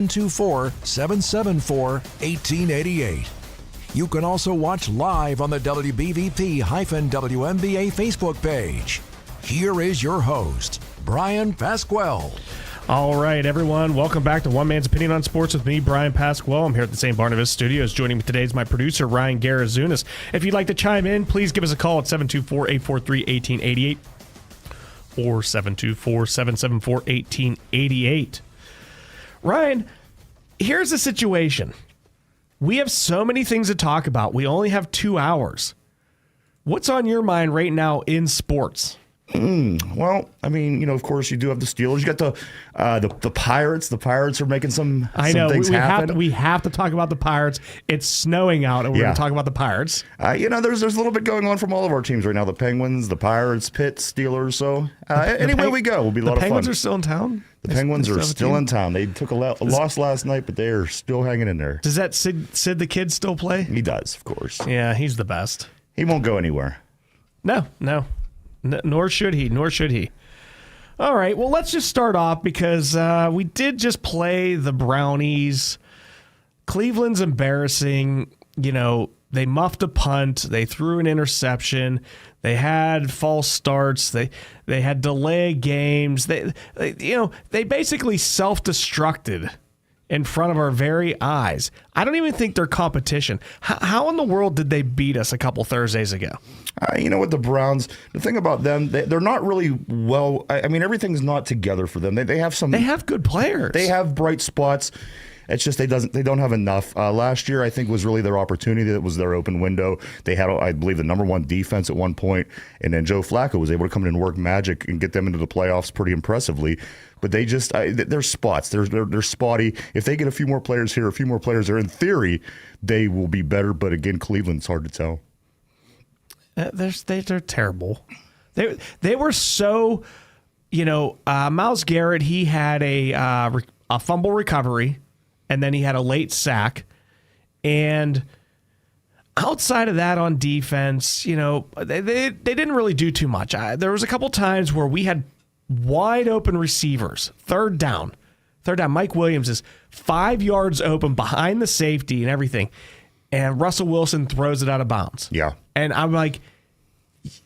724-774-1888. You can also watch live on the WBVP-WNBA Facebook page. Here is your host, Bryan Pasquale. All right, everyone. Welcome back to One Man's Opinion on Sports with me, Bryan Pasquale. I'm here at the St. Barnabas Studios. Joining me today is my producer, Ryan Garazunas. If you'd like to chime in, please give us a call at 724-843-1888 or 724-774-1888. Ryan, here's the situation. We have so many things to talk about. We only have 2 hours. What's on your mind right now in sports? Well, I mean, of course, you do have the Steelers. You got the Pirates. The Pirates are making some things happen. We have to talk about the Pirates. It's snowing out, and we're going to talk about the Pirates. There's a little bit going on from all of our teams right now. The Penguins, the Pirates, Pitt, Steelers. So anywhere we go will be a lot of fun. The Penguins are still in town? The Penguins are still in town. They took a loss last night, but they are still hanging in there. Does that Sid the Kid still play? He does, of course. Yeah, he's the best. He won't go anywhere. No. Nor should he. All right, well, let's just start off because we did just play the Brownies. Cleveland's embarrassing. They muffed a punt. They threw an interception. They had false starts. They had delay games. They basically self-destructed in front of our very eyes. I don't even think they're competition. How in the world did they beat us a couple Thursdays ago? What the Browns, the thing about them, they're not really well. I mean, everything's not together for them. They have some. They have good players. They have bright spots. It's just they don't have enough. Last year, I think, was really their opportunity. That was their open window. They had, I believe, the number one defense at one point, and then Joe Flacco was able to come in and work magic and get them into the playoffs pretty impressively. But they just they're spots. They're spotty. If they get a few more players here, a few more players there, in theory, they will be better. But again, Cleveland's hard to tell. They're terrible. They were so, Myles Garrett, he had a fumble recovery, and then he had a late sack. And outside of that on defense, they didn't really do too much. There was a couple times where we had wide open receivers. Third down. Mike Williams is 5 yards open behind the safety and everything. And Russell Wilson throws it out of bounds. Yeah. And I'm like,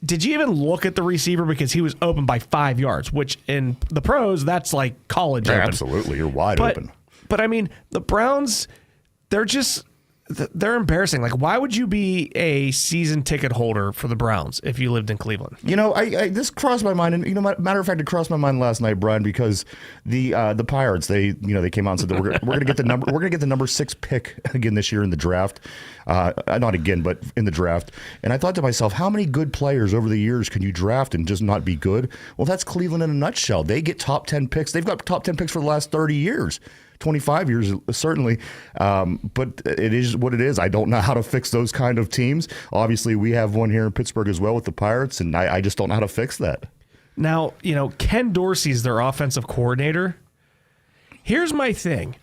did you even look at the receiver? Because he was open by 5 yards, which in the pros, that's like college open. Absolutely. You're wide open. But I mean, the Browns, they're embarrassing. Like, why would you be a season ticket holder for the Browns if you lived in Cleveland? This crossed my mind, and matter of fact, it crossed my mind last night, Brian, because the Pirates, they came out and said that we're going to get the number 6 pick again this year in the draft. Not again, but in the draft. And I thought to myself, how many good players over the years can you draft and just not be good? Well, that's Cleveland in a nutshell. They get top 10 picks. They've got top 10 picks for the last 30 years. 25 years, certainly. But it is what it is. I don't know how to fix those kind of teams. Obviously, we have one here in Pittsburgh as well with the Pirates, and I just don't know how to fix that. Now, Ken Dorsey's their offensive coordinator. Here's my thing.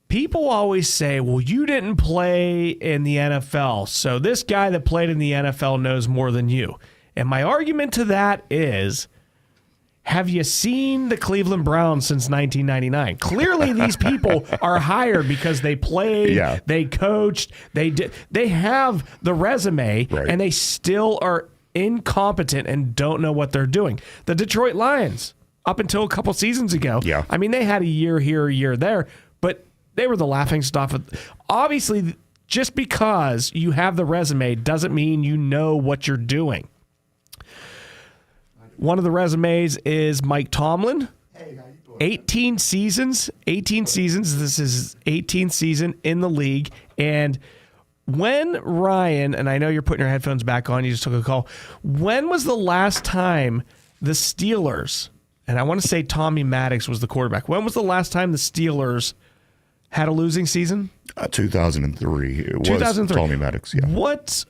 People always say, well, you didn't play in the NFL, so this guy that played in the NFL knows more than you. And my argument to that is, have you seen the Cleveland Browns since 1999? Clearly, these people are hired because they played, they coached, they have the resume, and they still are incompetent and don't know what they're doing. The Detroit Lions, up until a couple seasons ago, I mean, they had a year here, a year there, but they were the laughingstock. Obviously, just because you have the resume doesn't mean you know what you're doing. One of the resumes is Mike Tomlin. 18 seasons. This is 18th season in the league. And when Ryan, and I know you're putting your headphones back on, you just took a call. When was the last time the Steelers, and I want to say Tommy Maddox was the quarterback, when was the last time the Steelers had a losing season? 2003. It was 2003. Tommy Maddox, yeah. What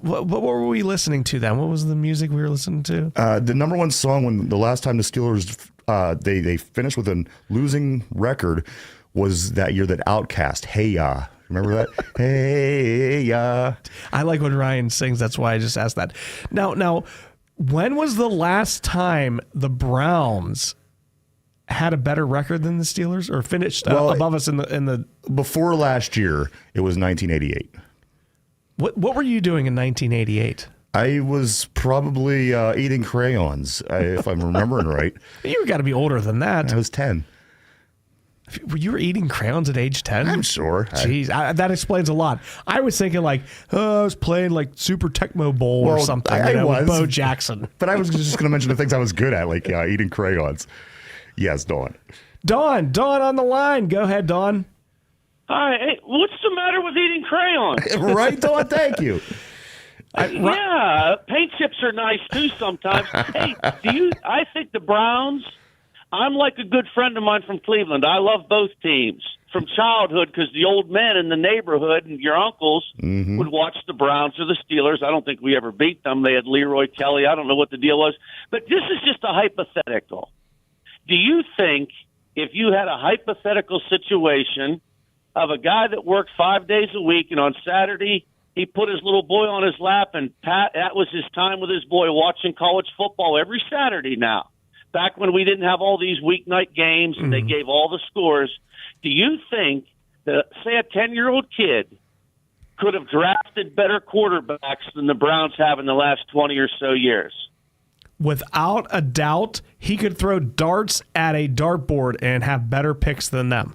were we listening to then? What was the music we were listening to? The number one song when the last time the Steelers they finished with a losing record was that year that Outkast, Hey Ya. Remember that? Hey Ya. I like when Ryan sings. That's why I just asked that. Now, when was the last time the Browns had a better record than the Steelers or finished above us in the Before last year, it was 1988. What were you doing in 1988? I was probably eating crayons, if I'm remembering right. You got to be older than that. I was 10. You were eating crayons at age 10? I'm sure. Jeez, that explains a lot. I was thinking I was playing like Super Tecmo Bowl or something with Bo Jackson. But I was just going to mention the things I was good at, like eating crayons. Yes, Dawn. Dawn on the line. Go ahead, Dawn. Hi. Hey, what's the matter with eating crayons? Right, Dawn? Thank you. Yeah, paint chips are nice too sometimes. Hey, I think the Browns, I'm like a good friend of mine from Cleveland. I love both teams from childhood because the old men in the neighborhood and your uncles would watch the Browns or the Steelers. I don't think we ever beat them. They had Leroy Kelly. I don't know what the deal was. But this is just a hypothetical. Do you think if you had a hypothetical situation of a guy that worked 5 days a week and on Saturday he put his little boy on his lap and that was his time with his boy watching college football every Saturday now, back when we didn't have all these weeknight games and they gave all the scores, do you think that, say, a 10-year-old kid could have drafted better quarterbacks than the Browns have in the last 20 or so years? Without a doubt, he could throw darts at a dartboard and have better picks than them.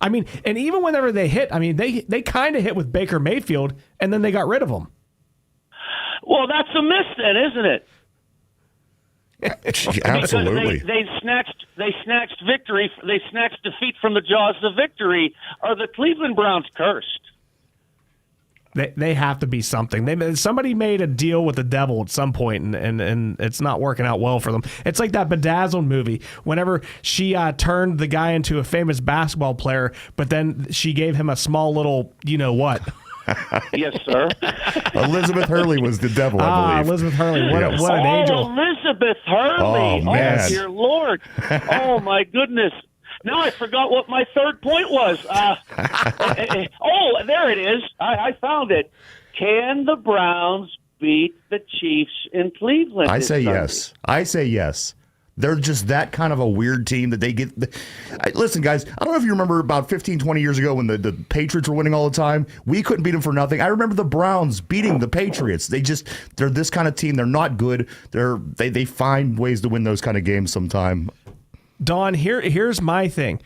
I mean, and even whenever they hit, I mean, they kind of hit with Baker Mayfield, and then they got rid of him. Well, that's a miss then, isn't it? Absolutely. They snatched victory. They snatched defeat from the jaws of victory. Are the Cleveland Browns cursed? They have to be something. Somebody made a deal with the devil at some point, and it's not working out well for them. It's like that Bedazzled movie. Whenever she turned the guy into a famous basketball player, but then she gave him a small little, you know what? Yes, sir. Elizabeth Hurley was the devil, I believe. Elizabeth Hurley. What an angel. Elizabeth Hurley. Oh, man. Oh, dear Lord. Oh, my goodness. Now I forgot what my third point was. There it is. I found it. Can the Browns beat the Chiefs in Cleveland? I say yes. They're just that kind of a weird team that they get. Listen, guys, I don't know if you remember about 15, 20 years ago when the Patriots were winning all the time. We couldn't beat them for nothing. I remember the Browns beating the Patriots. They're this kind of team. They're not good. They find ways to win those kind of games sometime. Dawn, here's my thing.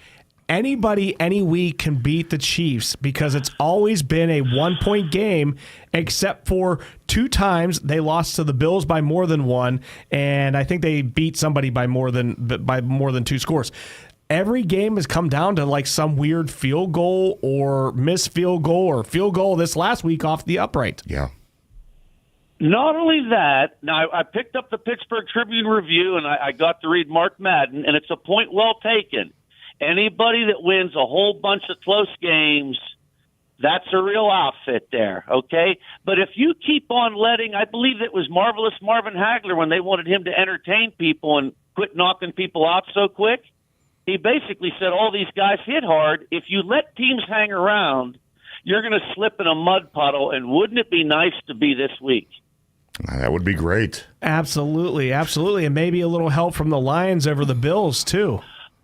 Anybody, any week can beat the Chiefs because it's always been a 1-point game, except for 2 times they lost to the Bills by more than 1, and I think they beat somebody by more than 2 scores. Every game has come down to like some weird field goal or missed field goal or field goal this last week off the upright. Yeah. Not only that, now I picked up the Pittsburgh Tribune Review and I got to read Mark Madden, and it's a point well taken. Anybody that wins a whole bunch of close games, that's a real outfit there, okay? But if you keep on I believe it was Marvelous Marvin Hagler when they wanted him to entertain people and quit knocking people out so quick. He basically said all these guys hit hard. If you let teams hang around, you're going to slip in a mud puddle, and wouldn't it be nice to be this week? That would be great. Absolutely. And maybe a little help from the Lions over the Bills, too.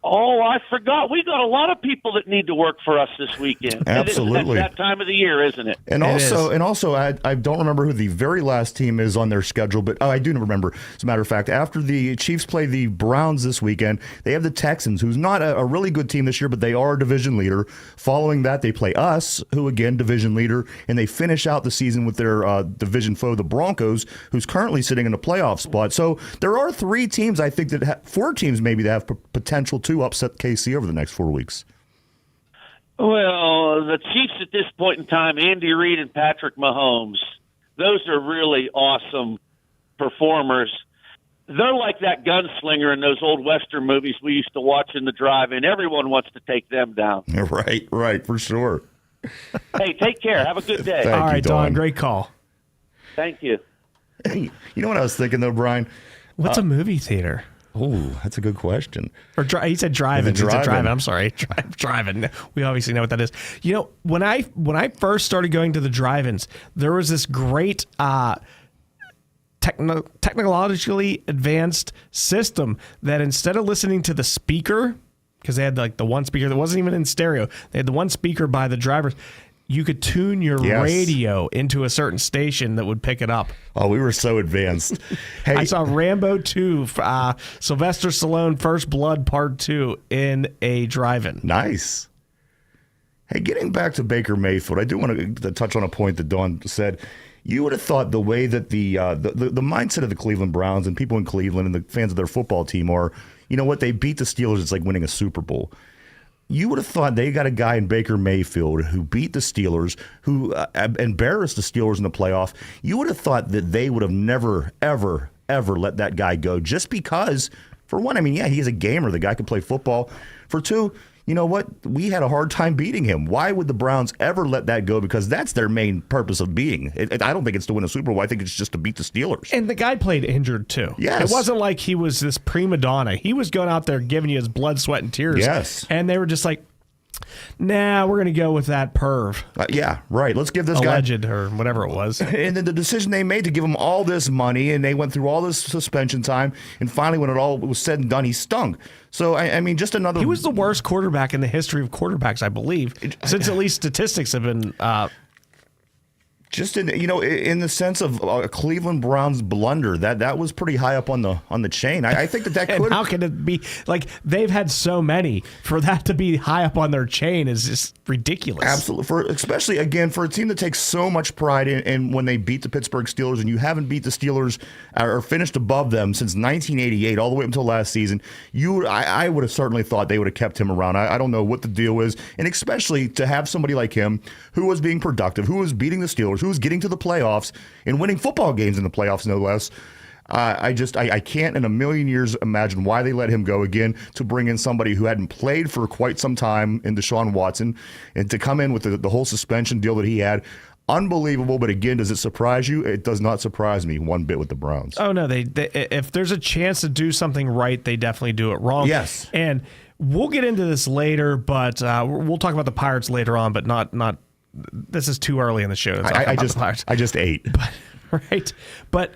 Oh, I forgot. We got a lot of people that need to work for us this weekend. Absolutely. It's that time of the year, isn't it? And also, I don't remember who the very last team is on their schedule, but I do remember. As a matter of fact, after the Chiefs play the Browns this weekend, they have the Texans, who's not a really good team this year, but they are a division leader. Following that, they play us, who again, division leader, and they finish out the season with their division foe, the Broncos, who's currently sitting in a playoff spot. So there are 3 teams, I think, 4 teams maybe that have potential to upset KC over the next 4 weeks. Well, the Chiefs at this point in time, Andy Reid and Patrick Mahomes, those are really awesome performers. They're like that gunslinger in those old Western movies we used to watch in the drive-in. Everyone wants to take them down. Right, for sure. Hey, take care. Have a good day. Thank All right, you, Dawn. great call. Thank you. Hey, you know what I was thinking, though, Brian? What's a movie theater? Oh, that's a good question. Or he said drive-in. He said drive-in. I'm sorry, drive-in. We obviously know what that is. You know, when I first started going to the drive-ins, there was this great technologically advanced system that instead of listening to the speaker because they had like the one speaker that wasn't even in stereo. They had the one speaker by the drivers. You could tune your radio into a certain station that would pick it up. Oh, we were so advanced. Hey, I saw Rambo 2, Sylvester Stallone, First Blood Part 2 in a drive-in. Nice. Hey, getting back to Baker Mayfield, I do want to touch on a point that Dawn said. You would have thought the way that the mindset of the Cleveland Browns and people in Cleveland and the fans of their football team are, you know what, they beat the Steelers, it's like winning a Super Bowl. You would have thought they got a guy in Baker Mayfield who beat the Steelers, who embarrassed the Steelers in the playoff. You would have thought that they would have never, ever, ever let that guy go just because, for one, I mean, yeah, he's a gamer. The guy could play football. For two, you know what? We had a hard time beating him. Why would the Browns ever let that go? Because that's their main purpose of being. I don't think it's to win a Super Bowl. I think it's just to beat the Steelers. And the guy played injured, too. Yes. It wasn't like he was this prima donna. He was going out there giving you his blood, sweat, and tears. Yes. And they were just like, nah, we're going to go with that perv. Yeah, right. Let's give this Alleged or whatever it was. And then the decision they made to give him all this money, and they went through all this suspension time, and finally, when it all was said and done, he stunk. So, I mean, just another... He was the worst quarterback in the history of quarterbacks, I believe, since at least statistics have been... Just in in the sense of a Cleveland Browns blunder, that was pretty high up on the chain. I think that and could. How can it be like they've had so many for that to be high up on their chain is just ridiculous. Absolutely, especially again for a team that takes so much pride in when they beat the Pittsburgh Steelers, and you haven't beat the Steelers or finished above them since 1988, all the way up until last season. I would have certainly thought they would have kept him around. I don't know what the deal is, and especially to have somebody like him who was being productive, who was beating the Steelers, who was getting to the playoffs and winning football games in the playoffs, no less. I can't in a million years imagine why they let him go again to bring in somebody who hadn't played for quite some time in Deshaun Watson and to come in with the whole suspension deal that he had. Unbelievable, but again, does it surprise you? It does not surprise me one bit with the Browns. Oh, no. They if there's a chance to do something right, they definitely do it wrong. Yes. And we'll get into this later, but we'll talk about the Pirates later on, but not this is too early in the show. I just ate. Right. But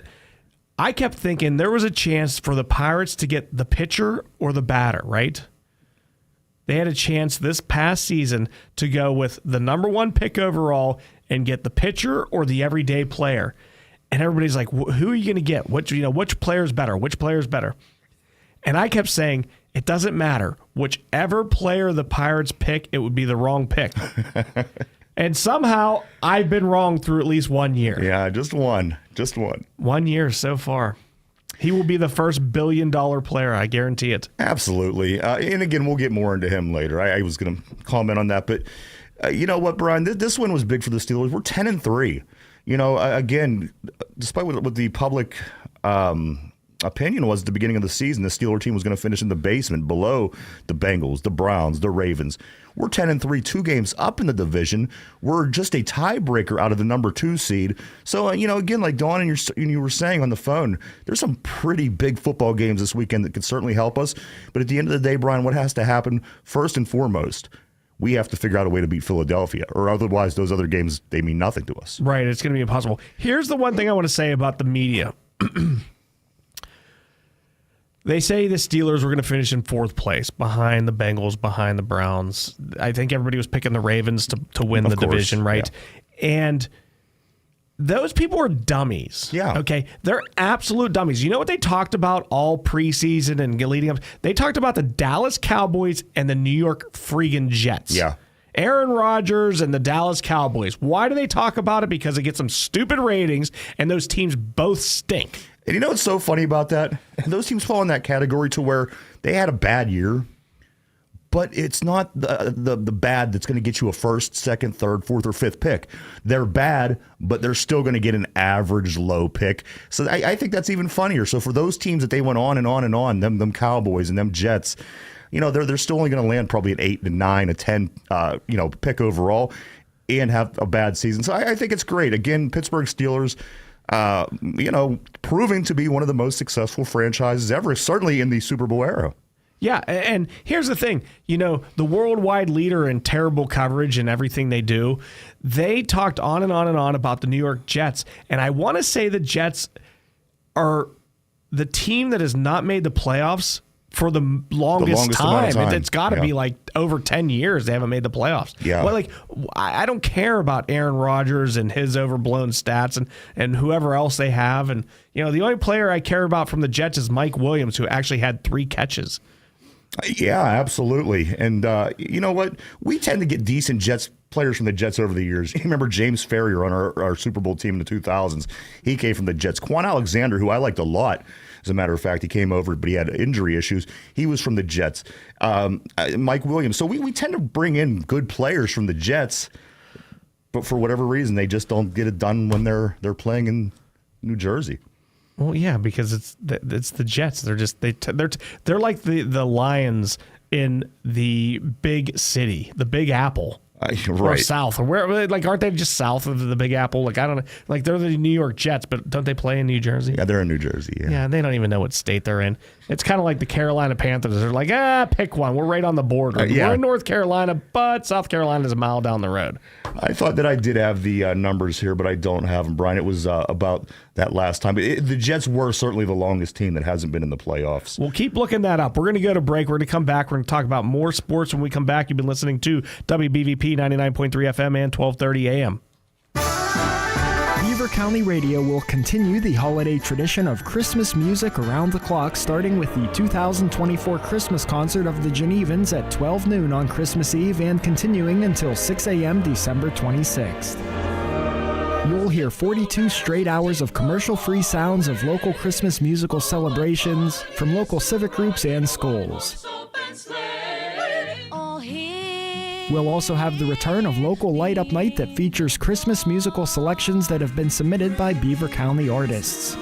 I kept thinking there was a chance for the Pirates to get the pitcher or the batter, right? They had a chance this past season to go with the number one pick overall and get the pitcher or the everyday player. And everybody's like, who are you going to get? Which player is better? Which player is better? And I kept saying, it doesn't matter. Whichever player the Pirates pick, it would be the wrong pick. And somehow I've been wrong through at least 1 year. Yeah, just one. 1 year so far. He will be the first $1 billion player, I guarantee it. Absolutely. And again, we'll get more into him later. I was going to comment on that. But you know what, Brian? This win was big for the Steelers. We're 10-3. Again, despite what the public opinion was at the beginning of the season, the Steeler team was going to finish in the basement below the Bengals, the Browns, the Ravens. We're 10-3, 2 games up in the division. We're just a tiebreaker out of the number 2 seed. So, again, like Dawn and you were saying on the phone, there's some pretty big football games this weekend that could certainly help us. But at the end of the day, Brian, what has to happen first and foremost? We have to figure out a way to beat Philadelphia, or otherwise those other games, they mean nothing to us. Right, it's going to be impossible. Here's the one thing I want to say about the media. They say the Steelers were going to finish in 4th place, behind the Bengals, behind the Browns. I think everybody was picking the Ravens to win the division, right? Yeah. And those people are dummies. Yeah. Okay? They're absolute dummies. You know what they talked about all preseason and leading up? They talked about the Dallas Cowboys and the New York freaking Jets. Yeah. Aaron Rodgers and the Dallas Cowboys. Why do they talk about it? Because it gets some stupid ratings, and those teams both stink. And you know what's so funny about that? Those teams fall in that category to where they had a bad year, but it's not the bad that's going to get you a 1st, 2nd, 3rd, 4th, or 5th pick. They're bad, but they're still going to get an average low pick. So I think that's even funnier. So for those teams that they went on and on and on, them Cowboys and them Jets, they're still only going to land probably an 8 to 9, a 10, pick overall, and have a bad season. So I think it's great. Again, Pittsburgh Steelers. Proving to be one of the most successful franchises ever, certainly in the Super Bowl era. Yeah, and here's the thing. The worldwide leader in terrible coverage and everything they do, they talked on and on and on about the New York Jets, and I want to say the Jets are the team that has not made the playoffs for the longest amount of time. It's got to be like over 10 years they haven't made the playoffs. Yeah. Well, like, I don't care about Aaron Rodgers and his overblown stats and whoever else they have. And, the only player I care about from the Jets is Mike Williams, who actually had 3 catches. Yeah, absolutely. And you know what? We tend to get decent Jets players from the Jets over the years. You remember James Ferrier on our Super Bowl team in the 2000s. He came from the Jets. Quan Alexander, who I liked a lot, as a matter of fact, he came over, but he had injury issues. He was from the Jets. Mike Williams. So we tend to bring in good players from the Jets, but for whatever reason, they just don't get it done when they're playing in New Jersey. Well, yeah, because it's the Jets. They're like the Lions in the big city, the Big Apple. Right. Or south, or where? Like, aren't they just south of the Big Apple? Like, I don't know. Like, they're the New York Jets, but don't they play in New Jersey? Yeah, they're in New Jersey. Yeah, they don't even know what state they're in. It's kind of like the Carolina Panthers. They're like, pick one. We're right on the border. We're in North Carolina, but South Carolina's a mile down the road. I thought that I did have the numbers here, but I don't have them, Brian. It was about that last time. The Jets were certainly the longest team that hasn't been in the playoffs. We'll keep looking that up. We're going to go to break. We're going to come back. We're going to talk about more sports when we come back. You've been listening to WBVP 99.3 FM and 1230 AM. Beaver County Radio will continue the holiday tradition of Christmas music around the clock, starting with the 2024 Christmas concert of the Genevans at 12 noon on Christmas Eve and continuing until 6 a.m. December 26th. You'll hear 42 straight hours of commercial-free sounds of local Christmas musical celebrations from local civic groups and schools. We'll also have the return of Local Light Up Night that features Christmas musical selections that have been submitted by Beaver County artists.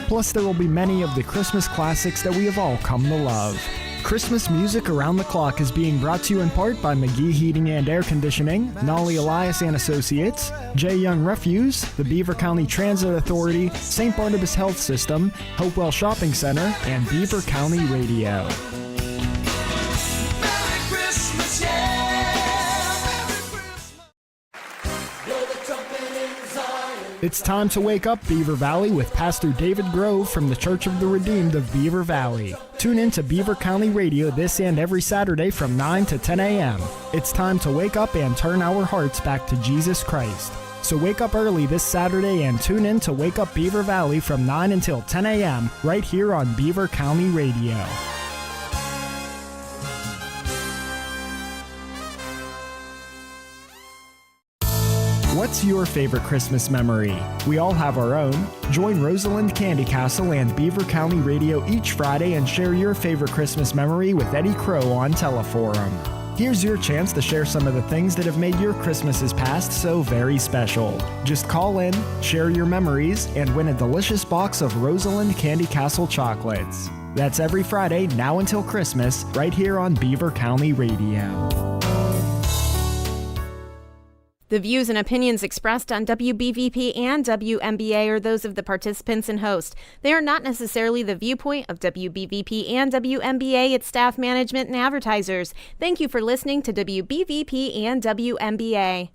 Plus, there will be many of the Christmas classics that we have all come to love. Christmas music around the clock is being brought to you in part by McGee Heating and Air Conditioning, Nolly Elias and Associates, J. Young Refuse, the Beaver County Transit Authority, St. Barnabas Health System, Hopewell Shopping Center, and Beaver County Radio. It's time to wake up, Beaver Valley, with Pastor David Grove from the Church of the Redeemed of Beaver Valley. Tune in to Beaver County Radio this and every Saturday from 9 to 10 a.m. It's time to wake up and turn our hearts back to Jesus Christ. So wake up early this Saturday and tune in to Wake Up Beaver Valley from 9 until 10 a.m. right here on Beaver County Radio. What's your favorite Christmas memory? We all have our own. Join Rosalind Candy Castle and Beaver County Radio each Friday and share your favorite Christmas memory with Eddie Crow on Teleforum. Here's your chance to share some of the things that have made your Christmases past so very special. Just call in, share your memories, and win a delicious box of Rosalind Candy Castle chocolates. That's every Friday, now until Christmas, right here on Beaver County Radio. The views and opinions expressed on WBVP and WMBA are those of the participants and host. They are not necessarily the viewpoint of WBVP and WMBA, its staff, management, and advertisers. Thank you for listening to WBVP and WMBA.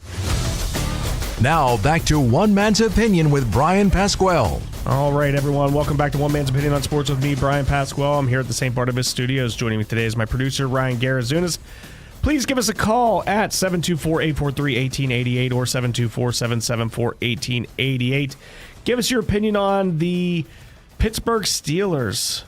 Now back to One Man's Opinion with Bryan Pasquale. All right, everyone. Welcome back to One Man's Opinion on Sports with me, Bryan Pasquale. I'm here at the St. Barnabas Studios. Joining me today is my producer, Ryan Garazunas. Please give us a call at 724-843-1888 or 724-774-1888. Give us your opinion on the Pittsburgh Steelers.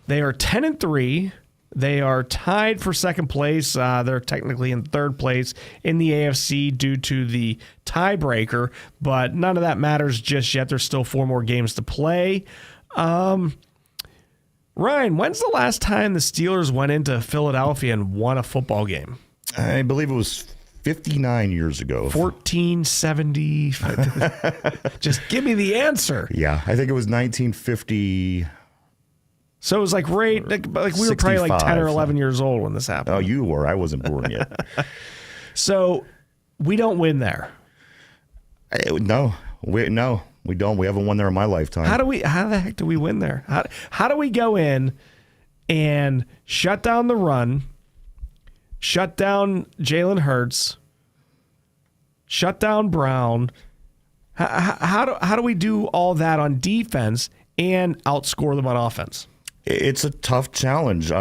They are 10-3. They are tied for second place. They're technically in third place in the AFC due to the tiebreaker, but none of that matters just yet. There's still 4 more games to play. Ryan, when's the last time the Steelers went into Philadelphia and won a football game? I believe it was 59 years ago. 1470. Just give me the answer. Yeah, I think it was 1950. So it was like we were probably like 10 or 11 years old when this happened. Oh, you were. I wasn't born yet. So we don't win there. No, we don't. We haven't won there in my lifetime. How the heck do we win there? How do we go in and shut down the run, shut down Jalen Hurts, shut down Brown? How do we do all that on defense and outscore them on offense? It's a tough challenge.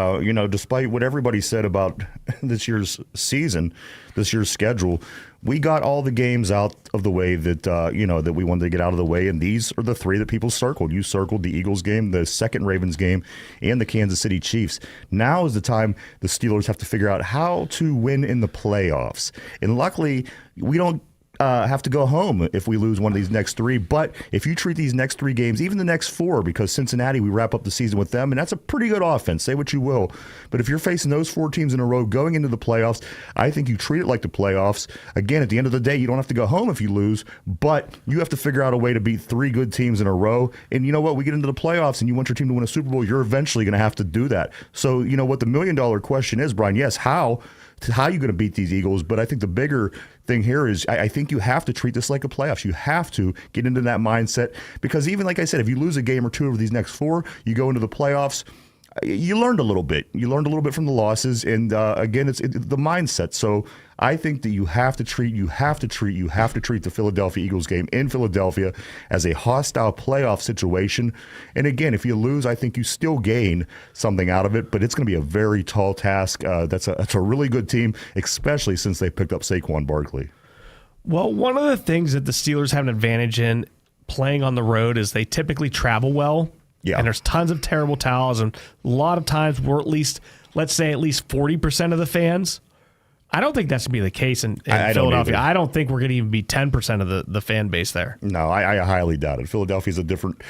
Despite what everybody said about this year's season, this year's schedule, we got all the games out of the way that we wanted to get out of the way, and these are the three that people circled. You circled the Eagles game, the second Ravens game, and the Kansas City Chiefs. Now is the time the Steelers have to figure out how to win in the playoffs. And luckily, we don't have to go home if we lose one of these next three. But if you treat these next three games, even the next four, because Cincinnati, we wrap up the season with them, and that's a pretty good offense. Say what you will. But if you're facing those four teams in a row going into the playoffs, I think you treat it like the playoffs. Again, at the end of the day, you don't have to go home if you lose, but you have to figure out a way to beat three good teams in a row. And you know what? We get into the playoffs and you want your team to win a Super Bowl, you're eventually going to have to do that. So, you know what the $1 million question is, Brian? Yes, how are you going to beat these Eagles? But I think the bigger thing here is I think you have to treat this like a playoffs. You have to get into that mindset, because even like I said, if you lose a game or two over these next four, you go into the playoffs, you learned a little bit. You learned a little bit from the losses, and again, it's the mindset. So I think that you have to treat the Philadelphia Eagles game in Philadelphia as a hostile playoff situation. And again, if you lose, I think you still gain something out of it, but it's going to be a very tall task. That's a really good team, especially since they picked up Saquon Barkley. Well, one of the things that the Steelers have an advantage in playing on the road is they typically travel well. Yeah. And there's tons of terrible towels, and a lot of times we're let's say at least 40% of the fans. I don't think that's going to be the case in Philadelphia. I don't think we're going to even be 10% of the fan base there. No, I highly doubt it. Philadelphia's a different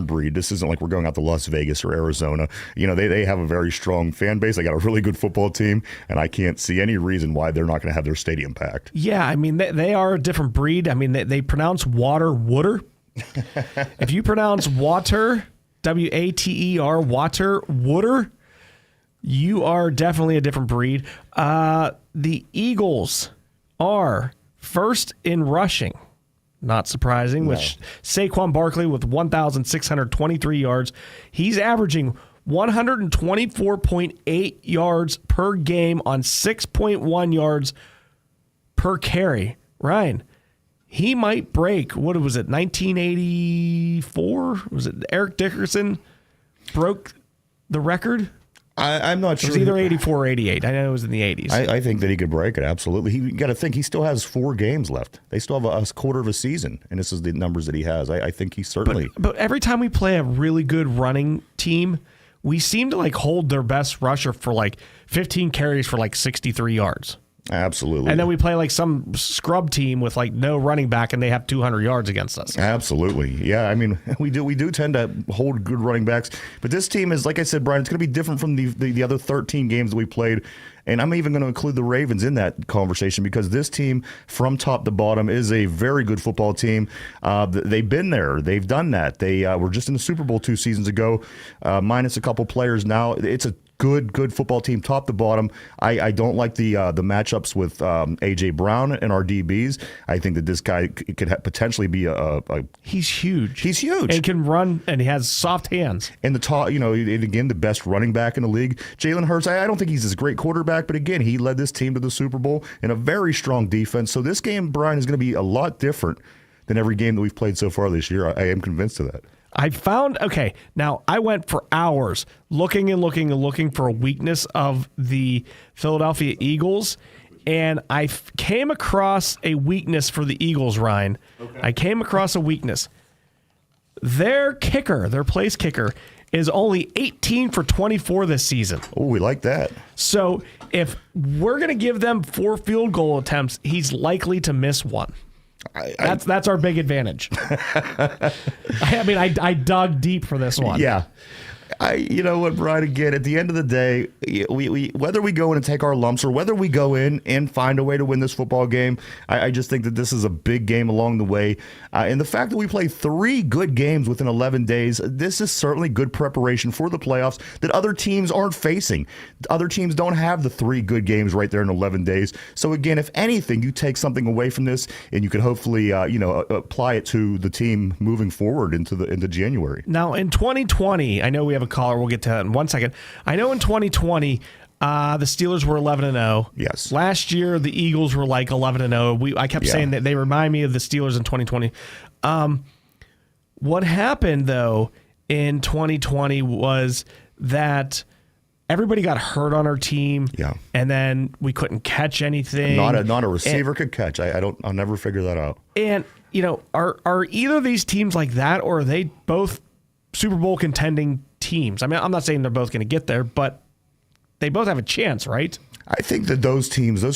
breed. This isn't like we're going out to Las Vegas or Arizona. You know, they have a very strong fan base. They got a really good football team, and I can't see any reason why they're not going to have their stadium packed. Yeah, I mean, they are a different breed. I mean, they pronounce water wooder. If you pronounce water, W-A-T-E-R, water, wooder, you are definitely a different breed. The Eagles are first in rushing. Not surprising, which Saquon Barkley with 1,623 yards. He's averaging 124.8 yards per game on 6.1 yards per carry. Ryan, he might break, what was it, 1984? Was it Eric Dickerson broke the record? I'm not sure. It was either 84 or 88. I know it was in the 80s. I think that he could break it, absolutely. You got to think, he still has 4 games left. They still have a quarter of a season, and this is the numbers that he has. I think he certainly... But every time we play a really good running team, we seem to hold their best rusher for 15 carries for 63 yards. Absolutely. And then we play some scrub team with no running back, and they have 200 yards against us. Absolutely. Yeah, I mean, we do tend to hold good running backs. But this team is, like I said, Brian, it's going to be different from the other 13 games that we played. And I'm even going to include the Ravens in that conversation, because this team from top to bottom is a very good football team. They've been there. They've done that. They were just in the Super Bowl 2 seasons ago, minus a couple players now. It's a good football team, top to bottom. I don't like the matchups with A.J. Brown and our DBs. I think that this guy could potentially be a... He's huge. He's huge. And can run, and he has soft hands. And again, the best running back in the league. Jalen Hurts, I don't think he's a great quarterback, but again, he led this team to the Super Bowl in a very strong defense. So this game, Brian, is going to be a lot different than every game that we've played so far this year. I am convinced of that. Now I went for hours looking for a weakness of the Philadelphia Eagles, and I came across a weakness for the Eagles, Ryan. Okay. I came across a weakness. Their place kicker, is only 18 for 24 this season. Oh, we like that. So if we're going to give them 4 field goal attempts, he's likely to miss one. That's our big advantage. I dug deep for this one. Yeah. You know what, Brian, again, at the end of the day, we whether we go in and take our lumps or whether we go in and find a way to win this football game, I just think that this is a big game along the way. And the fact that we play 3 good games within 11 days, this is certainly good preparation for the playoffs that other teams aren't facing. Other teams don't have the 3 good games right there in 11 days. So again, if anything, you take something away from this, and you can hopefully apply it to the team moving forward into January. Now in 2020, I know we have a caller. We'll get to that in 1 second. I know in 2020, the Steelers were 11-0. Yes. Last year, the Eagles were 11-0. I kept saying that they remind me of the Steelers in 2020. What happened, though, in 2020 was that everybody got hurt on our team. Yeah. And then we couldn't catch anything. Not a receiver could catch. I'll never figure that out. And, are either of these teams like that, or are they both Super Bowl contending teams? I mean, I'm not saying they're both going to get there, but they both have a chance, right? I think that those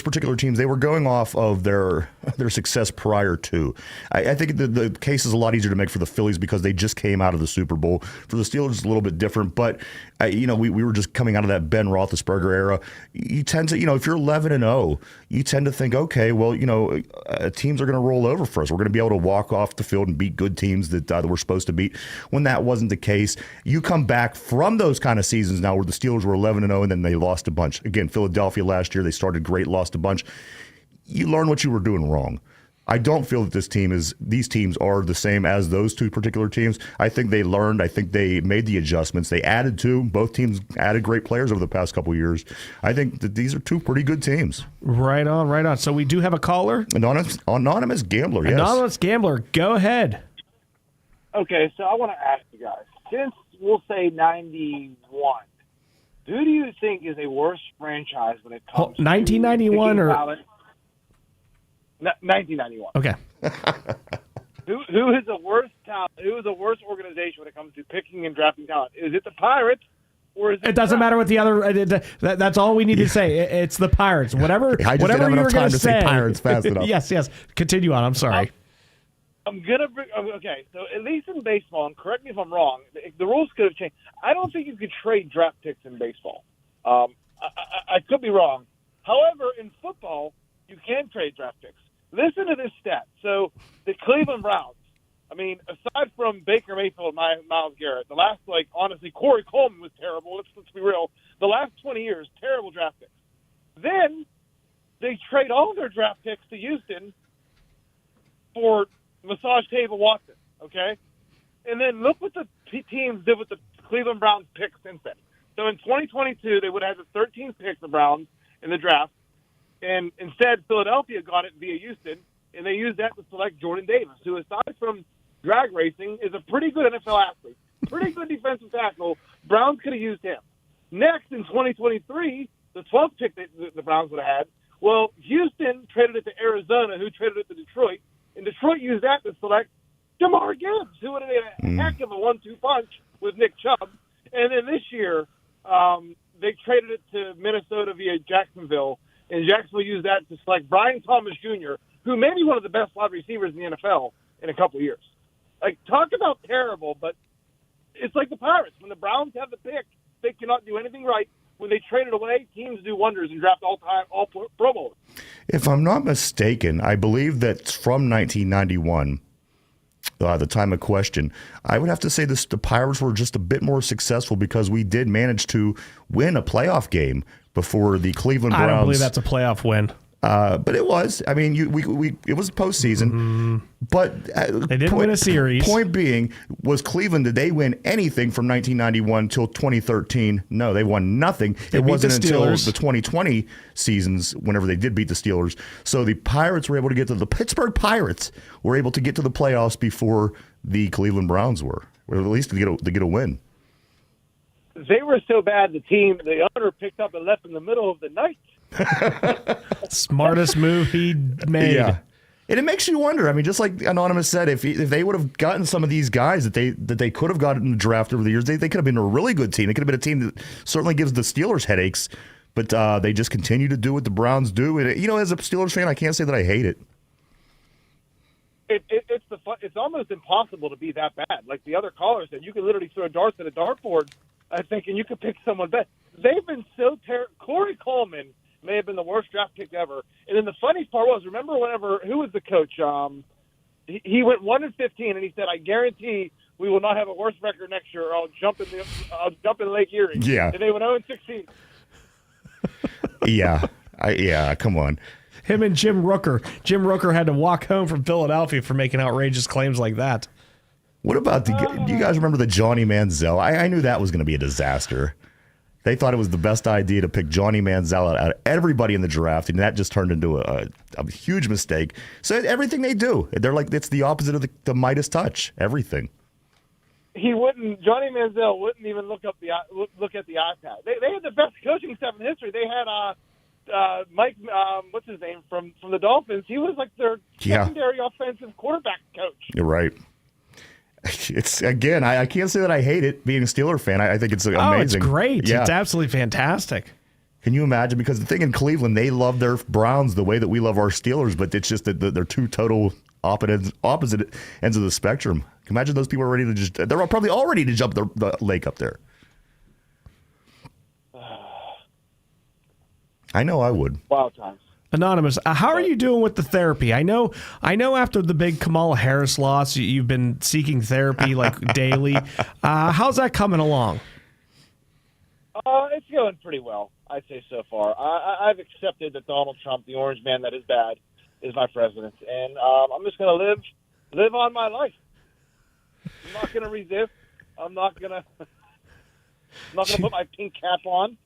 particular teams, they were going off of their success prior to. I think the case is a lot easier to make for the Phillies because they just came out of the Super Bowl. For the Steelers, it's a little bit different, but we were just coming out of that Ben Roethlisberger era. You tend to, if you're 11-0, you tend to think, okay, well, teams are going to roll over for us. We're going to be able to walk off the field and beat good teams that we're supposed to beat. When that wasn't the case, you come back from those kind of seasons now where the Steelers were 11-0 and then they lost a bunch. Again, Philadelphia last year, they started great, lost a bunch. You learn what you were doing wrong. I don't feel that these teams are the same as those two particular teams. I think they learned. I think they made the adjustments. They added to. Both teams added great players over the past couple of years. I think that these are two pretty good teams. Right on, right on. So we do have a caller. Anonymous Gambler, yes. Anonymous Gambler, go ahead. Okay, so I want to ask you guys, since we'll say 91, who do you think is a worse franchise when it comes 1991 to or talent? 1991. Okay. Who is the worst talent? Who is the worst organization when it comes to picking and drafting talent? Is it the Pirates or is it? It doesn't matter what the other. That's all we need to say. It's the Pirates. Whatever. I just whatever didn't you have were enough going time to to say Pirates fast enough. Yes. Continue on. I'm sorry. I'm gonna bring. Okay, so at least in baseball, and correct me if I'm wrong, the rules could have changed. I don't think you could trade draft picks in baseball. I could be wrong. However, in football, you can trade draft picks. Listen to this stat. So the Cleveland Browns, I mean, aside from Baker Mayfield and Myles Garrett, the last, honestly, Corey Coleman was terrible. Let's be real. The last 20 years, terrible draft picks. Then they trade all their draft picks to Houston for massage table Watson, okay? And then look what the teams did with the Cleveland Browns picks since then. So in 2022, they would have had the 13th pick, the Browns, in the draft. And instead, Philadelphia got it via Houston, and they used that to select Jordan Davis, who, aside from drag racing, is a pretty good NFL athlete, pretty good defensive tackle. Browns could have used him. Next, in 2023, the 12th pick that the Browns would have had, well, Houston traded it to Arizona, who traded it to Detroit, and Detroit used that to select Jamar Gibbs, who would have made a heck of a 1-2 punch with Nick Chubb. And then this year, they traded it to Minnesota via Jacksonville, and Jacksonville used that to select Brian Thomas Jr., who may be one of the best wide receivers in the NFL in a couple years. Talk about terrible, but it's like the Pirates. When the Browns have the pick, they cannot do anything right. When they trade it away, teams do wonders and draft all Pro Bowlers. If I'm not mistaken, I believe that from 1991, the time of question, I would have to say the Pirates were just a bit more successful because we did manage to win a playoff game before the Cleveland Browns. I don't believe that's a playoff win. But it was. I mean, it was postseason. Mm-hmm. But they didn't win a series. Point being, was Cleveland, did they win anything from 1991 till 2013? No, they won nothing. It wasn't until the 2020 seasons, whenever they did beat the Steelers. So the Pirates were able to get to the Pittsburgh Pirates were able to get to the playoffs before the Cleveland Browns were, or at least to get a win. They were so bad, the owner picked up and left in the middle of the night. Smartest move he made. Yeah. And it makes you wonder. I mean, just like Anonymous said, if they would have gotten some of these guys that they could have gotten in the draft over the years, they could have been a really good team. It could have been a team that certainly gives the Steelers headaches, but they just continue to do what the Browns do. And as a Steelers fan, I can't say that I hate it. It's almost impossible to be that bad. Like the other caller said, you could literally throw darts at a dartboard, I think, and you could pick someone better. They've been so terrible. Corey Coleman may have been the worst draft pick ever. And then the funny part was, remember who was the coach? He went 1-15, and he said, "I guarantee we will not have a worse record next year, or I'll jump in Lake Erie." Yeah. And they went 0-16. Yeah, come on. Him and Jim Rooker. Jim Rooker had to walk home from Philadelphia for making outrageous claims like that. What about do you guys remember the Johnny Manziel? I knew that was going to be a disaster. They thought it was the best idea to pick Johnny Manziel out of everybody in the draft, and that just turned into a huge mistake. So everything they do, they're like, it's the opposite of the Midas touch, everything. Johnny Manziel wouldn't even look at the iPad. They had the best coaching staff in history. They had Mike, what's his name, from the Dolphins. He was like their secondary offensive quarterback coach. You're right. It's, again, I can't say that I hate it being a Steeler fan. I think it's amazing. Oh, it's great. Yeah. It's absolutely fantastic. Can you imagine? Because the thing in Cleveland, they love their Browns the way that we love our Steelers, but it's just that they're two total opposite ends of the spectrum. Can you imagine those people are ready to they're probably all ready to jump the lake up there. I know I would. Wild times. Anonymous, how are you doing with the therapy? I know after the big Kamala Harris loss, you've been seeking therapy like daily. How's that coming along? It's going pretty well, I'd say so far. I've accepted that Donald Trump, the orange man that is bad, is my president. And I'm just going to live on my life. I'm not going to resist. I'm not going to put my pink cap on.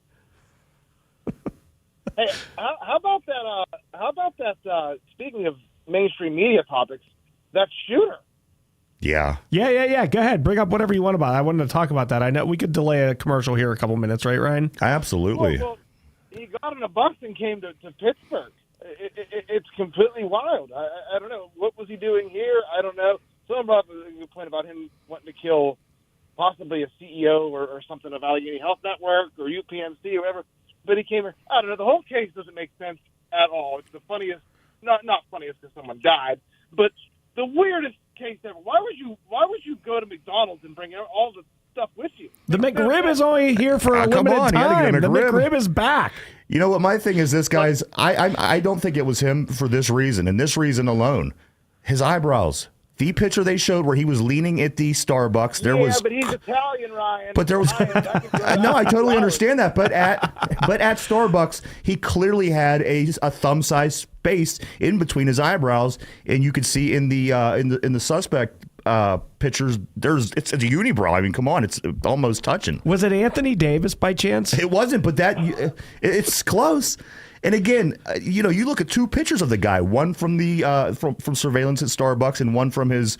Hey, how about that? How about that? Speaking of mainstream media topics, that shooter. Yeah. Go ahead, bring up whatever you want about it. I wanted to talk about that. I know we could delay a commercial here a couple minutes, right, Ryan? Absolutely. Well, he got in a bus and came to Pittsburgh. It's completely wild. I don't know. What was he doing here? I don't know. Someone brought up a good point about him wanting to kill possibly a CEO or something of Allegheny Health Network or UPMC or whatever. But he came here. I don't know. The whole case doesn't make sense at all. It's the funniest, not funniest because someone died, but the weirdest case ever. Why would you go to McDonald's and bring all the stuff with you? The McRib is only here for a limited time. The McRib is back. You know what my thing is, this guy's. I don't think it was him for this reason, and this reason alone. His eyebrows. The picture they showed where he was leaning at the Starbucks, there was. Yeah, but he's Italian, Ryan. But there was. No, I totally understand that. But at Starbucks, he clearly had a thumb-sized space in between his eyebrows, and you could see in the suspect pictures, it's a unibrow. I mean, come on, it's almost touching. Was it Anthony Davis by chance? It wasn't, but it's close. And again, you look at two pictures of the guy, one from the from surveillance at Starbucks and one from his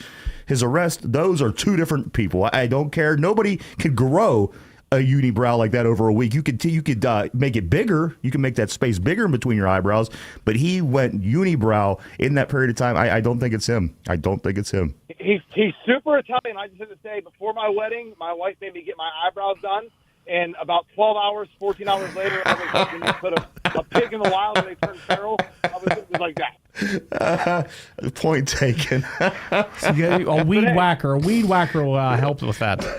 arrest. Those are two different people. I don't care. Nobody can grow a unibrow like that over a week. You could make it bigger. You can make that space bigger in between your eyebrows. But he went unibrow in that period of time. I don't think it's him. I don't think it's him. He's super Italian. I just have to say, before my wedding, my wife made me get my eyebrows done. And about 12 hours, 14 hours later, I was hoping to put a pig in the wild and they turned feral. It was like that. Point taken. So a weed whacker. A weed whacker will help with that. All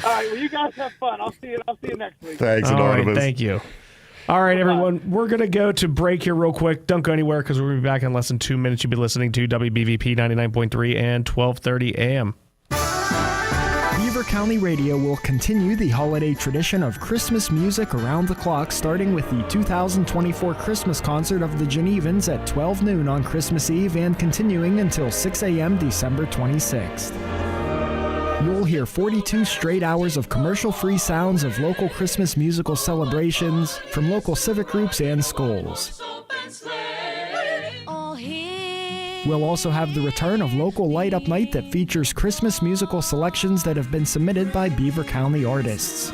right, well, you guys have fun. I'll see you next week. Thanks, All Anonymous. right, thank you. All right, everyone, we're going to go to break here real quick. Don't go anywhere because we're going to be back in less than 2 minutes. You'll be listening to WBVP 99.3 and 1230 AM. Beaver County Radio will continue the holiday tradition of Christmas music around the clock, starting with the 2024 Christmas concert of the Genevans at 12 noon on Christmas Eve and continuing until 6 a.m. December 26th. You'll hear 42 straight hours of commercial-free sounds of local Christmas musical celebrations from local civic groups and schools. We'll also have the return of local Light Up Night that features Christmas musical selections that have been submitted by Beaver County artists.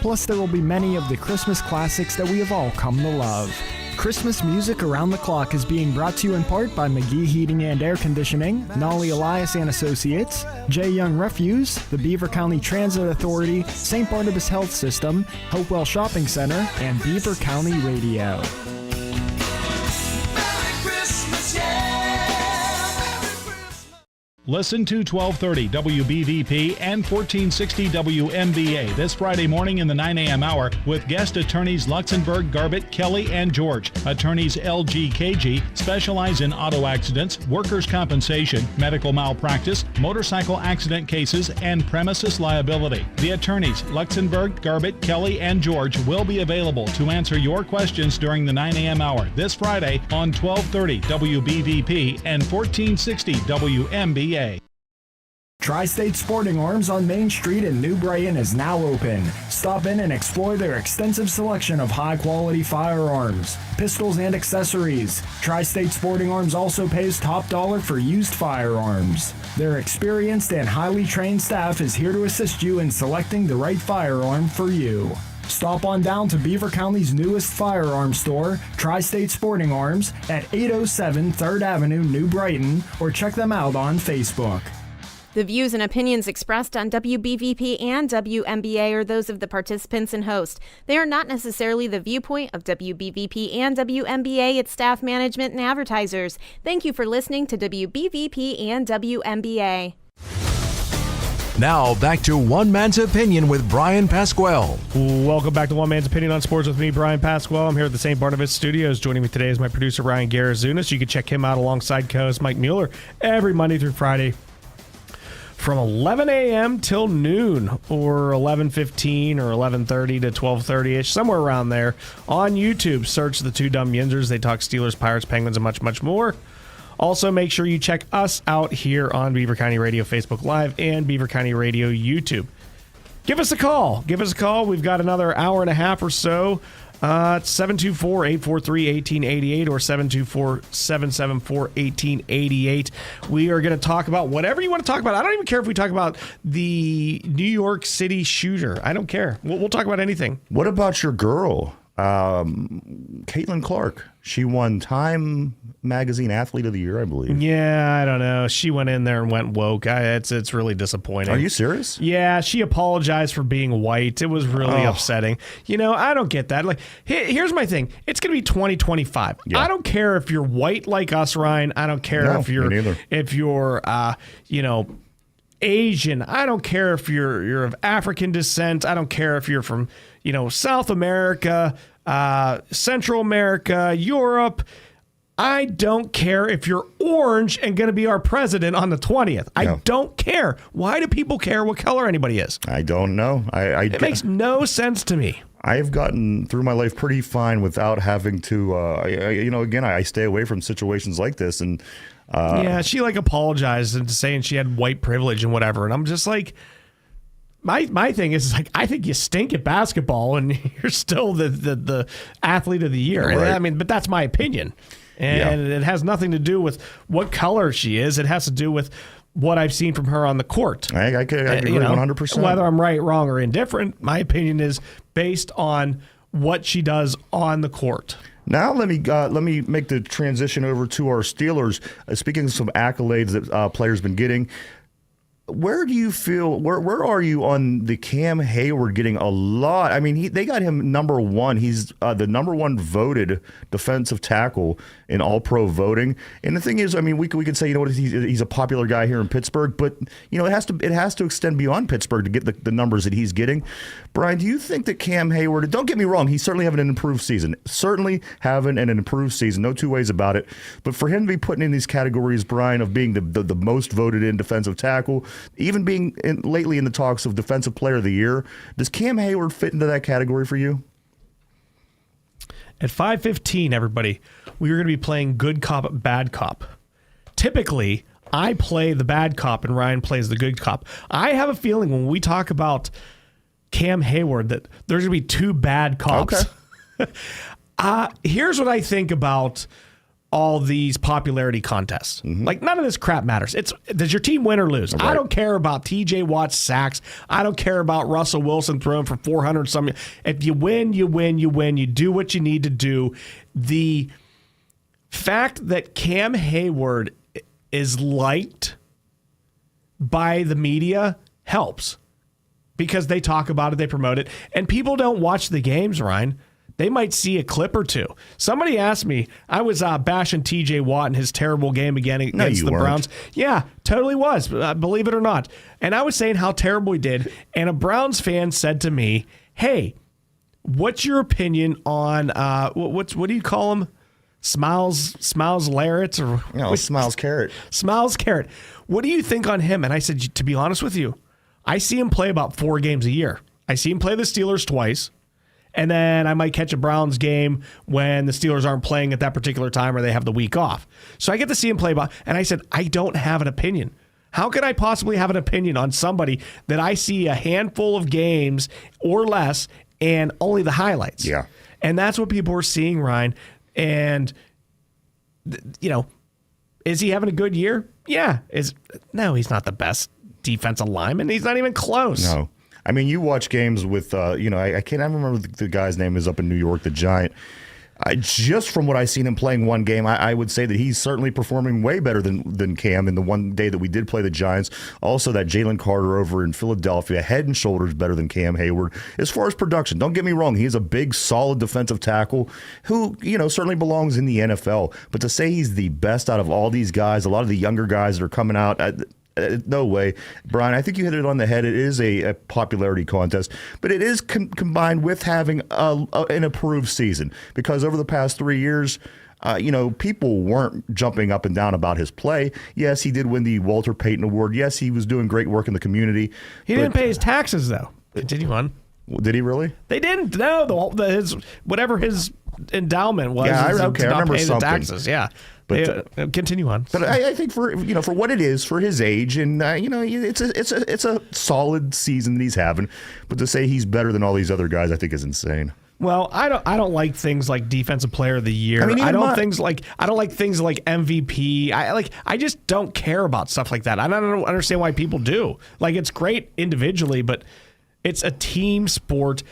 Plus, there will be many of the Christmas classics that we have all come to love. Christmas music around the clock is being brought to you in part by McGee Heating and Air Conditioning, Nolly Elias and Associates, J. Young Refuse, the Beaver County Transit Authority, St. Barnabas Health System, Hopewell Shopping Center, and Beaver County Radio. Listen to 1230 WBVP and 1460 WMBA this Friday morning in the 9 a.m. hour with guest attorneys Luxembourg, Garbett, Kelly, and George. Attorneys LGKG specialize in auto accidents, workers' compensation, medical malpractice, motorcycle accident cases, and premises liability. The attorneys Luxembourg, Garbett, Kelly, and George will be available to answer your questions during the 9 a.m. hour this Friday on 1230 WBVP and 1460 WMBA. Tri-State Sporting Arms on Main Street in New Brighton is now open. Stop in and explore their extensive selection of high-quality firearms, pistols, and accessories. Tri-State Sporting Arms also pays top dollar for used firearms. Their experienced and highly trained staff is here to assist you in selecting the right firearm for you. Stop on down to Beaver County's newest firearm store, Tri-State Sporting Arms, at 807 3rd Avenue, New Brighton, or check them out on Facebook. The views and opinions expressed on WBVP and WMBA are those of the participants and host. They are not necessarily the viewpoint of WBVP and WMBA, its staff, management, and advertisers. Thank you for listening to WBVP and WMBA. Now back to One Man's Opinion with Bryan Pasquale. Welcome back to One Man's Opinion on Sports with me, Bryan Pasquale. I'm here at the St. Barnabas Studios. Joining me today is my producer, Ryan Garazunas. You can check him out alongside co-host Mike Mueller every Monday through Friday from 11 a.m. till noon, or 11:15 or 11:30 to 12:30-ish, somewhere around there. On YouTube, search The Two Dumb Yinzers. They talk Steelers, Pirates, Penguins, and much, much more. Also, make sure you check us out here on Beaver County Radio Facebook Live and Beaver County Radio YouTube. Give us a call. We've got another hour and a half or so. It's 724-843-1888 or 724-774-1888. We are going to talk about whatever you want to talk about. I don't even care if we talk about the New York City shooter. I don't care. We'll talk about anything. What about your girl, Caitlin Clark? She won Time Magazine Athlete of the Year, I believe. Yeah, I don't know. She went in there and went woke. It's really disappointing. Are you serious? Yeah, she apologized for being white. It was really upsetting. I don't get that. Like, here's my thing. It's going to be 2025. Yeah. I don't care if you're white like us, Ryan. I don't care if you're Asian. I don't care if you're of African descent. I don't care if you're from, South America, Central America, Europe. I don't care if you're orange and going to be our president on the 20th. I don't care. Why do people care what color anybody is? I don't know. It makes no sense to me. I've gotten through my life pretty fine without having to, I stay away from situations like this. And she apologized and saying she had white privilege and whatever. And I'm just like, my thing is I think you stink at basketball and you're still the athlete of the year. Right. I mean, but that's my opinion. And it has nothing to do with what color she is. It has to do with what I've seen from her on the court. I agree 100%. Whether I'm right, wrong, or indifferent, my opinion is based on what she does on the court. Now let me make the transition over to our Steelers. Speaking of some accolades that players been getting, where do you feel? Where are you on the Cam Hayward getting a lot? I mean, they got him number one. He's the number one voted defensive tackle in All-Pro voting. And the thing is, I mean, we could say, he's a popular guy here in Pittsburgh, but it has to extend beyond Pittsburgh to get the numbers that he's getting. Bryan, do you think that Cam Hayward? Don't get me wrong, he's certainly having an improved season. No two ways about it. But for him to be putting in these categories, Bryan, of being the most voted in defensive tackle, even being lately in the talks of Defensive Player of the Year, does Cam Hayward fit into that category for you? At 5:15, everybody, we are going to be playing good cop, bad cop. Typically, I play the bad cop and Ryan plays the good cop. I have a feeling when we talk about Cam Hayward that there's going to be two bad cops. Okay. Here's what I think about all these popularity contests. Mm-hmm. Like, none of this crap matters. Does your team win or lose? Right. I don't care about TJ Watt's sacks. I don't care about Russell Wilson throwing for 400 something. If you win, you win, you win. You do what you need to do. The fact that Cam Hayward is liked by the media helps because they talk about it, they promote it, and people don't watch the games, Ryan. They might see a clip or two. Somebody asked me, I was bashing TJ Watt in his terrible game again against the Browns. Yeah, totally was, believe it or not. And I was saying how terrible he did. And a Browns fan said to me, hey, what's your opinion on, what do you call him? Smiles Larrett? Smiles Carrot. Smiles Carrot. What do you think on him? And I said, to be honest with you, I see him play about 4 games a year. I see him play the Steelers twice. And then I might catch a Browns game when the Steelers aren't playing at that particular time or they have the week off. So I get to see him play. And I said, I don't have an opinion. How can I possibly have an opinion on somebody that I see a handful of games or less and only the highlights? Yeah. And that's what people are seeing, Ryan. And, is he having a good year? Yeah. No, he's not the best defensive lineman. He's not even close. No. I mean, you watch games with, I can't remember the guy's name is up in New York, the Giant. Just from what I've seen him playing one game, I would say that he's certainly performing way better than Cam in the one day that we did play the Giants. Also, that Jalen Carter over in Philadelphia, head and shoulders better than Cam Hayward. As far as production, don't get me wrong, he is a big, solid defensive tackle who, certainly belongs in the NFL. But to say he's the best out of all these guys, a lot of the younger guys that are coming out, no way. Brian, I think you hit it on the head. It is a popularity contest, but it is combined with having an approved season, because over the past 3 years, people weren't jumping up and down about his play. Yes, he did win the Walter Payton Award. Yes, he was doing great work in the community. He didn't pay his taxes, though. Continue on. Did he really? They didn't. No, whatever his endowment was. Yeah, I remember something. The taxes. Yeah. But continue on. But I think for what it is, for his age, and it's a solid season that he's having. But to say he's better than all these other guys, I think is insane. Well, I don't like things like Defensive Player of the Year. I mean, I don't like things like MVP. I just don't care about stuff like that. I don't understand why people do. Like, it's great individually, but it's a team sport.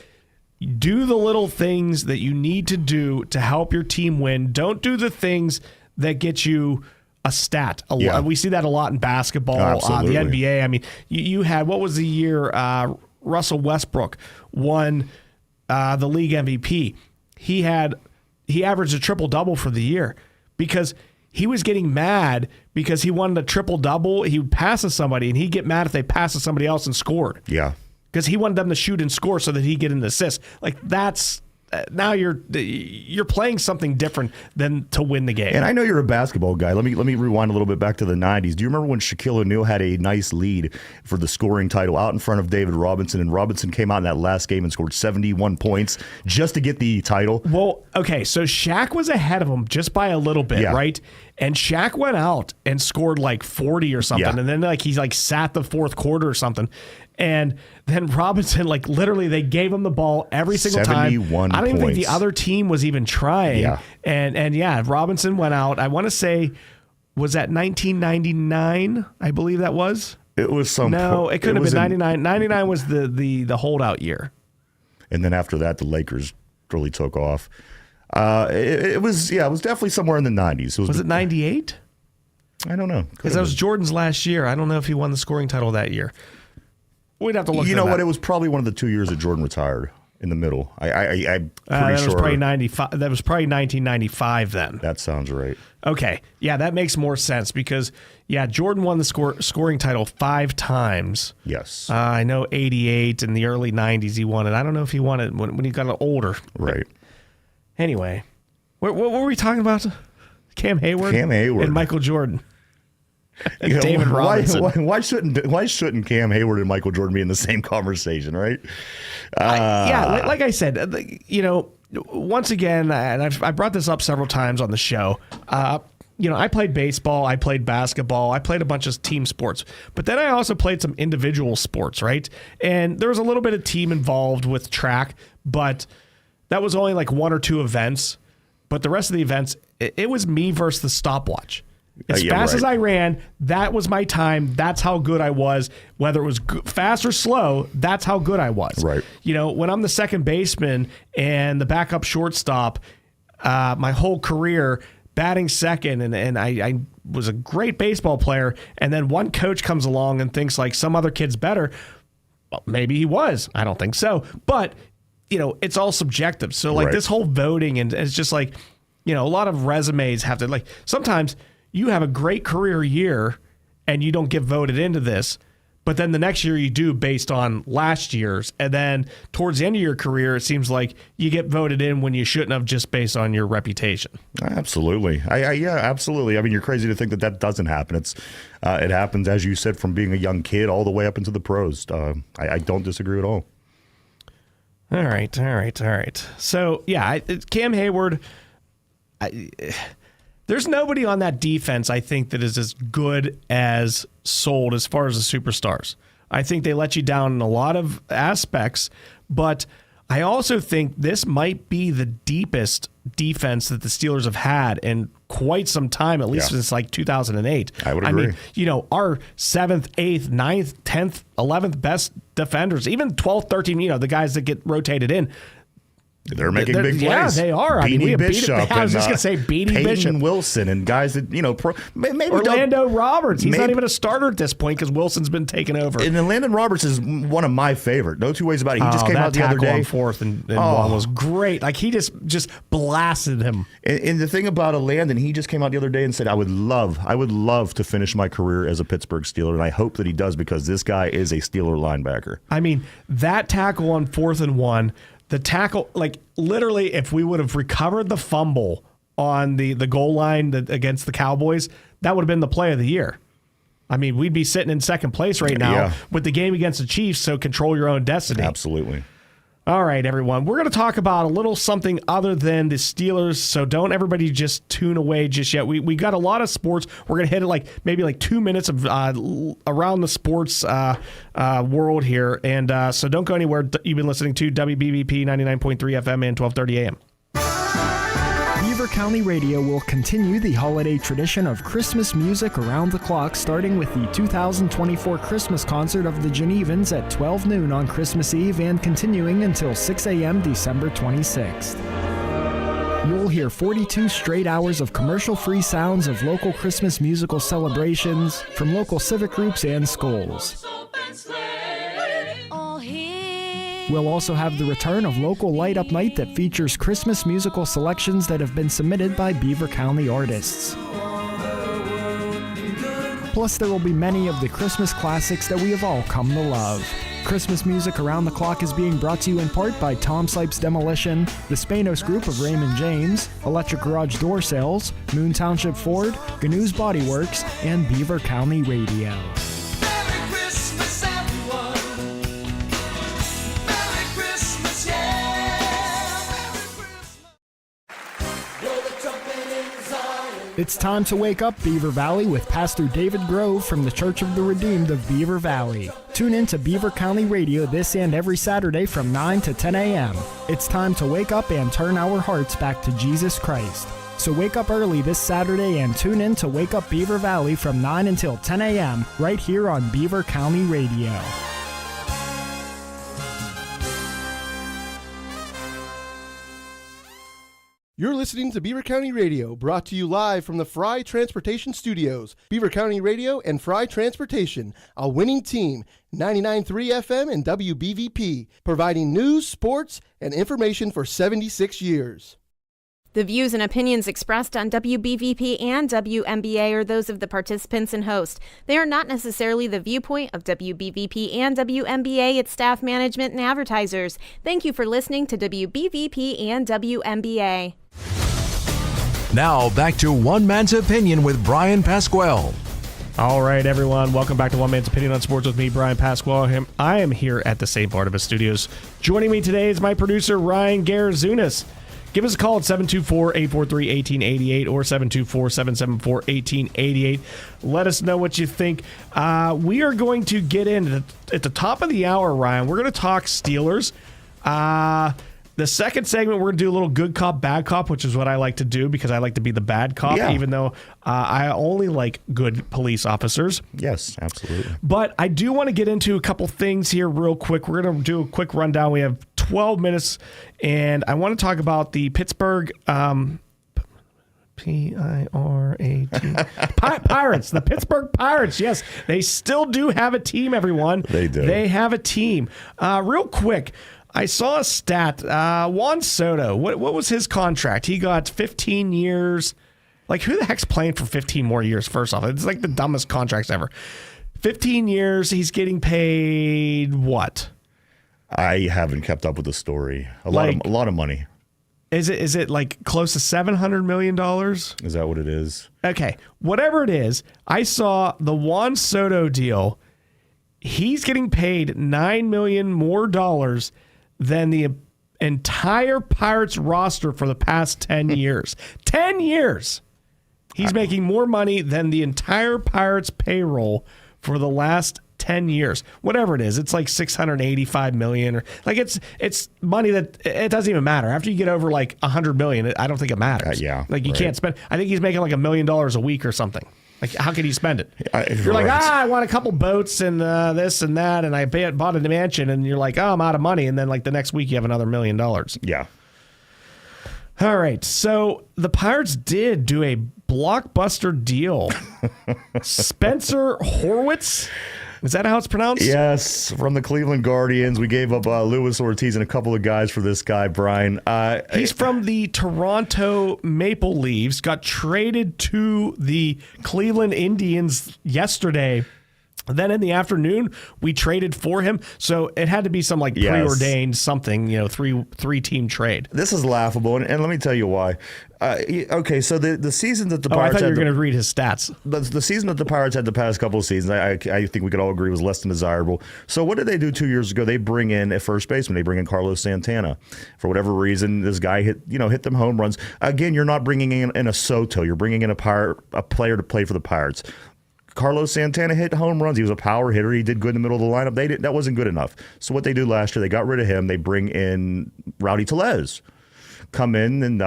Do the little things that you need to do to help your team win. Don't do the things that get you a stat. We see that a lot in basketball, the NBA. I mean, you had, what was the year Russell Westbrook won the league MVP? He averaged a triple-double for the year because he was getting mad because he wanted a triple-double. He would pass to somebody, and he'd get mad if they passed to somebody else and scored. Yeah. Because he wanted them to shoot and score so that he'd get an assist. Like, that's... now you're playing something different than to win the game. And I know you're a basketball guy. Let me rewind a little bit back to the 90s. Do you remember when Shaquille O'Neal had a nice lead for the scoring title out in front of David Robinson, and Robinson came out in that last game and scored 71 points just to get the title? Well, okay, so Shaq was ahead of him just by a little bit, right? And Shaq went out and scored like 40 or something, and then he sat the fourth quarter or something. And then Robinson, literally, they gave him the ball every single time. 71 I don't even points. think the other team was even trying. Yeah. And Robinson went out. I want to say, was that 1999? I believe that was. It was some. No, it couldn't have been 99. 99 was the holdout year. And then after that, the Lakers really took off. It was definitely somewhere in the 90s. Was it 98? I don't know. Because that was Jordan's last year. I don't know if he won the scoring title that year. We'd have to look. You know what? It was probably one of the 2 years that Jordan retired in the middle. I'm pretty sure. Was probably 95. That was probably 1995 then. That sounds right. Okay. Yeah, that makes more sense because, Jordan won the scoring title 5 times. Yes. I know 88 in the early 90s he won it. I don't know if he won it when he got older. Right. Anyway, what were we talking about? Cam Hayward? And Michael Jordan. And David Robinson. Why shouldn't Cam Hayward and Michael Jordan be in the same conversation, right? Like I said, once again, and I brought this up several times on the show. I played baseball, I played basketball, I played a bunch of team sports, but then I also played some individual sports, right? And there was a little bit of team involved with track, but that was only like 1 or 2 events. But the rest of the events, it was me versus the stopwatch. As fast as I ran, that was my time. That's how good I was. Whether it was fast or slow, that's how good I was. Right. When I'm the second baseman and the backup shortstop, my whole career batting second, and I was a great baseball player, and then one coach comes along and thinks like some other kid's better. Well, maybe he was. I don't think so. But, it's all subjective. So this whole voting, and it's just a lot of resumes have to, sometimes you have a great career year and you don't get voted into this, but then the next year you do based on last year's. And then towards the end of your career, it seems like you get voted in when you shouldn't have, just based on your reputation. Absolutely. Absolutely. I mean, you're crazy to think that doesn't happen. It happens, as you said, from being a young kid all the way up into the pros. I don't disagree at all. All right. So, Cam Hayward, There's nobody on that defense, I think, that is as good as sold as far as the superstars. I think they let you down in a lot of aspects, but I also think this might be the deepest defense that the Steelers have had in quite some time, at least since like 2008. I would agree. I mean, our 7th, 8th, 9th, 10th, 11th best defenders, even 12th, 13th, the guys that get rotated in, they're making big plays. Yeah, they are. Beanie Bishop. I was just going to say Beanie Bishop. Wilson and guys that, maybe Orlando Roberts. He's not even a starter at this point because Wilson's been taken over. And Landon Roberts is one of my favorite. No two ways about it. He just came out the other day. That tackle on 4th and 1 was great. Like, he just blasted him. And the thing about Landon, he just came out the other day and said, I would love to finish my career as a Pittsburgh Steeler, and I hope that he does because this guy is a Steeler linebacker. I mean, that tackle on 4th and 1, the tackle, like literally, if we would have recovered the fumble on the goal line against the Cowboys, that would have been the play of the year. I mean, we'd be sitting in second place right now with the game against the Chiefs, so control your own destiny. Absolutely. All right, everyone. We're going to talk about a little something other than the Steelers, so don't everybody just tune away just yet. We got a lot of sports. We're going to hit it maybe 2 minutes of around the sports world here, and so don't go anywhere. You've been listening to WBVP 99.3 FM and 1230 AM. Beaver County Radio will continue the holiday tradition of Christmas music around the clock, starting with the 2024 Christmas concert of the Genevans at 12 noon on Christmas Eve and continuing until 6 a.m. December 26th. You'll hear 42 straight hours of commercial-free sounds of local Christmas musical celebrations from local civic groups and schools. We'll also have the return of local Light Up Night that features Christmas musical selections that have been submitted by Beaver County artists. Plus, there will be many of the Christmas classics that we have all come to love. Christmas music around the clock is being brought to you in part by Tom Sipes Demolition, the Spanos Group of Raymond James, Electric Garage Door Sales, Moon Township Ford, Gnu's Body Works, and Beaver County Radio. It's time to wake up, Beaver Valley, with Pastor David Grove from the Church of the Redeemed of Beaver Valley. Tune in to Beaver County Radio this and every Saturday from 9 to 10 a.m. It's time to wake up and turn our hearts back to Jesus Christ. So wake up early this Saturday and tune in to Wake Up Beaver Valley from 9 until 10 a.m. right here on Beaver County Radio. You're listening to Beaver County Radio, brought to you live from the Fry Transportation Studios. Beaver County Radio and Fry Transportation, a winning team, 99.3 FM and WBVP, providing news, sports, and information for 76 years. The views and opinions expressed on WBVP and WMBA are those of the participants and host. They are not necessarily the viewpoint of WBVP and WMBA, its staff, management, and advertisers. Thank you for listening to WBVP and WMBA. Now back to One Man's Opinion with Bryan Pasquale. All right, everyone. Welcome back to One Man's Opinion on Sports with me, Bryan Pasquale. I am here at the St. Barnabas Studios. Joining me today is my producer, Ryan Garazunas. Give us a call at 724-843-1888 or 724-774-1888. Let us know what you think. We are going to get in at the top of the hour, Ryan. We're going to talk Steelers. The second segment, we're going to do a little good cop, bad cop, which is what I like to do because I like to be the bad cop, even though I only like good police officers. Yes, absolutely. But I do want to get into a couple things here real quick. We're going to do a quick rundown. We have 12 minutes, and I want to talk about the Pittsburgh Pirates, the Pittsburgh Pirates. Yes, they still do have a team, everyone. They do. They have a team. Real quick, I saw a stat. Juan Soto, what was his contract? He got 15 years. Like, who the heck's playing for 15 more years, first off? It's like the dumbest contracts ever. 15 years, he's getting paid what? I haven't kept up with the story. A lot of money. Is it like close to $700 million? Is that what it is? Okay, whatever it is, I saw the Juan Soto deal. He's getting paid $9 million more dollars than the entire Pirates roster for the past 10 years. 10 years. He's making more money than the entire Pirates payroll for the last 10 years. Whatever it is, it's like $685 million, or like it's money that it doesn't even matter. After you get over like $100 million, I don't think it matters. Like you can't spend. I think he's making like $1 million a week or something. Like, how can you spend it? You're like, I want a couple boats and this and that, and I bought a mansion, and you're like, I'm out of money, and then like the next week you have another $1 million. Yeah. All right, so the Pirates did do a blockbuster deal. Spencer Horwitz. Is that how it's pronounced? Yes, from the Cleveland Guardians. We gave up Luis Ortiz and a couple of guys for this guy, Brian. He's from the Toronto Maple Leafs, got traded to the Cleveland Indians yesterday. Then in the afternoon, we traded for him. So it had to be some like preordained something, three-team trade. This is laughable, and let me tell you why. Okay, so the season that the Pirates I thought you were going to read his stats. The season that the Pirates had the past couple of seasons, I think we could all agree was less than desirable. So what did they do 2 years ago? They bring in a first baseman. They bring in Carlos Santana. For whatever reason, this guy hit them home runs. Again, you're not bringing in a Soto. You're bringing in a player to play for the Pirates. Carlos Santana hit home runs. He was a power hitter. He did good in the middle of the lineup. That wasn't good enough. So what they do last year, they got rid of him. They bring in Rowdy Tellez. Come in and,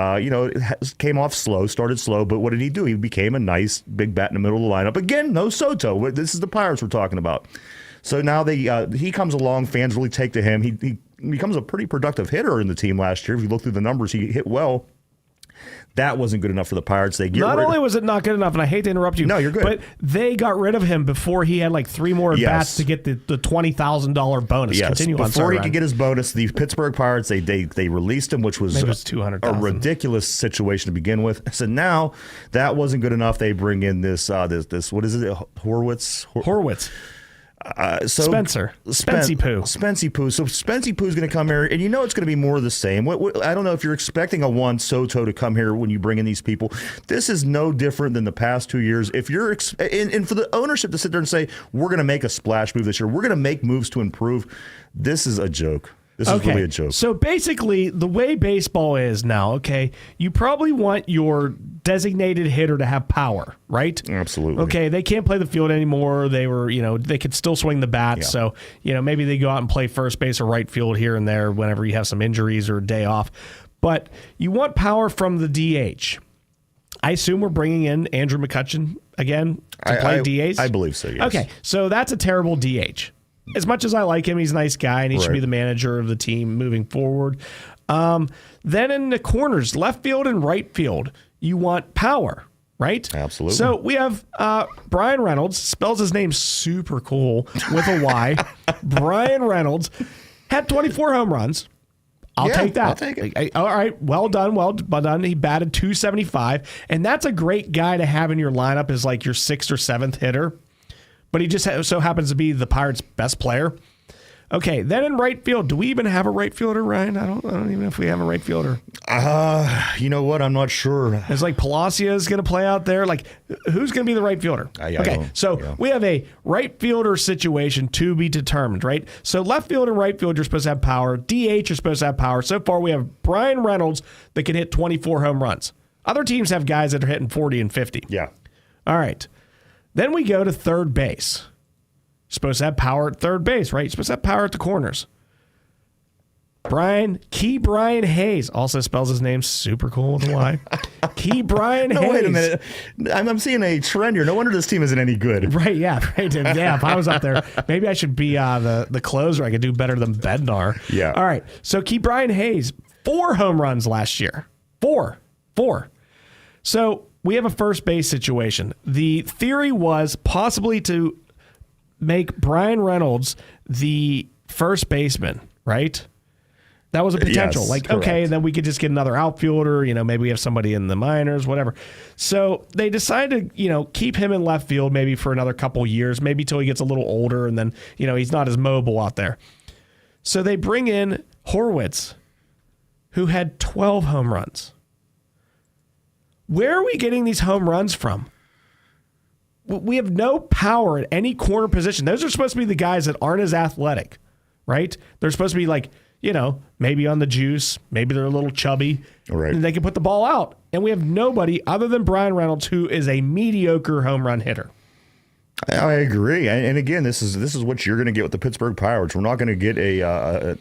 came off slow, started slow, but what did he do? He became a nice big bat in the middle of the lineup. Again, no Soto. This is the Pirates we're talking about. So now he comes along. Fans really take to him. He becomes a pretty productive hitter in the team last year. If you look through the numbers, he hit well. That wasn't good enough for the Pirates. Not only was it not good enough, and I hate to interrupt you. No, you're good. But they got rid of him before he had like 3 more bats to get the $20,000 bonus. Yes, Continue before on, he could get his bonus, the Pittsburgh Pirates, they released him, which was $200,000. A ridiculous situation to begin with. So now that wasn't good enough. They bring in this what is it? Horwitz. Spency Poo. So Spency Poo's going to come here, and it's going to be more of the same. I don't know if you're expecting a Juan Soto to come here when you bring in these people. This is no different than the past 2 years. If you're and for the ownership to sit there and say, we're going to make a splash move this year, we're going to make moves to improve, this is a joke. This is really a joke. So basically, the way baseball is now, you probably want your designated hitter to have power, right? Absolutely. Okay, they can't play the field anymore. They could still swing the bat. Yeah. So, maybe they go out and play first base or right field here and there whenever you have some injuries or a day off. But you want power from the DH. I assume we're bringing in Andrew McCutchen again to play DH? I believe so, yes. Okay, so that's a terrible DH. As much as I like him, he's a nice guy, and he should be the manager of the team moving forward. Then in the corners, left field and right field, you want power, right? Absolutely. So we have Bryan Reynolds, spells his name super cool with a Y. Bryan Reynolds had 24 home runs. I'll take that. I'll take it. All right, well done. He batted .275, and that's a great guy to have in your lineup as like your 6th or 7th hitter. But he just so happens to be the Pirates' best player. Okay, then in right field, do we even have a right fielder, Ryan? I don't even know if we have a right fielder. You know what? I'm not sure. It's like Palacio is going to play out there. Like, who's going to be the right fielder? We have a right fielder situation to be determined, right? So left field and right field, you're supposed to have power. DH, you're supposed to have power. So far, we have Bryan Reynolds that can hit 24 home runs. Other teams have guys that are hitting 40 and 50. Yeah. All right. Then we go to third base. You're supposed to have power at third base, right? You're supposed to have power at the corners. Brian Hayes also spells his name super cool with a Y. Brian Hayes. Wait a minute. I'm seeing a trend here. No wonder this team isn't any good. Right, yeah. Right. Yeah, if I was up there, maybe I should be the closer. I could do better than Bednar. Yeah. All right. So Brian Hayes, 4 home runs last year. 4. So we have a first base situation. The theory was possibly to make Bryan Reynolds the first baseman, right? That was a potential. Yes, correct. Okay, and then we could just get another outfielder. Maybe we have somebody in the minors, whatever. So they decided to, keep him in left field maybe for another couple years, maybe till he gets a little older, and then, he's not as mobile out there. So they bring in Horwitz, who had 12 home runs. Where are we getting these home runs from? We have no power at any corner position. Those are supposed to be the guys that aren't as athletic, right? They're supposed to be like, maybe on the juice. Maybe they're a little chubby. Right. And they can put the ball out. and we have nobody other than Brian Reynolds who is a mediocre home run hitter. I agree, and again, this is what you're going to get with the Pittsburgh Pirates. We're not going to get a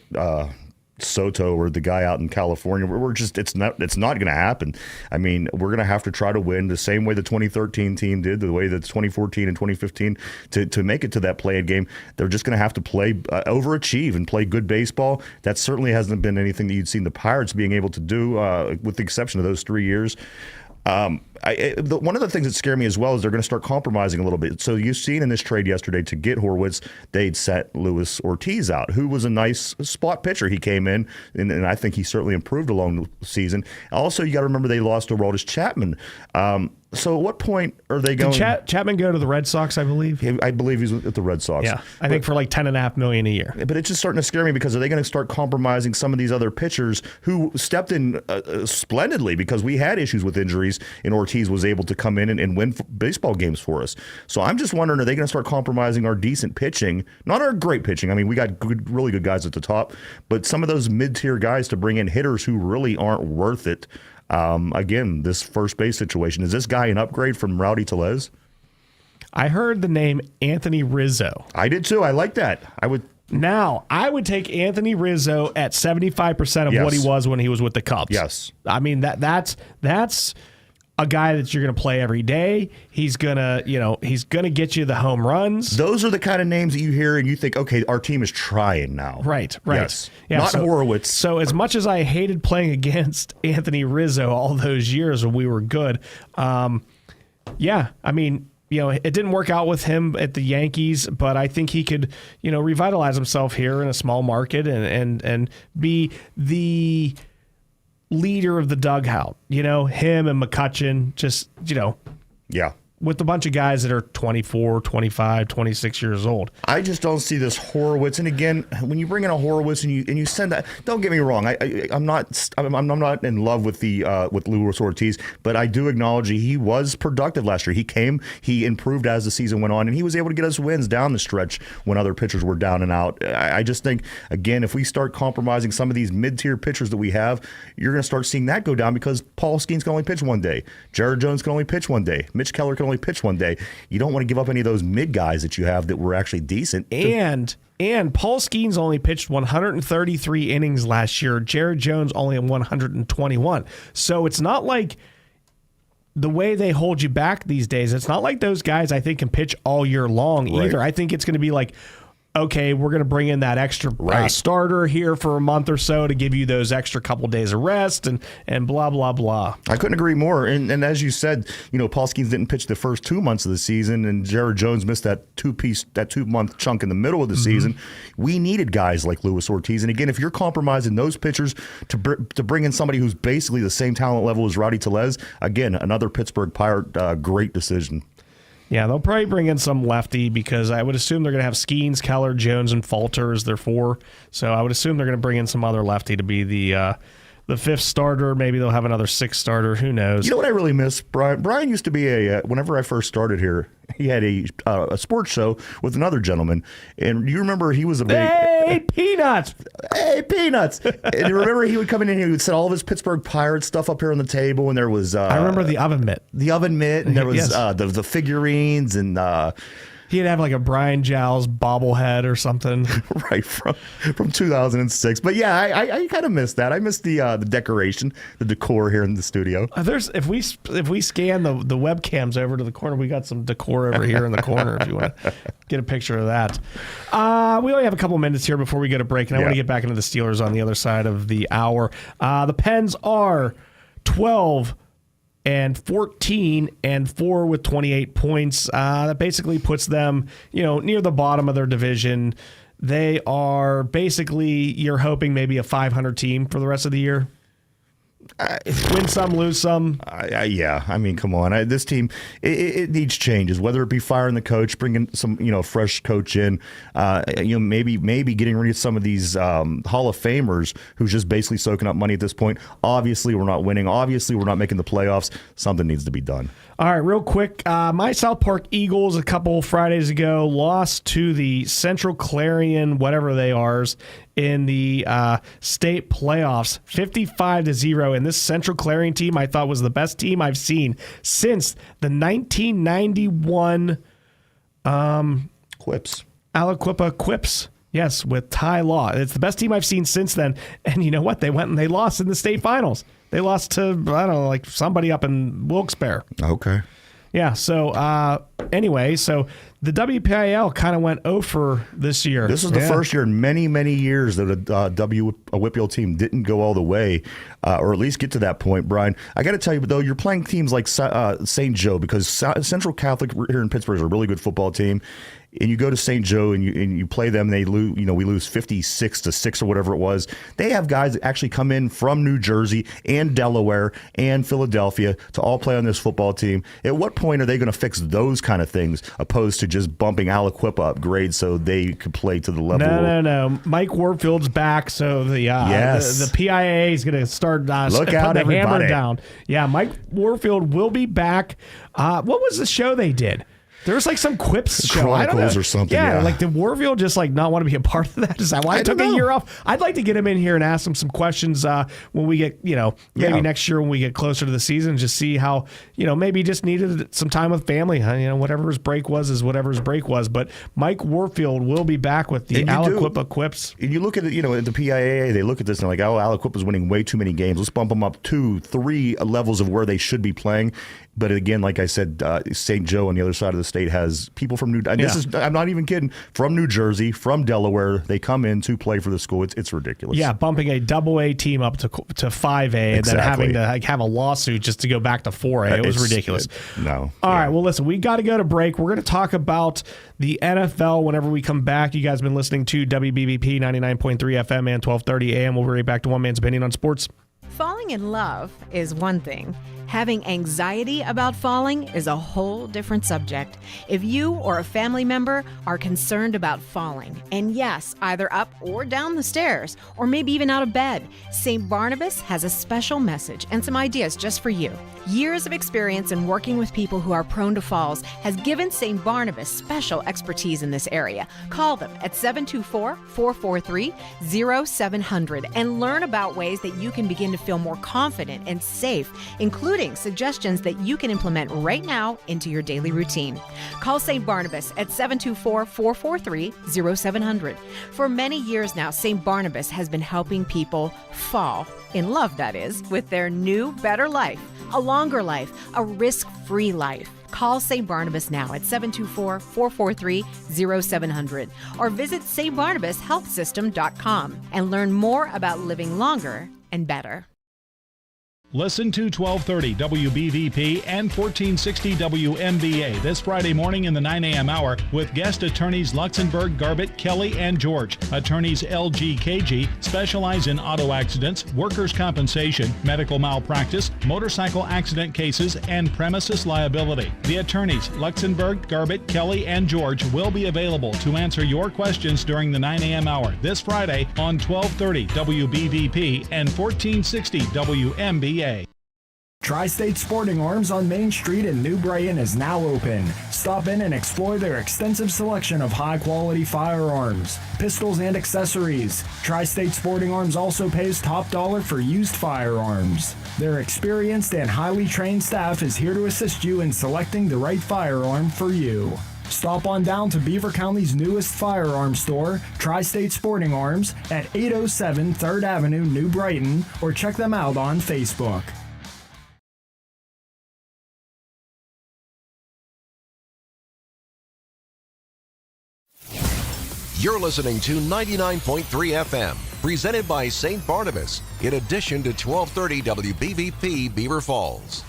Soto or the guy out in California. We're just it's not going to happen. I mean, we're going to have to try to win the same way the 2013 team did, the way the 2014 and 2015 to make it to that play-in game. They're just going to have to play overachieve and play good baseball. That certainly hasn't been anything that you'd seen the Pirates being able to do, with the exception of those 3 years. One of the things that scare me as well is they're going to start compromising a little bit. So you've seen in this trade yesterday to get Horwitz, they'd set Luis Ortiz out, who was a nice spot pitcher. He came in, and I think he certainly improved along the season. Also, you got to remember they lost Aroldis Chapman. So at what point are they going? Did Chapman go to the Red Sox, I believe? I believe he's at the Red Sox. Yeah, I think for like $10.5 million a year. But it's just starting to scare me because are they going to start compromising some of these other pitchers who stepped in splendidly because we had issues with injuries and Ortiz was able to come in and win baseball games for us. So I'm just wondering, are they going to start compromising our decent pitching? Not our great pitching. I mean, we got really good guys at the top, but some of those mid-tier guys to bring in hitters who really aren't worth it. Again, this first base situation, is this guy an upgrade from Rowdy Tellez? I heard the name Anthony Rizzo. I did too. I like that. I would take Anthony Rizzo at 75% of Yes. what he was when he was with the Cubs. Yes. I mean, that's a guy that you're going to play every day. He's going to get you the home runs. Those are the kind of names that you hear and you think, okay, our team is trying now. Right. Yes. Yeah, Not Horowitz. So as much as I hated playing against Anthony Rizzo all those years when we were good, I mean, it didn't work out with him at the Yankees, but I think he could, revitalize himself here in a small market and be the leader of the dugout, him and McCutchen, just, Yeah. with a bunch of guys that are 24, 25, 26 years old. I just don't see this Horowitz. And again, when you bring in a Horowitz and you send that, don't get me wrong, I'm not in love with with Luis Ortiz, but I do acknowledge he was productive last year. He improved as the season went on, and he was able to get us wins down the stretch when other pitchers were down and out. I just think, again, if we start compromising some of these mid-tier pitchers that we have, you're going to start seeing that go down because Paul Skeens can only pitch one day. Jared Jones can only pitch one day. Mitch Keller can only pitch one day. You don't want to give up any of those mid guys that you have that were actually decent. And Paul Skeens only pitched 133 innings last year. Jared Jones only 121. So it's not like the way they hold you back these days. It's not like those guys I think can pitch all year long either. I think it's going to be like, okay, we're going to bring in that extra starter here for a month or so to give you those extra couple days of rest and blah, blah, blah. I couldn't agree more. And as you said, Paul Skeens didn't pitch the first 2 months of the season, and Jared Jones missed that 2-month chunk in the middle of the season. We needed guys like Luis Ortiz. And again, if you're compromising those pitchers to bring in somebody who's basically the same talent level as Rowdy Tellez, again, another Pittsburgh Pirate great decision. Yeah, they'll probably bring in some lefty because I would assume they're going to have Skeens, Keller, Jones, and Falter as their four. So I would assume they're going to bring in some other lefty to be the fifth starter. Maybe they'll have another sixth starter. Who knows? You know what I really miss? Brian used to be whenever I first started here, he had a sports show with another gentleman. And you remember he was a big... Hey, Peanuts! Hey, Peanuts! And you remember he would come in and he would set all of his Pittsburgh Pirates stuff up here on the table, and there was... I remember the oven mitt. The oven mitt, and there was Yes. the figurines, and... He'd have like a Brian Giles bobblehead or something. Right, from 2006. But yeah, I kind of miss that. I miss the decoration, the decor here in the studio. If we scan the webcams over to the corner, we got some decor over here in the corner if you want to get a picture of that. We only have a couple minutes here before we go to break, and I want to get back into the Steelers on the other side of the hour. The Pens are 12 and 14 and 4 with 28 points. That basically puts them, near the bottom of their division. They are basically, you're hoping maybe a 500 team for the rest of the year. Win some, lose some. Yeah, I mean, come on. This team, it needs changes, whether it be firing the coach, bringing some, fresh coach in, maybe getting rid of some of these Hall of Famers who's just basically soaking up money at this point. Obviously, we're not winning. Obviously, we're not making the playoffs. Something needs to be done. All right, real quick. My South Park Eagles a couple Fridays ago lost to the Central Clarion, whatever they are, in the state playoffs, 55-0. And this Central Clarion team I thought was the best team I've seen since the 1991 Quips. Aliquippa Quips. Yes, with Ty Law. It's the best team I've seen since then. And you know what? They went and they lost in the state finals. They lost to, I don't know, like somebody up in Wilkes-Barre. Okay. Yeah, so anyway, so the WPIL kind of went 0 for this year. This is the first year in many, many years that a Whitfield team didn't go all the way, or at least get to that point, Brian. I got to tell you, though, you're playing teams like St. Joe, because Central Catholic here in Pittsburgh is a really good football team. And you go to St. Joe and you play them, and they lose. We lose 56-6 or whatever it was. They have guys that actually come in from New Jersey and Delaware and Philadelphia to all play on this football team. At what point are they going to fix those kind of things, opposed to just bumping Aliquippa up grades so they could play to the level? No. Mike Warfield's back, so the PIA is going to start Look putting out, the everybody. hammer down. Yeah, Mike Warfield will be back. What was the show they did? There was like some Quips show. I don't know. Chronicles or something. Yeah, like did Warfield just like not want to be a part of that? Is that why he took a year off? I'd like to get him in here and ask him some questions when we get, maybe next year when we get closer to the season, just see how, maybe just needed some time with family. Whatever his break was is whatever his break was. But Mike Warfield will be back with the Aliquippa Quips. And you look at it, at the PIAA, they look at this and they're like, Aliquippa's winning way too many games. Let's bump them up 2-3 levels of where they should be playing. But again, like I said, St. Joe on the other side of the state has people from I'm not even kidding, from New Jersey, from Delaware. They come in to play for the school. It's ridiculous. Yeah, bumping a AA team up to 5A and then having to have a lawsuit just to go back to 4A. It was ridiculous. No. All right, well, listen, we got to go to break. We're going to talk about the NFL whenever we come back. You guys have been listening to WBVP 99.3 FM and 1230 AM. We'll be right back to One Man's Opinion on Sports. Falling in love is one thing. Having anxiety about falling is a whole different subject. If you or a family member are concerned about falling, and yes, either up or down the stairs, or maybe even out of bed, St. Barnabas has a special message and some ideas just for you. Years of experience in working with people who are prone to falls has given St. Barnabas special expertise in this area. Call them at 724-443-0700 and learn about ways that you can begin to feel more confident and safe, including suggestions that you can implement right now into your daily routine. Call St. Barnabas at 724-443-0700. For many years now, St. Barnabas has been helping people fall, in love that is, with their new, better life, a longer life, a risk-free life. Call St. Barnabas now at 724-443-0700 or visit stbarnabashealthsystem.com and learn more about living longer and better. Listen to 1230 WBVP and 1460 WMBA this Friday morning in the 9 a.m. hour with guest attorneys Luxenberg, Garbett, Kelly, and George. Attorneys LGKG specialize in auto accidents, workers' compensation, medical malpractice, motorcycle accident cases, and premises liability. The attorneys Luxenberg, Garbett, Kelly, and George will be available to answer your questions during the 9 a.m. hour this Friday on 1230 WBVP and 1460 WMBA. Tri-State Sporting Arms on Main Street in New Brighton is now open. Stop in and explore their extensive selection of high-quality firearms, pistols, and accessories. Tri-State Sporting Arms also pays top dollar for used firearms. Their experienced and highly trained staff is here to assist you in selecting the right firearm for you. Stop on down to Beaver County's newest firearms store, Tri-State Sporting Arms, at 807 3rd Avenue, New Brighton, or check them out on Facebook. You're listening to 99.3 FM, presented by St. Barnabas, in addition to 1230 WBVP Beaver Falls.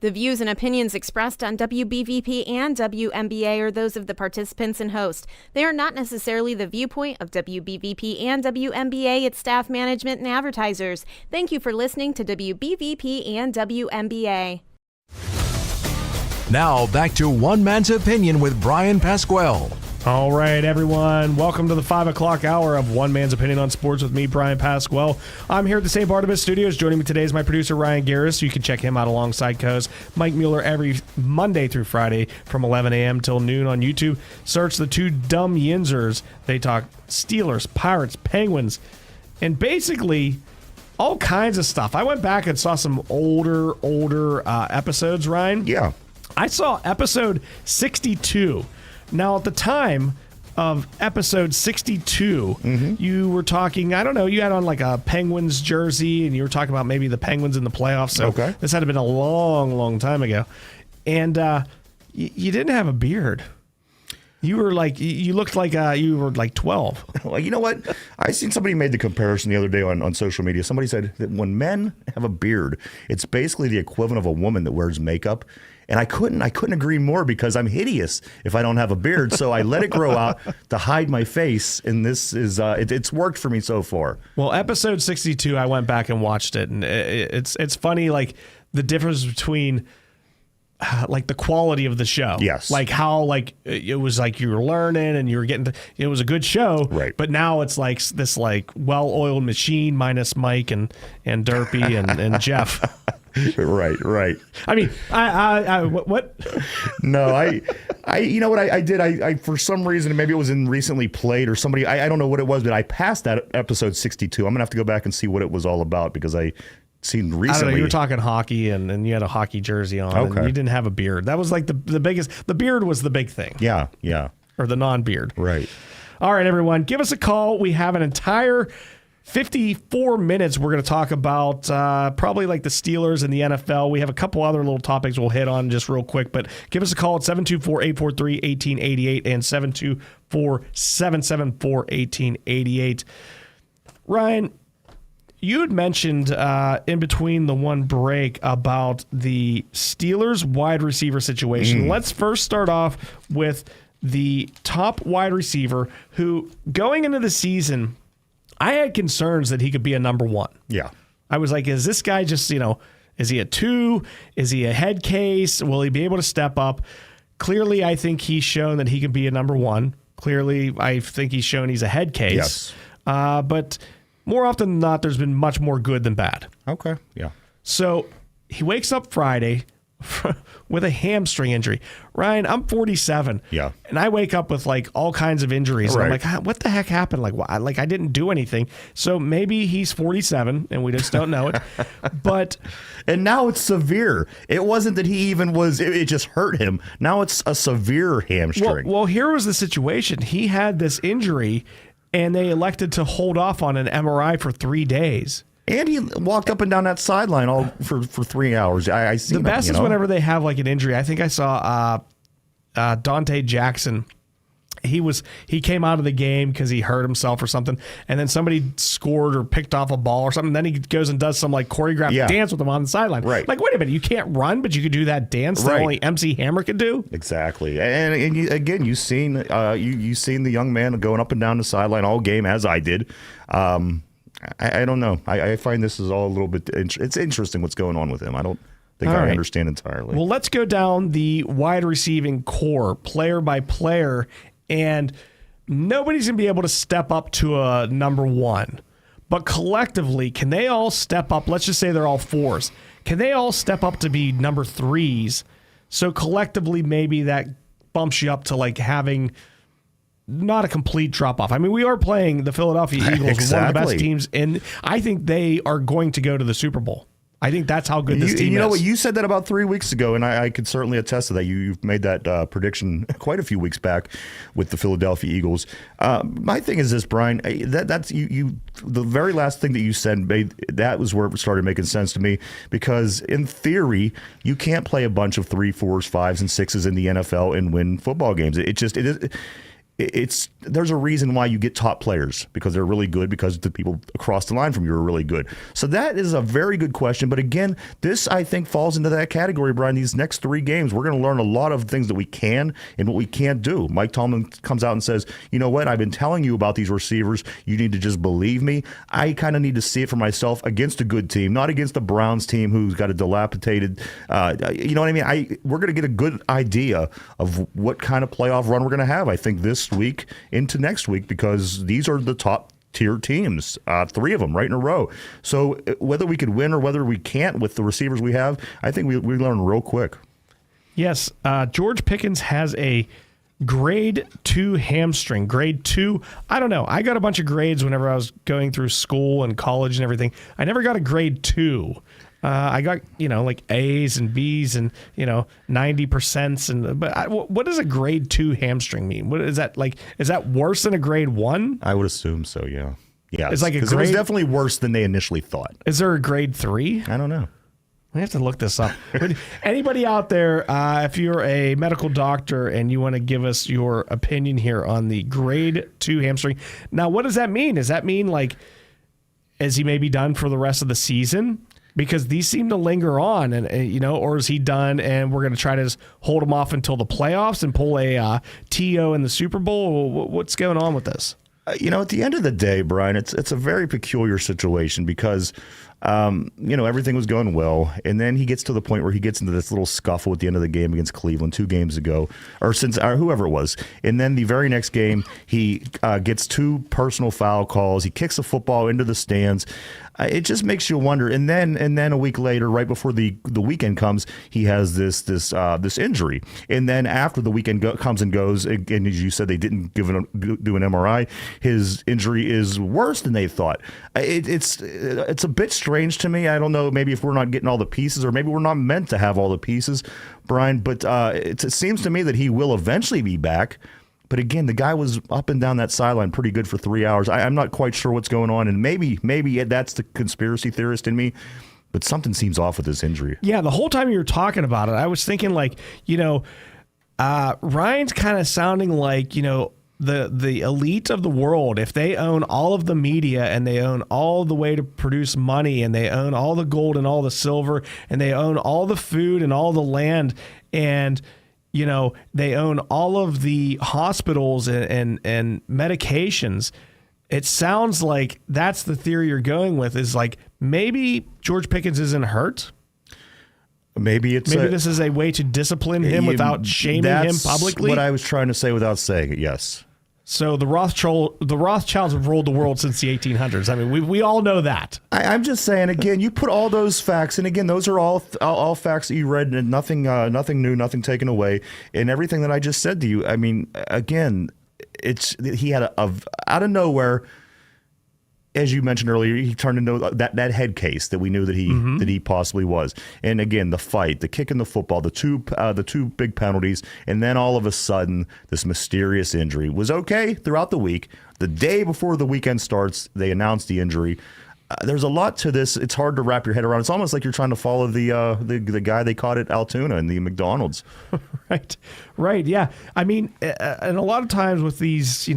The views and opinions expressed on WBVP and WMBA are those of the participants and host. They are not necessarily the viewpoint of WBVP and WMBA, its staff, management, and advertisers. Thank you for listening to WBVP and WMBA. Now back to One Man's Opinion with Bryan Pasquale. All right, everyone. Welcome to the 5 o'clock hour of One Man's Opinion on Sports with me, Bryan Pasquale. I'm here at the St. Barnabas Studios. Joining me today is my producer, Ryan Garris. You can check him out alongside co-host Mike Mueller every Monday through Friday from 11 a.m. till noon on YouTube. Search the Two Dumb Yinzers. They talk Steelers, Pirates, Penguins, and basically all kinds of stuff. I went back and saw some older episodes, Ryan. Yeah. I saw episode 62. Now, at the time of episode 62, you were talking, I don't know, you had on like a Penguins jersey, and you were talking about maybe the Penguins in the playoffs. So this had been a long time ago. And you didn't have a beard. You were like, you looked like you were like 12. Well, you know what? I seen somebody made the comparison the other day on social media. Somebody said that when men have a beard, it's basically the equivalent of a woman that wears makeup. And I couldn't agree more, because I'm hideous if I don't have a beard. So I let it grow out to hide my face, and this is it's worked for me so far. Well, episode 62, I went back and watched it, and it's funny, like the difference between like the quality of the show. Yes. Like how like it was like you were learning and you were getting it was a good show. Right. But now it's like this like well-oiled machine minus Mike and Derpy and Jeff. Right. I mean, I what? No, I you know what I did? I for some reason, maybe it was in Recently Played or somebody, I don't know what it was, but I passed that episode 62. I'm going to have to go back and see what it was all about, because I seen recently. I don't know, you were talking hockey and you had a hockey jersey on, and you didn't have a beard. That was like the biggest, the beard was the big thing. Yeah. Or the non-beard. Right. All right, everyone, give us a call. We have an entire 54 minutes. We're going to talk about probably like the Steelers and the NFL. We have a couple other little topics we'll hit on just real quick, but give us a call at 724-843-1888 and 724-774-1888. Ryan, you had mentioned in between the one break about the Steelers wide receiver situation. Let's first start off with the top wide receiver who, going into the season, I had concerns that he could be a number one. Yeah. I was like, is this guy just, is he a 2? Is he a head case? Will he be able to step up? Clearly, I think he's shown that he can be a number one. Clearly, I think he's shown he's a head case. Yes. But more often than not, there's been much more good than bad. Okay. Yeah. So he wakes up Friday with a hamstring injury. Ryan, I'm 47. Yeah. And I wake up with like all kinds of injuries. Right. And I'm like, what the heck happened? Like, why? Like, I didn't do anything. So maybe he's 47 and we just don't know it. But and now it's severe. It wasn't that he even was, it just hurt him. Now it's a severe hamstring. Well, here was the situation. He had this injury and they elected to hold off on an MRI for 3 dae. And he walked up and down that sideline all for 3 hours. I see the best is whenever they have like an injury. I think I saw Dante Jackson. He came out of the game because he hurt himself or something, and then somebody scored or picked off a ball or something. Then he goes and does some like choreographed dance with them on the sideline. Right. Like, wait a minute, you can't run, but you could do that dance that only MC Hammer could do. Exactly. And you, again, you've seen you've seen the young man going up and down the sideline all game, as I did. I don't know. I find this is all a little bit. It's interesting what's going on with him. I don't think I understand entirely. Well, let's go down the wide receiving core, player by player, and nobody's going to be able to step up to a number one. But collectively, can they all step up? Let's just say they're all 4s. Can they all step up to be number 3s? So collectively, maybe that bumps you up to like having not a complete drop-off. I mean, we are playing the Philadelphia Eagles, one of the best teams, and I think they are going to go to the Super Bowl. I think that's how good this team is. You know what? You said that about 3 weeks ago, and I could certainly attest to that. You've made that prediction quite a few weeks back with the Philadelphia Eagles. My thing is this, Brian. That's you. The very last thing that you said, that was where it started making sense to me, because in theory, you can't play a bunch of 3, 4s, 5s, and 6s in the NFL and win football games. There's a reason why you get top players, because they're really good, because the people across the line from you are really good. So that is a very good question. But again, this, I think, falls into that category, Brian. These next 3 games, we're going to learn a lot of things that we can and what we can't do. Mike Tomlin comes out and says, you know what, I've been telling you about these receivers. You need to just believe me. I kind of need to see it for myself against a good team, not against the Browns team who's got a dilapidated, you know what I mean? We're going to get a good idea of what kind of playoff run we're going to have. I think this this week into next week because these are the top tier teams, 3 of them right in a row. So whether we could win or whether we can't with the receivers we have, I think we learn real quick. Yes, George Pickens has a grade 2 hamstring. Grade 2, I don't know. I got a bunch of grades whenever I was going through school and college and everything. I never got a grade 2. I got, like A's and B's and, 90%. But what does a grade 2 hamstring mean? What is that like? Is that worse than a grade 1? I would assume so, yeah. Yeah, it's like a grade, it was definitely worse than they initially thought. Is there a grade 3? I don't know. We have to look this up. Anybody out there, if you're a medical doctor and you want to give us your opinion here on the grade 2 hamstring. Now, what does that mean? Does that mean, like, is he maybe done for the rest of the season? Because these seem to linger on, and or is he done and we're going to try to just hold him off until the playoffs and pull a TO in the Super Bowl? What's going on with this? At the end of the day, Brian, it's a very peculiar situation because everything was going well, and then he gets to the point where he gets into this little scuffle at the end of the game against Cleveland 2 games ago, or whoever it was, and then the very next game he gets 2 personal foul calls. He kicks the football into the stands. It just makes you wonder. And then a week later, right before the weekend comes, he has this injury. And then after the weekend comes and goes, and as you said, they didn't do an MRI. His injury is worse than they thought. It's a bit strange to me. I don't know. Maybe if we're not getting all the pieces, or maybe we're not meant to have all the pieces, Brian. But it seems to me that he will eventually be back. But again, the guy was up and down that sideline pretty good for 3 hours. I'm not quite sure what's going on, and maybe that's the conspiracy theorist in me, but something seems off with this injury. Yeah, the whole time you were talking about it, I was thinking Ryan's kind of sounding like, the elite of the world. If they own all of the media and they own all the way to produce money and they own all the gold and all the silver and they own all the food and all the land and they own all of the hospitals and medications. It sounds like that's the theory you're going with, is like maybe George Pickens isn't hurt. Maybe this is a way to discipline him without shaming him publicly. What I was trying to say without saying it, yes. So the Rothschilds have ruled the world since the 1800s. I mean, we all know that. I'm just saying, again, you put all those facts, and again, those are all facts that you read, and nothing new, nothing taken away, and everything that I just said to you. I mean, again, he had out of nowhere, as you mentioned earlier, he turned into that head case that we knew that he possibly was. And again, the fight, the kick in the football, the two big penalties, and then all of a sudden, this mysterious injury was okay throughout the week. The day before the weekend starts, they announced the injury. There's a lot to this. It's hard to wrap your head around. It's almost like you're trying to follow the guy they caught at Altoona in the McDonald's. Right. Yeah. I mean, and a lot of times with these,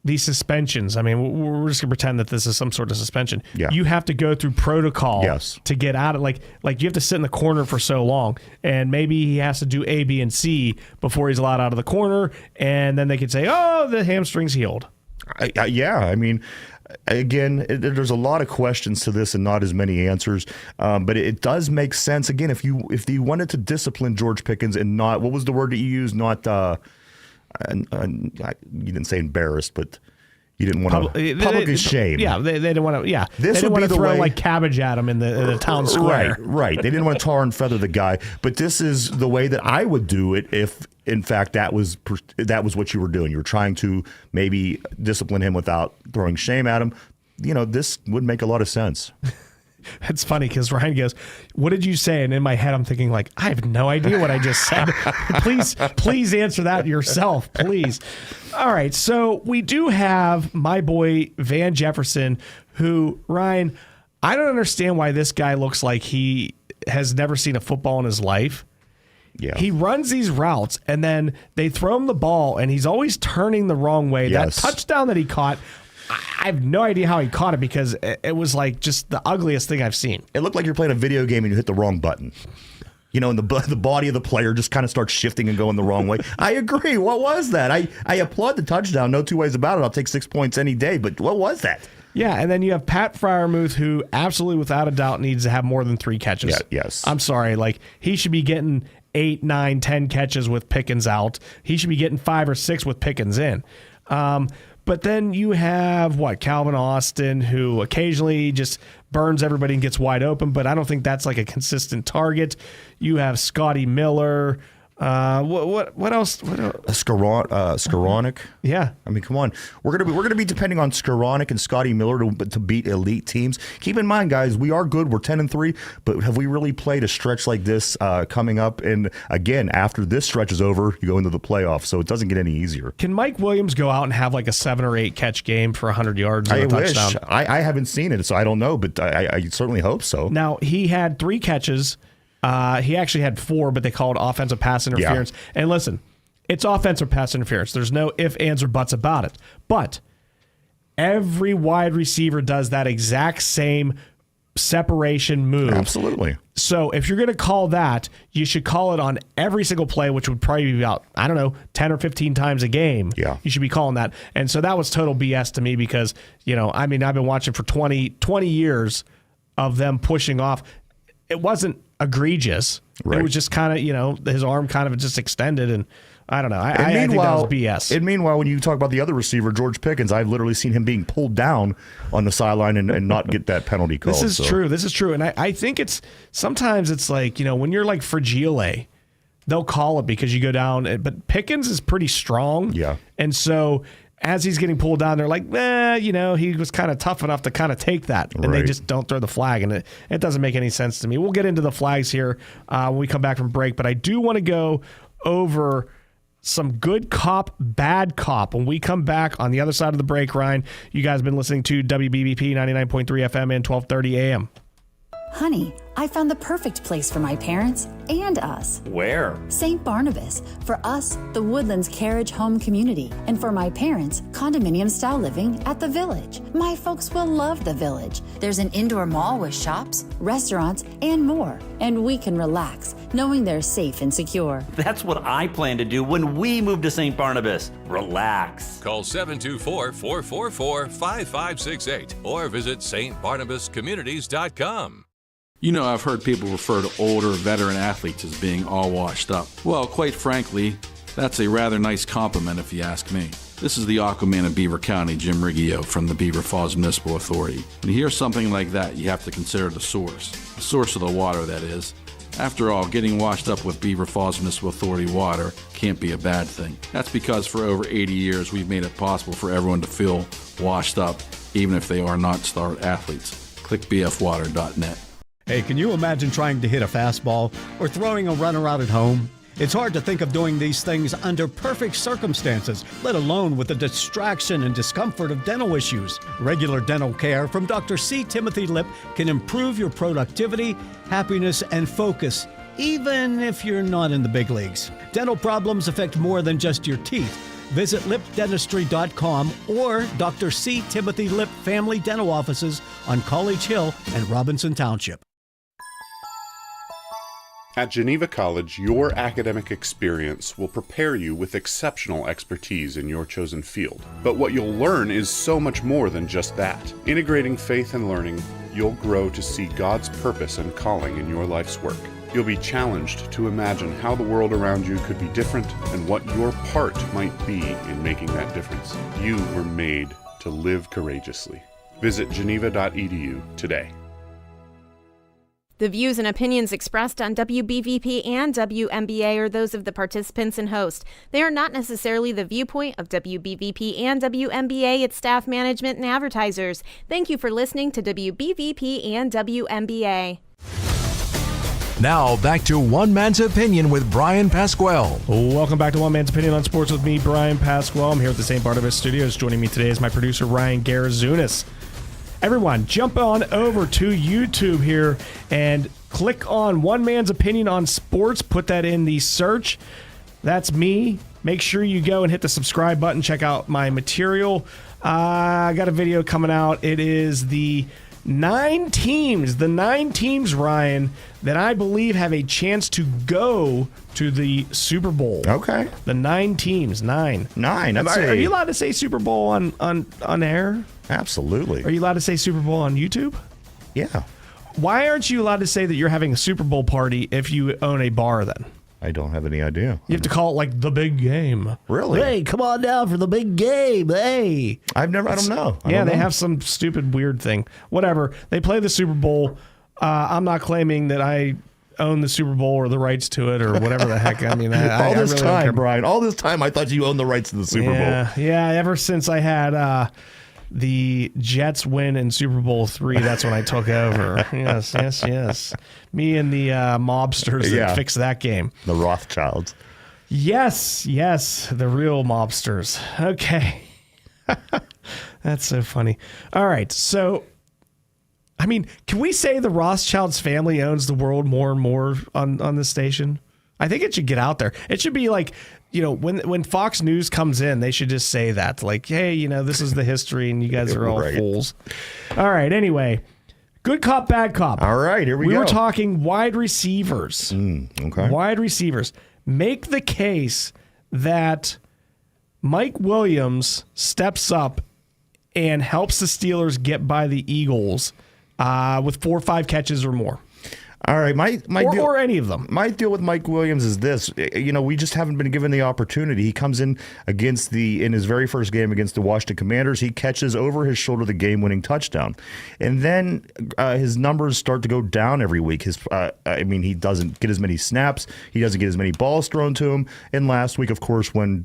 these suspensions, I mean, we're just going to pretend that this is some sort of suspension. Yeah. You have to go through protocol yes. to get out of like you have to sit in the corner for so long, and maybe he has to do A, B, and C before he's allowed out of the corner, and then they could say, oh, the hamstring's healed. Yeah, I mean, again, there's a lot of questions to this and not as many answers, but it does make sense. Again, if you wanted to discipline George Pickens and not, what was the word that you used? Not, you didn't say embarrassed, but you didn't want to publicly shame. Yeah, they didn't want to. Yeah, this they didn't would want be to the throw way, like cabbage at him in the town square. Right. They didn't want to tar and feather the guy, but this is the way that I would do it if, in fact, that was what you were doing. You were trying to maybe discipline him without throwing shame at him. This would make a lot of sense. It's funny because Ryan goes, "What did you say?" And in my head, I'm thinking like, I have no idea what I just said. Please answer that yourself, please. All right. So we do have my boy Van Jefferson, who, Ryan, I don't understand why this guy looks like he has never seen a football in his life. Yeah. He runs these routes and then they throw him the ball and he's always turning the wrong way. Yes. That touchdown that he caught, I have no idea how he caught it because it was like just the ugliest thing I've seen. It looked like you're playing a video game and you hit the wrong button. And the body of the player just kind of starts shifting and going the wrong way. I agree. What was that? I applaud the touchdown. No two ways about it. I'll take 6 points any day. But what was that? Yeah, and then you have Pat Freiermuth, who absolutely, without a doubt, needs to have more than 3 catches. Yeah, yes. I'm sorry. Like, he should be getting 8, 9, 10 catches with Pickens out. He should be getting 5 or 6 with Pickens in. But then you have, Calvin Austin, who occasionally just burns everybody and gets wide open, but I don't think that's like a consistent target. You have Scotty Miller. What else? Skoranek. Yeah, I mean, come on. We're gonna be depending on Skoranek and Scotty Miller to beat elite teams. Keep in mind, guys, we are good. We're 10-3, but have we really played a stretch like this coming up? And again, after this stretch is over, you go into the playoffs, so it doesn't get any easier. Can Mike Williams go out and have like a 7 or 8 catch game for 100 yards and a touchdown? I haven't seen it, so I don't know, but I certainly hope so. Now, he had 3 catches. He actually had 4, but they called offensive pass interference. Yeah. And listen, it's offensive pass interference. There's no ifs, ands, or buts about it. But every wide receiver does that exact same separation move. Absolutely. So if you're going to call that, you should call it on every single play, which would probably be about, 10 or 15 times a game. Yeah. You should be calling that. And so that was total BS to me because, I've been watching for 20 years of them pushing off. It wasn't egregious. Right. It was just kind of, his arm kind of just extended, and I don't know. I think that was BS. And meanwhile, when you talk about the other receiver, George Pickens, I've literally seen him being pulled down on the sideline and not get that penalty called. This is true. This is true. And I think sometimes it's like, when you're like Fragile, they'll call it because you go down. But Pickens is pretty strong. Yeah. And so as he's getting pulled down, they're like, he was kind of tough enough to kind of take that. And They just don't throw the flag. And it doesn't make any sense to me. We'll get into the flags here when we come back from break. But I do want to go over some good cop, bad cop. When we come back on the other side of the break, Ryan, you guys have been listening to WBVP 99.3 FM and 1230 AM. Honey, I found the perfect place for my parents and us. Where? St. Barnabas. For us, the Woodlands Carriage Home Community. And for my parents, condominium-style living at the Village. My folks will love the Village. There's an indoor mall with shops, restaurants, and more. And we can relax, knowing they're safe and secure. That's what I plan to do when we move to St. Barnabas. Relax. Call 724-444-5568 or visit stbarnabascommunities.com. I've heard people refer to older veteran athletes as being all washed up. Well, quite frankly, that's a rather nice compliment if you ask me. This is the Aquaman of Beaver County, Jim Riggio from the Beaver Falls Municipal Authority. When you hear something like that, you have to consider the source of the water, that is. After all, getting washed up with Beaver Falls Municipal Authority water can't be a bad thing. That's because for over 80 years, we've made it possible for everyone to feel washed up, even if they are not star athletes. Click bfwater.net. Hey, can you imagine trying to hit a fastball or throwing a runner out at home? It's hard to think of doing these things under perfect circumstances, let alone with the distraction and discomfort of dental issues. Regular dental care from Dr. C. Timothy Lip can improve your productivity, happiness, and focus, even if you're not in the big leagues. Dental problems affect more than just your teeth. Visit lipdentistry.com or Dr. C. Timothy Lip Family Dental Offices on College Hill and Robinson Township. At Geneva College, your academic experience will prepare you with exceptional expertise in your chosen field. But what you'll learn is so much more than just that. Integrating faith and learning, you'll grow to see God's purpose and calling in your life's work. You'll be challenged to imagine how the world around you could be different and what your part might be in making that difference. You were made to live courageously. Visit geneva.edu today. The views and opinions expressed on WBVP and WMBA are those of the participants and host. They are not necessarily the viewpoint of WBVP and WMBA, its staff, management, and advertisers. Thank you for listening to WBVP and WMBA. Now, back to One Man's Opinion with Bryan Pasquale. Welcome back to One Man's Opinion on Sports with me, Bryan Pasquale. I'm here at the St. Barnabas Studios. Joining me today is my producer, Ryan Garazunas. Everyone, jump on over to YouTube here and click on One Man's Opinion on Sports. Put that in the search. That's me. Make sure you go and hit the subscribe button. Check out my material. I got a video coming out. It is the 9 teams, Ryan, that I believe have a chance to go to the Super Bowl. Okay. The 9 teams. 9. Are you allowed to say Super Bowl on air? Absolutely. Are you allowed to say Super Bowl on YouTube? Yeah. Why aren't you allowed to say that you're having a Super Bowl party if you own a bar then? I don't have any idea. You have to call it like the big game. Really? Hey, come on down for the big game. Hey. I don't know. They have some stupid weird thing. Whatever. They play the Super Bowl. I'm not claiming that I own the Super Bowl or the rights to it or whatever the heck. I mean, all this really time, Brian, all this time, I thought you owned the rights to the Super Bowl. Yeah, ever since I had the Jets win in Super Bowl III, that's when I took over. Yes. Me and the mobsters that fixed that game. The Rothschilds. Yes, the real mobsters. Okay. That's so funny. All right, so I mean, can we say the Rothschilds family owns the world more and more on this station? I think it should get out there. It should be like, when Fox News comes in, they should just say that. Like, hey, this is the history and you guys are all fools. All right, anyway. Good cop, bad cop. All right, here we go. We were talking wide receivers. Okay. Wide receivers. Make the case that Mike Williams steps up and helps the Steelers get by the Eagles with 4 or 5 catches or more. All right, my deal, or any of them. My deal with Mike Williams is this: we just haven't been given the opportunity. He comes in in his very first game against the Washington Commanders. He catches over his shoulder the game-winning touchdown, and then his numbers start to go down every week. He doesn't get as many snaps. He doesn't get as many balls thrown to him. And last week, of course, when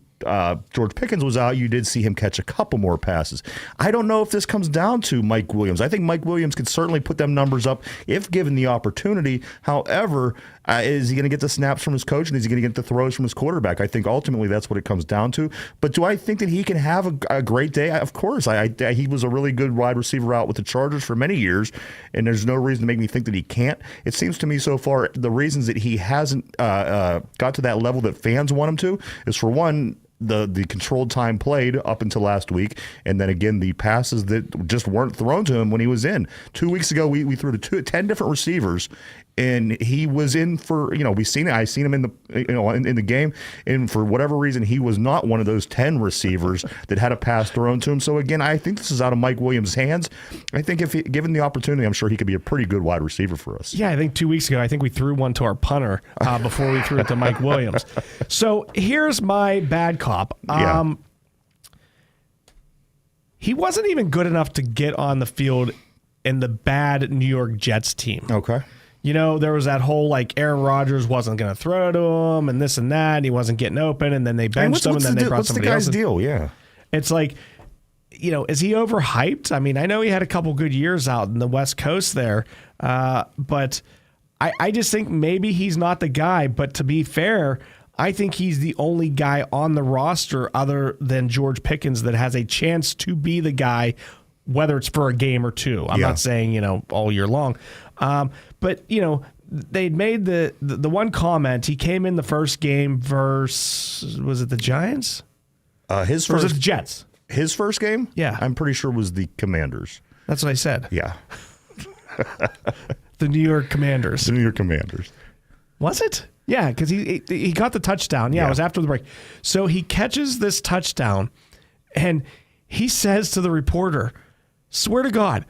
George Pickens was out, you did see him catch a couple more passes. I don't know if this comes down to Mike Williams. I think Mike Williams could certainly put them numbers up if given the opportunity. However, is he going to get the snaps from his coach and is he going to get the throws from his quarterback? I think ultimately that's what it comes down to. But do I think that he can have a great day? Of course. He was a really good wide receiver out with the Chargers for many years, and there's no reason to make me think that he can't. It seems to me so far the reasons that he hasn't got to that level that fans want him to is, for one, the controlled time played up until last week, and then again the passes that just weren't thrown to him when he was in. 2 weeks ago we threw to 10 different receivers, and he was in for, I seen him in the in the game, and for whatever reason he was not one of those 10 receivers that had a pass thrown to him. So again, I think this is out of Mike Williams' hands. I think if given the opportunity, I'm sure he could be a pretty good wide receiver for us. Yeah, I think 2 weeks ago we threw one to our punter before we threw it to Mike Williams. So here's my bad cop. He wasn't even good enough to get on the field in the bad New York Jets team. Okay. There was that whole Aaron Rodgers wasn't going to throw to him and this and that, and he wasn't getting open, and then they benched him, and then they brought somebody else. What's the guy's deal? Yeah. It's like, is he overhyped? I mean, I know he had a couple good years out in the West Coast there, but I just think maybe he's not the guy. But to be fair, I think he's the only guy on the roster other than George Pickens that has a chance to be the guy, whether it's for a game or two. I'm not saying, all year long. But, they'd made the one comment. He came in the first game versus, was it the Giants? His or was first it the Jets? His first game? Yeah. I'm pretty sure it was the Commanders. That's what I said. Yeah. The New York Commanders. The New York Commanders. Was it? Yeah, because he got the touchdown. Yeah, it was after the break. So he catches this touchdown, and he says to the reporter, swear to God,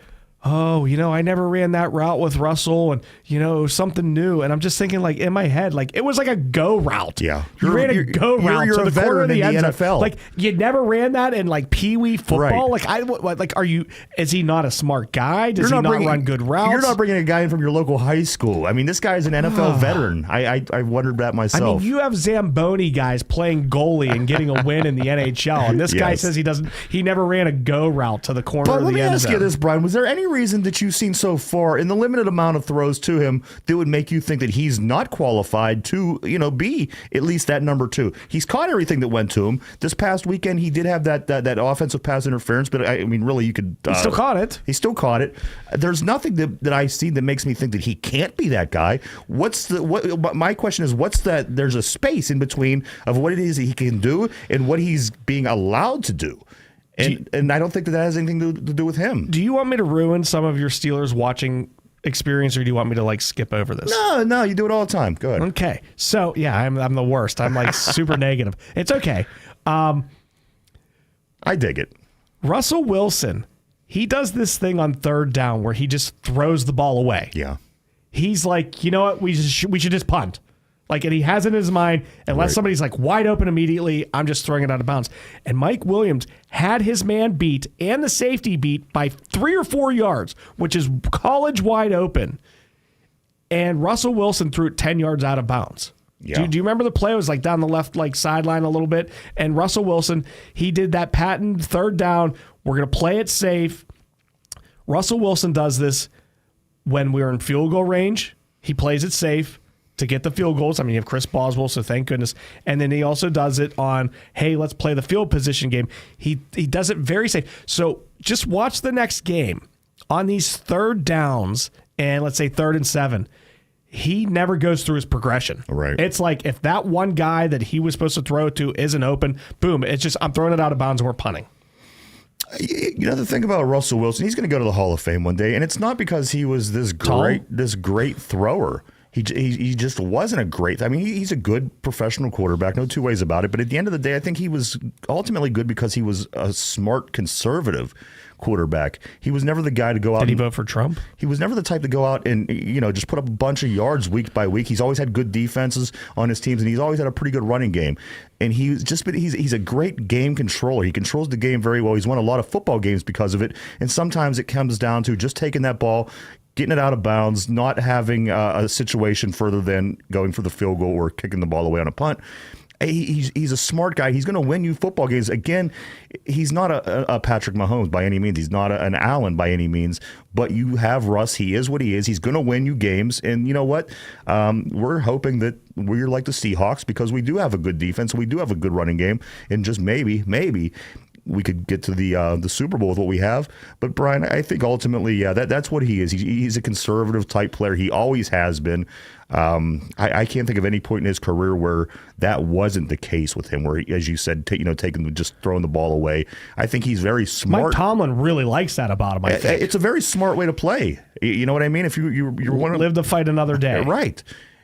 oh, I never ran that route with Russell, and, it was something new. And I'm just thinking, in my head, it was like a go route. Yeah. You ran a go route to the corner of the end zone. NFL. You never ran that in, Pee-wee football? Right. Is he not a smart guy? Does he not run good routes? You're not bringing a guy in from your local high school. I mean, this guy's an NFL veteran. I wondered that myself. I mean, you have Zamboni guys playing goalie and getting a win in the NHL, and this guy says he never ran a go route to the corner of the end zone. Let me ask you this, Brian. Was there any reason that you've seen so far in the limited amount of throws to him that would make you think that he's not qualified to, be at least that number 2? He's caught everything that went to him. This past weekend, he did have that offensive pass interference, but I mean, really, you could. He still caught it. He still caught it. There's nothing that I see that makes me think that he can't be that guy. My question is, there's a space in between of what it is that he can do and what he's being allowed to do. And I don't think that has anything to do with him. Do you want me to ruin some of your Steelers watching experience, or do you want me to skip over this? No, you do it all the time. Go ahead. Okay. So, yeah, I'm the worst. I'm super negative. It's okay. I dig it. Russell Wilson, he does this thing on third down where he just throws the ball away. Yeah. He's like, you know what? We should just punt. Like, and he has it in his mind, unless somebody's like wide open immediately, I'm just throwing it out of bounds. And Mike Williams had his man beat and the safety beat by 3 or 4 yards, which is college wide open. And Russell Wilson threw it 10 yards out of bounds. Yeah. Do you remember the play? It was like down the left sideline a little bit. And Russell Wilson, he did that patent 3rd down. We're going to play it safe. Russell Wilson does this when we're in field goal range. He plays it safe to get the field goals. I mean, you have Chris Boswell, so thank goodness. And then he also does it on, hey, let's play the field position game. He does it very safe. So just watch the next game. On these 3rd downs, and let's say 3rd and 7, he never goes through his progression. Right. It's like if that one guy that he was supposed to throw it to isn't open, boom, it's just I'm throwing it out of bounds and we're punting. You know, the thing about Russell Wilson, he's going to go to the Hall of Fame one day, and it's not because he was this great thrower. He just wasn't a great. I mean, he's a good professional quarterback, no two ways about it. But at the end of the day, I think he was ultimately good because he was a smart, conservative quarterback. He was never the guy to go out. Did he vote for Trump? He was never the type to go out and just put up a bunch of yards week by week. He's always had good defenses on his teams, and he's always had a pretty good running game. And he's a great game controller. He controls the game very well. He's won a lot of football games because of it. And sometimes it comes down to just taking that ball, getting it out of bounds, not having a situation further than going for the field goal or kicking the ball away on a punt. He's a smart guy. He's going to win you football games. Again, he's not a Patrick Mahomes by any means. He's not an Allen by any means. But you have Russ. He is what he is. He's going to win you games. And you know what? We're hoping that we're like the Seahawks because we do have a good defense. We do have a good running game. And just maybe we could get to the Super Bowl with what we have. But Brian, I think ultimately, that's what he is. He's a conservative type player. He always has been. I can't think of any point in his career where that wasn't the case with him, where, as you said, just throwing the ball away. I think he's very smart. Mike Tomlin really likes that about him, I think. It's a very smart way to play. You know what I mean? If you want to live to fight another day. Right.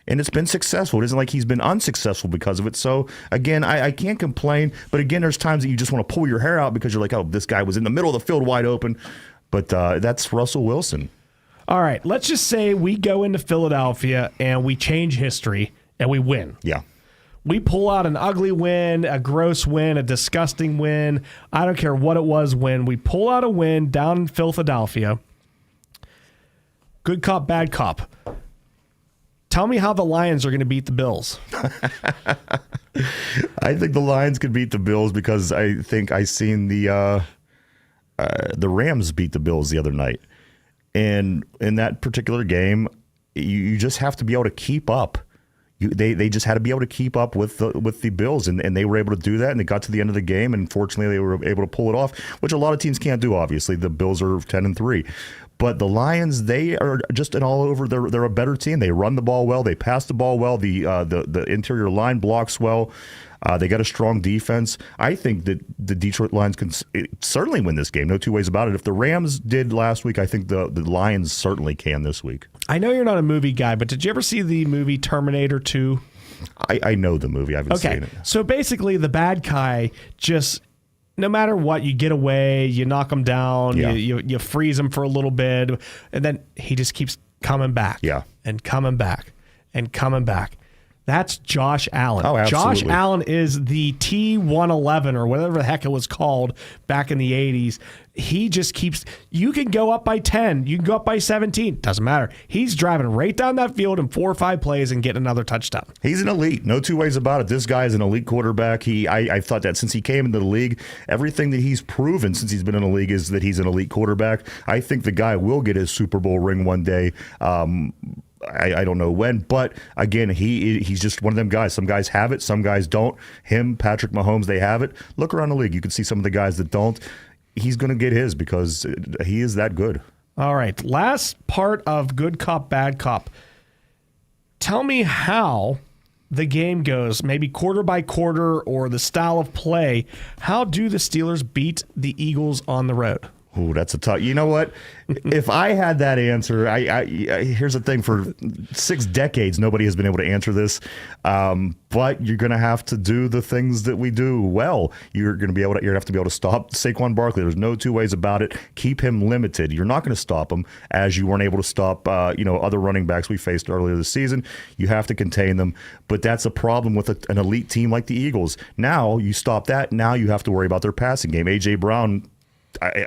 And it's been successful. It isn't like he's been unsuccessful because of it. So, again, I can't complain. But, again, there's times that you just want to pull your hair out because you're like, oh, this guy was in the middle of the field wide open. But that's Russell Wilson. All right. Let's just say we go into Philadelphia and we change history and we win. Yeah. We pull out an ugly win, a gross win, a disgusting win. I don't care what it was when. We pull out a win down in Philadelphia. Good cop, bad cop. Tell me how the Lions are going to beat the Bills. I think the Lions could beat the Bills because I think I seen the Rams beat the Bills the other night. And in that particular game, you just have to be able to keep up. They just had to be able to keep up with the Bills, and they were able to do that, and they got to the end of the game, and fortunately they were able to pull it off, which a lot of teams can't do, obviously. The Bills are 10-3. But the Lions, they are just an all over. They're a better team. They run the ball well. They pass the ball well. The interior line blocks well. They got a strong defense. I think that the Detroit Lions can certainly win this game. No two ways about it. If the Rams did last week, I think the Lions certainly can this week. I know you're not a movie guy, but did you ever see the movie Terminator 2? I know the movie. I haven't seen it. So basically the bad guy just, no matter what, you get away, you knock him down, you freeze him for a little bit, and then he just keeps coming back. Yeah. And coming back and coming back. That's Josh Allen. Oh, absolutely. Josh Allen is the T-111 or whatever the heck it was called back in the 80s. He just keeps, you can go up by 10, you can go up by 17, doesn't matter. He's driving right down that field in 4 or 5 plays and getting another touchdown. He's an elite. No two ways about it. This guy is an elite quarterback. I thought that since he came into the league, everything that he's proven since he's been in the league is that he's an elite quarterback. I think the guy will get his Super Bowl ring one day. I don't know when, but again, he's just one of them guys. Some guys have it, some guys don't. Him, Patrick Mahomes, they have it. Look around the league. You can see some of the guys that don't. He's going to get his because he is that good. All right. Last part of good cop, bad cop. Tell me how the game goes, maybe quarter by quarter or the style of play. How do the Steelers beat the Eagles on the road? Ooh, that's a tough. You know what? If I had that answer, I here's the thing: for 6 decades, nobody has been able to answer this. But you're going to have to do the things that we do well. You're going to be able to. You're going to have to be able to stop Saquon Barkley. There's no two ways about it. Keep him limited. You're not going to stop him, as you weren't able to stop other running backs we faced earlier this season. You have to contain them. But that's a problem with an elite team like the Eagles. Now you stop that. Now you have to worry about their passing game. A.J. Brown.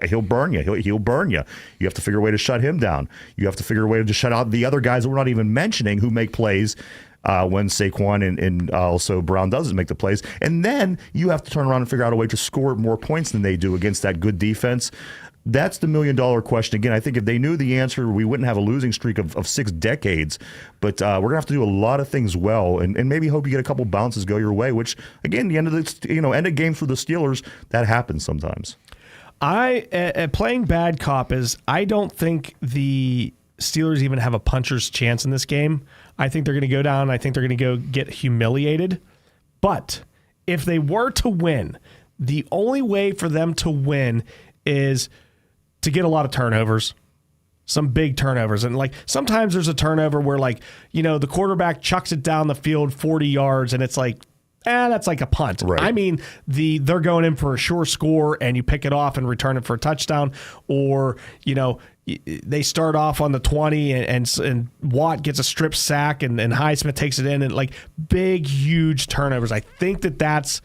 He'll burn you. He'll burn you. You have to figure a way to shut him down. You have to figure a way to shut out the other guys that we're not even mentioning who make plays when Saquon and also Brown doesn't make the plays. And then you have to turn around and figure out a way to score more points than they do against that good defense. That's the $1 million question. Again, I think if they knew the answer, we wouldn't have a losing streak of 6 decades. But we're going to have to do a lot of things well and maybe hope you get a couple bounces go your way, which, again, the end of games for the Steelers, that happens sometimes. Playing bad cop is, I don't think the Steelers even have a puncher's chance in this game. I think they're going to go down. I think they're going to go get humiliated. But if they were to win, the only way for them to win is to get a lot of turnovers, some big turnovers. And like sometimes there's a turnover where the quarterback chucks it down the field 40 yards and it's like, that's like a punt. Right. I mean, they're going in for a sure score and you pick it off and return it for a touchdown. Or, they start off on the 20 and Watt gets a strip sack and Highsmith takes it in and like big, huge turnovers. I think that's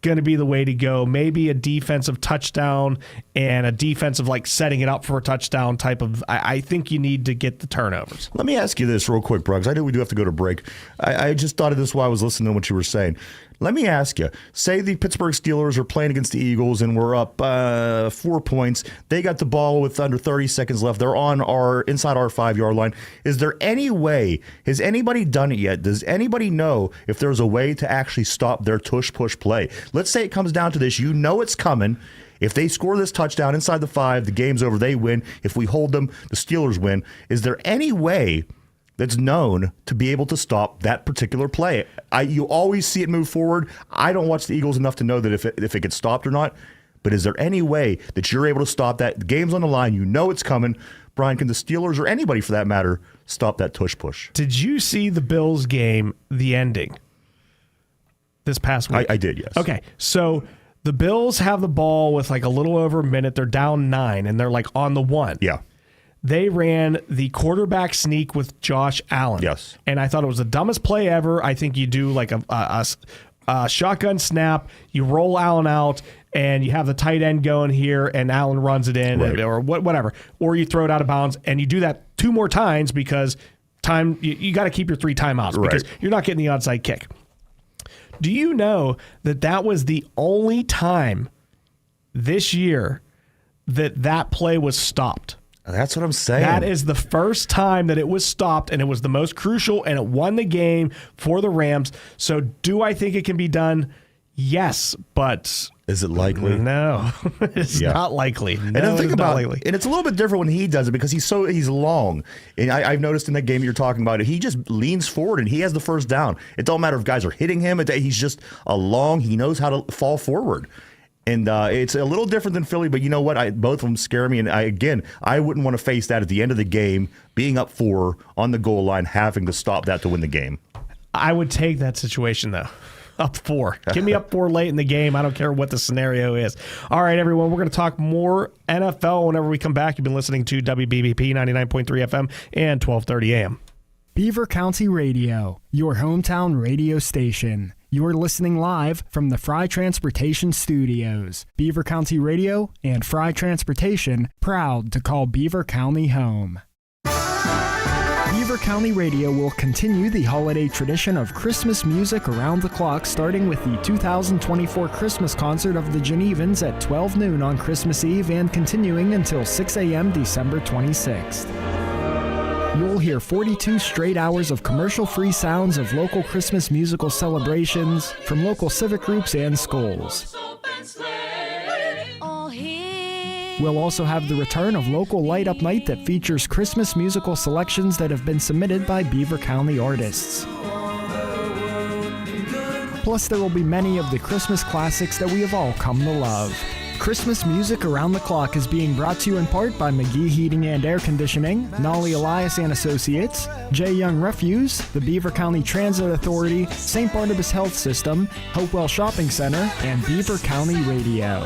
going to be the way to go. Maybe a defensive touchdown and a defensive setting it up for a touchdown type of. I think you need to get the turnovers. Let me ask you this real quick, Bruggs. I know we do have to go to break. I just thought of this while I was listening to what you were saying. Let me ask you, say the Pittsburgh Steelers are playing against the Eagles and we're up 4 points. They got the ball with under 30 seconds left. They're inside our 5-yard line. Is there any way, has anybody done it yet? Does anybody know if there's a way to actually stop their tush-push play? Let's say it comes down to this. You know it's coming. If they score this touchdown inside the 5, the game's over. They win. If we hold them, the Steelers win. Is there any way that's known to be able to stop that particular play? You always see it move forward. I don't watch the Eagles enough to know that if it gets stopped or not. But is there any way that you're able to stop that? The game's on the line. You know it's coming. Brian, can the Steelers or anybody for that matter stop that tush-push? Did you see the Bills game, the ending, this past week? I did, yes. Okay, so the Bills have the ball with a little over a minute. They're down 9, and they're on the 1. Yeah. They ran the quarterback sneak with Josh Allen. Yes. And I thought it was the dumbest play ever. I think you do a shotgun snap, you roll Allen out, and you have the tight end going here, and Allen runs it in, right, or whatever. Or you throw it out of bounds, and you do that 2 more times because you got to keep your 3 timeouts because you're not getting the onside kick. Do you know that was the only time this year that play was stopped? That's what I'm saying. That is the first time that it was stopped, and it was the most crucial, and it won the game for the Rams. So do I think it can be done? Yes, but is it likely? No, it's not likely. And then think about it, and it's a little bit different when he does it because he's long. And I've noticed in that game you're talking about it, he just leans forward and he has the first down. It don't matter if guys are hitting him. He's just he knows how to fall forward. And it's a little different than Philly, but you know what? Both of them scare me. And I wouldn't want to face that at the end of the game, being up 4 on the goal line, having to stop that to win the game. I would take that situation, though. Up 4. Give me up 4 late in the game. I don't care what the scenario is. All right, everyone. We're going to talk more NFL whenever we come back. You've been listening to WBVP 99.3 FM and 1230 AM. Beaver County Radio, your hometown radio station. You're listening live from the Fry Transportation Studios. Beaver County Radio and Fry Transportation, proud to call Beaver County home. Beaver County Radio will continue the holiday tradition of Christmas music around the clock, starting with the 2024 Christmas concert of the Genevans at 12 noon on Christmas Eve and continuing until 6 a.m. December 26th. You'll hear 42 straight hours of commercial-free sounds of local Christmas musical celebrations from local civic groups and schools. We'll also have the return of Local Light Up Night that features Christmas musical selections that have been submitted by Beaver County artists. Plus, there will be many of the Christmas classics that we have all come to love. Christmas music around the clock is being brought to you in part by McGee Heating and Air Conditioning, Nolly Elias and Associates, J. Young Refuse, the Beaver County Transit Authority, St. Barnabas Health System, Hopewell Shopping Center, and Beaver County Radio.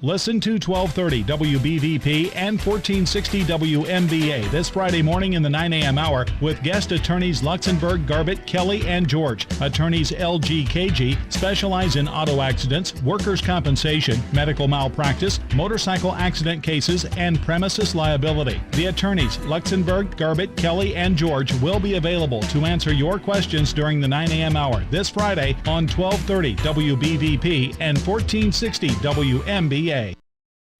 Listen to 1230 WBVP and 1460 WMBA this Friday morning in the 9 a.m. hour with guest attorneys Luxenberg, Garbett, Kelly, and George. Attorneys LGKG specialize in auto accidents, workers' compensation, medical malpractice, motorcycle accident cases, and premises liability. The attorneys Luxenberg, Garbett, Kelly, and George will be available to answer your questions during the 9 a.m. hour this Friday on 1230 WBVP and 1460 WMBA.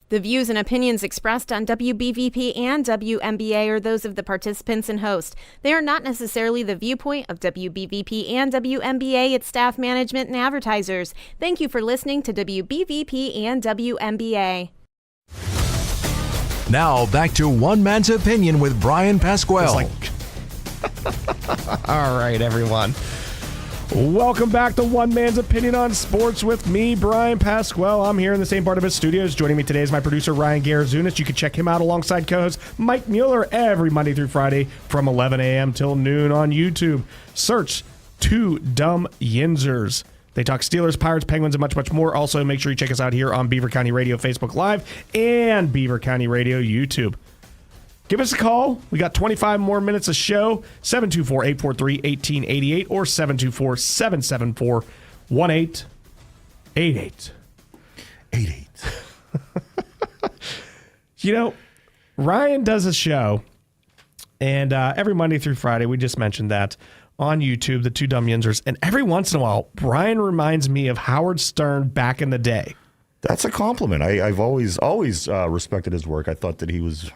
The views and opinions expressed on WBVP and WMBA are those of the participants and host. They are not necessarily the viewpoint of WBVP and WMBA, its staff, management, and advertisers. Thank you for listening to WBVP and WMBA. Now back to One Man's Opinion with Bryan Pasquale. All right, everyone. Welcome back to One Man's Opinion on Sports with me, Bryan Pasquale. I'm here in the St. Barnabas studios. Joining me today is my producer, Ryan Garazunas. You can check him out alongside co-host Mike Mueller every Monday through Friday from 11 a.m. till noon on YouTube. Search Two Dumb Yinzers. They talk Steelers, Pirates, Penguins, and much, much more. Also, make sure you check us out here on Beaver County Radio Facebook Live and Beaver County Radio YouTube. Give us a call. We got 25 more minutes of show. 724-843-1888 or 724-774-1888. 88. You know, Ryan does a show, and every Monday through Friday, we just mentioned that, on YouTube, the Two Dumb Yinzers. And every once in a while, Brian reminds me of Howard Stern back in the day. That's a compliment. I've always respected his work. I thought that he was...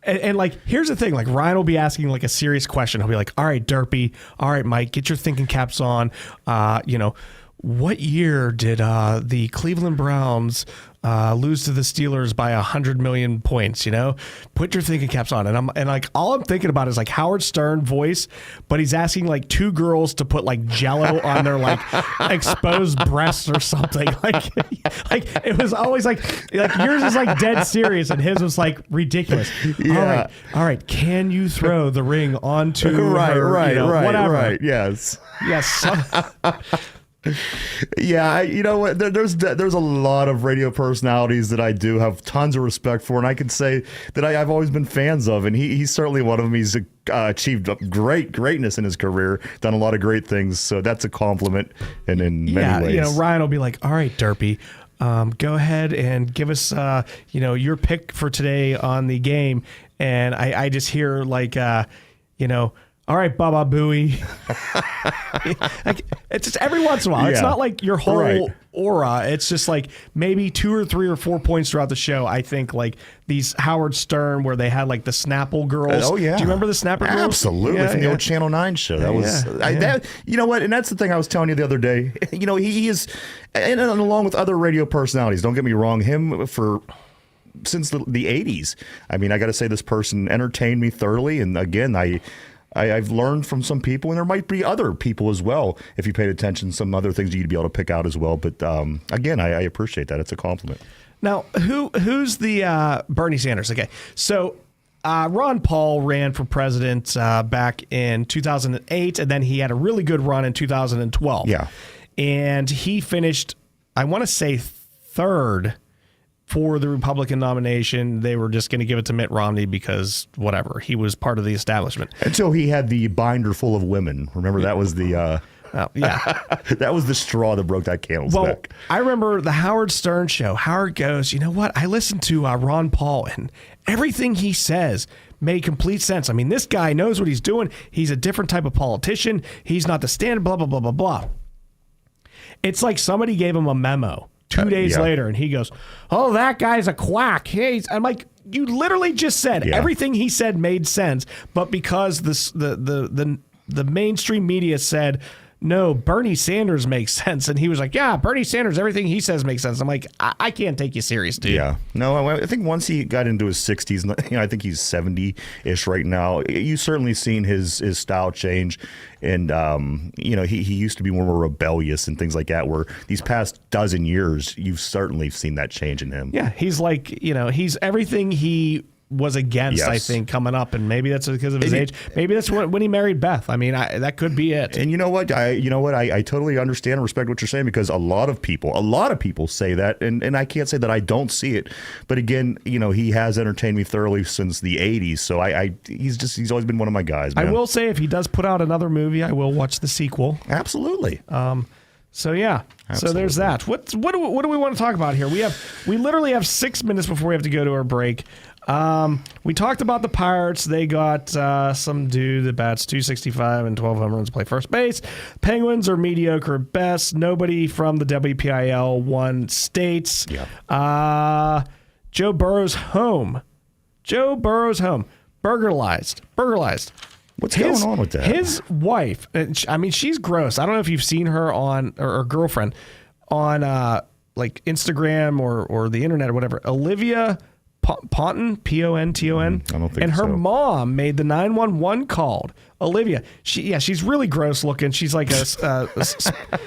And like, here's the thing, like Ryan will be asking like a serious question. He'll be like, all right, Derpy. All right, Mike, get your thinking caps on. What year did the Cleveland Browns lose to the Steelers by 100 million points? Put your thinking caps on. And like, all I'm thinking about is like Howard Stern voice, but he's asking like two girls to put like Jello on their like exposed breasts or something. Like it was always like yours is like dead serious and his was like ridiculous. Yeah. All right. Can you throw the ring onto her, whatever? Right. Yes. Yeah, you know what? There's a lot of radio personalities that I do have tons of respect for, and I can say that I've always been fans of, and he's certainly one of them. He's achieved greatness in his career, done a lot of great things, so that's a compliment in many ways. Ryan will be like, all right, Derpy, go ahead and give us your pick for today on the game, and I just hear like all right, Baba Booey. It's just every once in a while. Yeah. It's not like your whole aura. It's just like maybe 2 or 3 or 4 points throughout the show. I think like these Howard Stern where they had like the Snapple girls. Oh, yeah. Do you remember the Snapple girls? Absolutely. From the old Channel 9 show. That was, you know what? And that's the thing I was telling you the other day. He is, and along with other radio personalities, don't get me wrong, since the 80s. I mean, I got to say this person entertained me thoroughly. And again, I've learned from some people, and there might be other people as well, if you paid attention, some other things you'd be able to pick out as well. But again, I appreciate that. It's a compliment. Now, who's the Bernie Sanders? Okay, so Ron Paul ran for president back in 2008, and then he had a really good run in 2012. Yeah. And he finished, I want to say, third for the Republican nomination. They were just going to give it to Mitt Romney because whatever, he was part of the establishment. Until he had the binder full of women. Remember, that was the that was the straw that broke that camel's neck. I remember the Howard Stern show. Howard goes, you know what? I listened to Ron Paul, and everything he says made complete sense. I mean, this guy knows what he's doing. He's a different type of politician. He's not the standard, blah, blah, blah, blah, blah. It's like somebody gave him a memo 2 days later, and he goes, oh, that guy's a quack. I'm like, you literally just said everything he said made sense, but because the mainstream media said no, Bernie Sanders makes sense. And he was like, yeah, Bernie Sanders, everything he says makes sense. I'm like, I can't take you serious, dude. Yeah. No, I think once he got into his 60s, I think he's 70-ish right now. You've certainly seen his style change. And, he used to be more rebellious and things like that, where these past dozen years, you've certainly seen that change in him. Yeah, he's like, he's everything he was against, Yes. I think, coming up, and maybe that's because of his age. Maybe that's when he married Beth. I mean, that could be it. And you know what? I totally understand and respect what you're saying, because a lot of people say that, and I can't say that I don't see it. But again, he has entertained me thoroughly since the 80s, so he's always been one of my guys, man. I will say, if he does put out another movie, I will watch the sequel. Absolutely. So yeah. Absolutely. So there's that. What do we want to talk about here? We literally have 6 minutes before we have to go to our break. We talked about the Pirates. They got some dude that bats .265 and 12 home runs to play first base. Penguins are mediocre at best. Nobody from the WPIL won states. Yeah. Joe Burrow's home. Burglarized. What's going on with that? His wife, she's gross. I don't know if you've seen her on, or girlfriend, on like Instagram or the internet or whatever. Olivia Ponton, Ponton. I don't think and her so. mom made the 911 call. Olivia, she's really gross looking. She's like a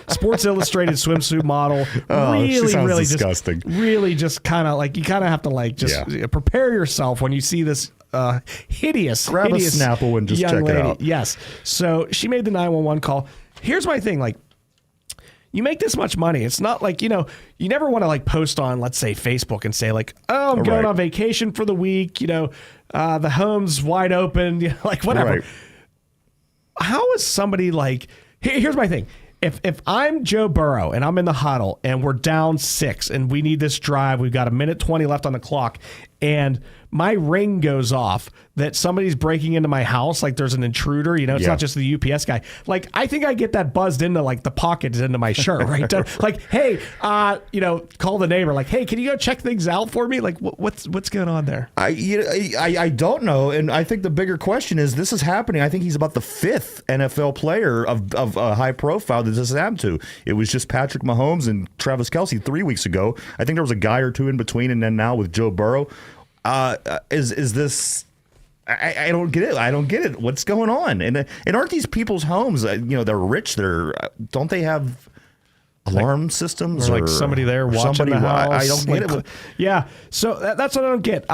Sports Illustrated swimsuit model. She sounds disgusting. Really, just kind of like, you kind of have to like just prepare yourself when you see this hideous. Grab a Snapple and just young check lady. it out. Yes. So she made the 911 call. Here's my thing, like, you make this much money. It's not like, you never want to like post on, let's say, Facebook and say like, oh, I'm going on vacation for the week. The home's wide open, like whatever. Right. How is somebody like, here's my thing. If I'm Joe Burrow and I'm in the huddle and we're down 6 and we need this drive, we've got 1:20 left on the clock, and my ring goes off that somebody's breaking into my house, like there's an intruder, it's not just the UPS guy. Like, I think I get that buzzed into like the pockets into my shirt, right? Like, hey, call the neighbor, like, hey, can you go check things out for me? Like, what's going on there? I don't know, and I think the bigger question is, this is happening. I think he's about the 5th NFL player of high profile that this has happened to. It was just Patrick Mahomes and Travis Kelce 3 weeks ago. I think there was a guy or two in between, and then now with Joe Burrow. Is this? I don't get it. I don't get it. What's going on? And aren't these people's homes? They're rich. Don't they have alarm systems or like somebody there watching the house? I don't get it. Yeah. So that's what I don't get.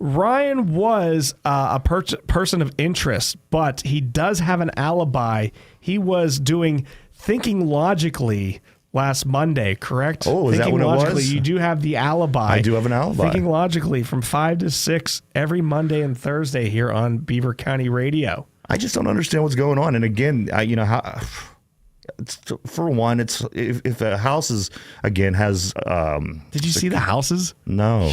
Ryan was a person of interest, but he does have an alibi. He was doing Thinking Logically last Monday, correct? Oh, is that what it was? You do have the alibi. I do have an alibi. Thinking Logically from 5 to 6 every Monday and Thursday here on Beaver County Radio. I just don't understand what's going on. And again, for one, it's if a house has. Did you see the houses? No.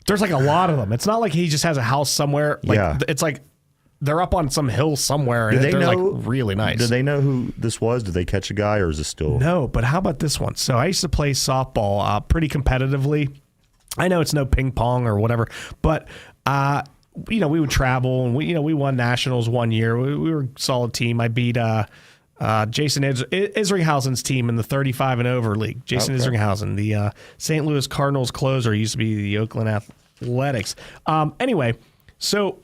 There's like a lot of them. It's not like he just has a house somewhere. Like, it's like they're up on some hill somewhere, and they're like really nice. Do they know who this was? Did they catch a guy, or is it still? No, but how about this one? So I used to play softball pretty competitively. I know it's no ping pong or whatever, but we would travel, and we won nationals one year. We were a solid team. I beat Jason Isringhausen's team in the 35 and over league. Jason Isringhausen, the St. Louis Cardinals closer, used to be the Oakland Athletics. Anyway, so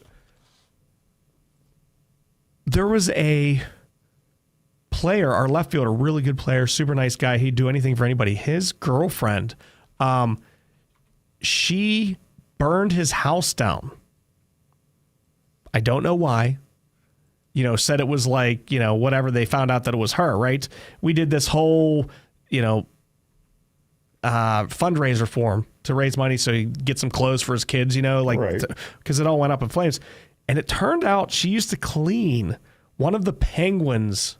there was a player, our left fielder, really good player, super nice guy. He'd do anything for anybody. His girlfriend, she burned his house down. I don't know why. Said it was like, whatever. They found out that it was her, right? We did this whole, fundraiser for him to raise money so he get some clothes for his kids, because it all went up in flames. And it turned out she used to clean one of the Penguins'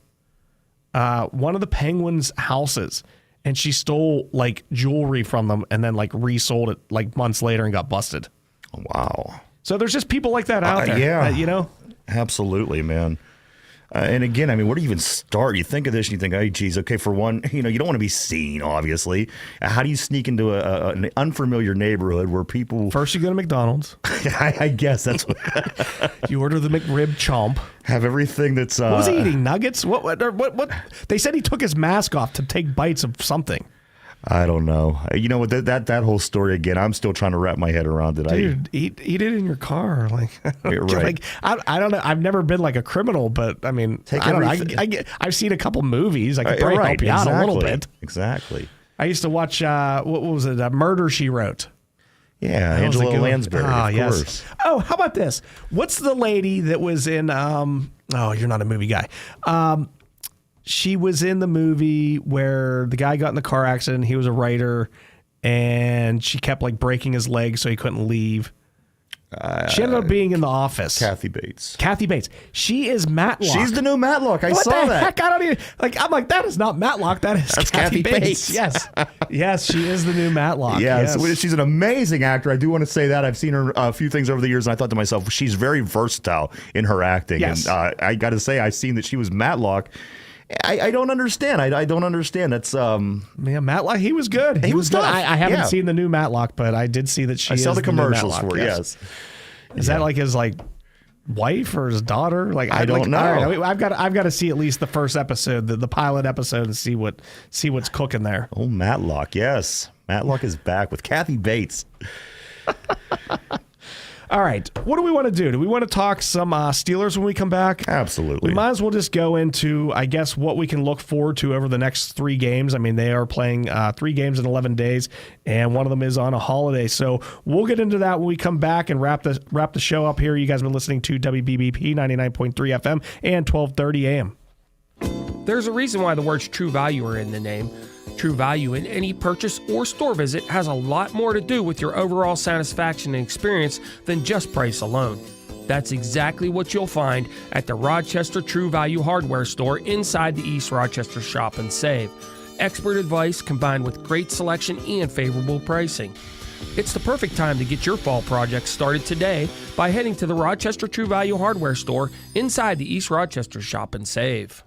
houses, and she stole like jewelry from them and then like resold it like months later and got busted. Wow. So there's just people like that out there. Yeah. That, Absolutely, man. And again, I mean, where do you even start? You think of this and you think, oh, geez, okay, for one, you don't want to be seen, obviously. How do you sneak into an unfamiliar neighborhood where people... First, you go to McDonald's. I guess that's what... You order the McRib chomp. Have everything that's... What was he eating? Nuggets? What? They said he took his mask off to take bites of something. I don't know. You know what? That whole story again. I'm still trying to wrap my head around it. Dude, eat it in your car. Like, right. Like I don't know. I've never been like a criminal, but I mean, I don't know. I've seen a couple movies. I could probably help you out a little bit. Exactly. I used to watch. What was it? Murder, She Wrote. Yeah, Angela Lansbury. Oh, of course. Oh, how about this? What's the lady that was in? Oh, you're not a movie guy. She was in the movie where the guy got in the car accident. He was a writer, and she kept like breaking his leg so he couldn't leave. She ended up being in The Office. Kathy Bates. She is Matlock. She's the new Matlock. I saw that. What the heck? I don't even I'm like, that is not Matlock. That's Kathy Bates. Yes. Yes, she is the new Matlock. Yes. She's an amazing actor. I do want to say that. I've seen her a few things over the years, and I thought to myself, she's very versatile in her acting. Yes. And I got to say, I've seen that she was Matlock. I don't understand. I don't understand. That's Matlock. He was good. He was good. I haven't seen the new Matlock, but I did see that she. I saw the commercials for it. Yes. Is that like his wife or his daughter? Like I don't know. I don't know. I've got to see at least the first episode, the pilot episode, and see what's cooking there. Oh, Matlock. Yes, Matlock is back with Kathy Bates. All right. What do we want to do? Do we want to talk some Steelers when we come back? Absolutely. We might as well just go into, I guess, what we can look forward to over the next 3 games. I mean, they are playing 3 games in 11 days, and one of them is on a holiday. So we'll get into that when we come back and wrap the show up here. You guys have been listening to WBBP 99.3 FM and 1230 AM. There's a reason why the words True Value are in the name. True Value in any purchase or store visit has a lot more to do with your overall satisfaction and experience than just price alone. That's exactly what you'll find at the Rochester True Value Hardware Store inside the East Rochester Shop and Save. Expert advice combined with great selection and favorable pricing. It's the perfect time to get your fall project started today by heading to the Rochester True Value Hardware Store inside the East Rochester Shop and Save.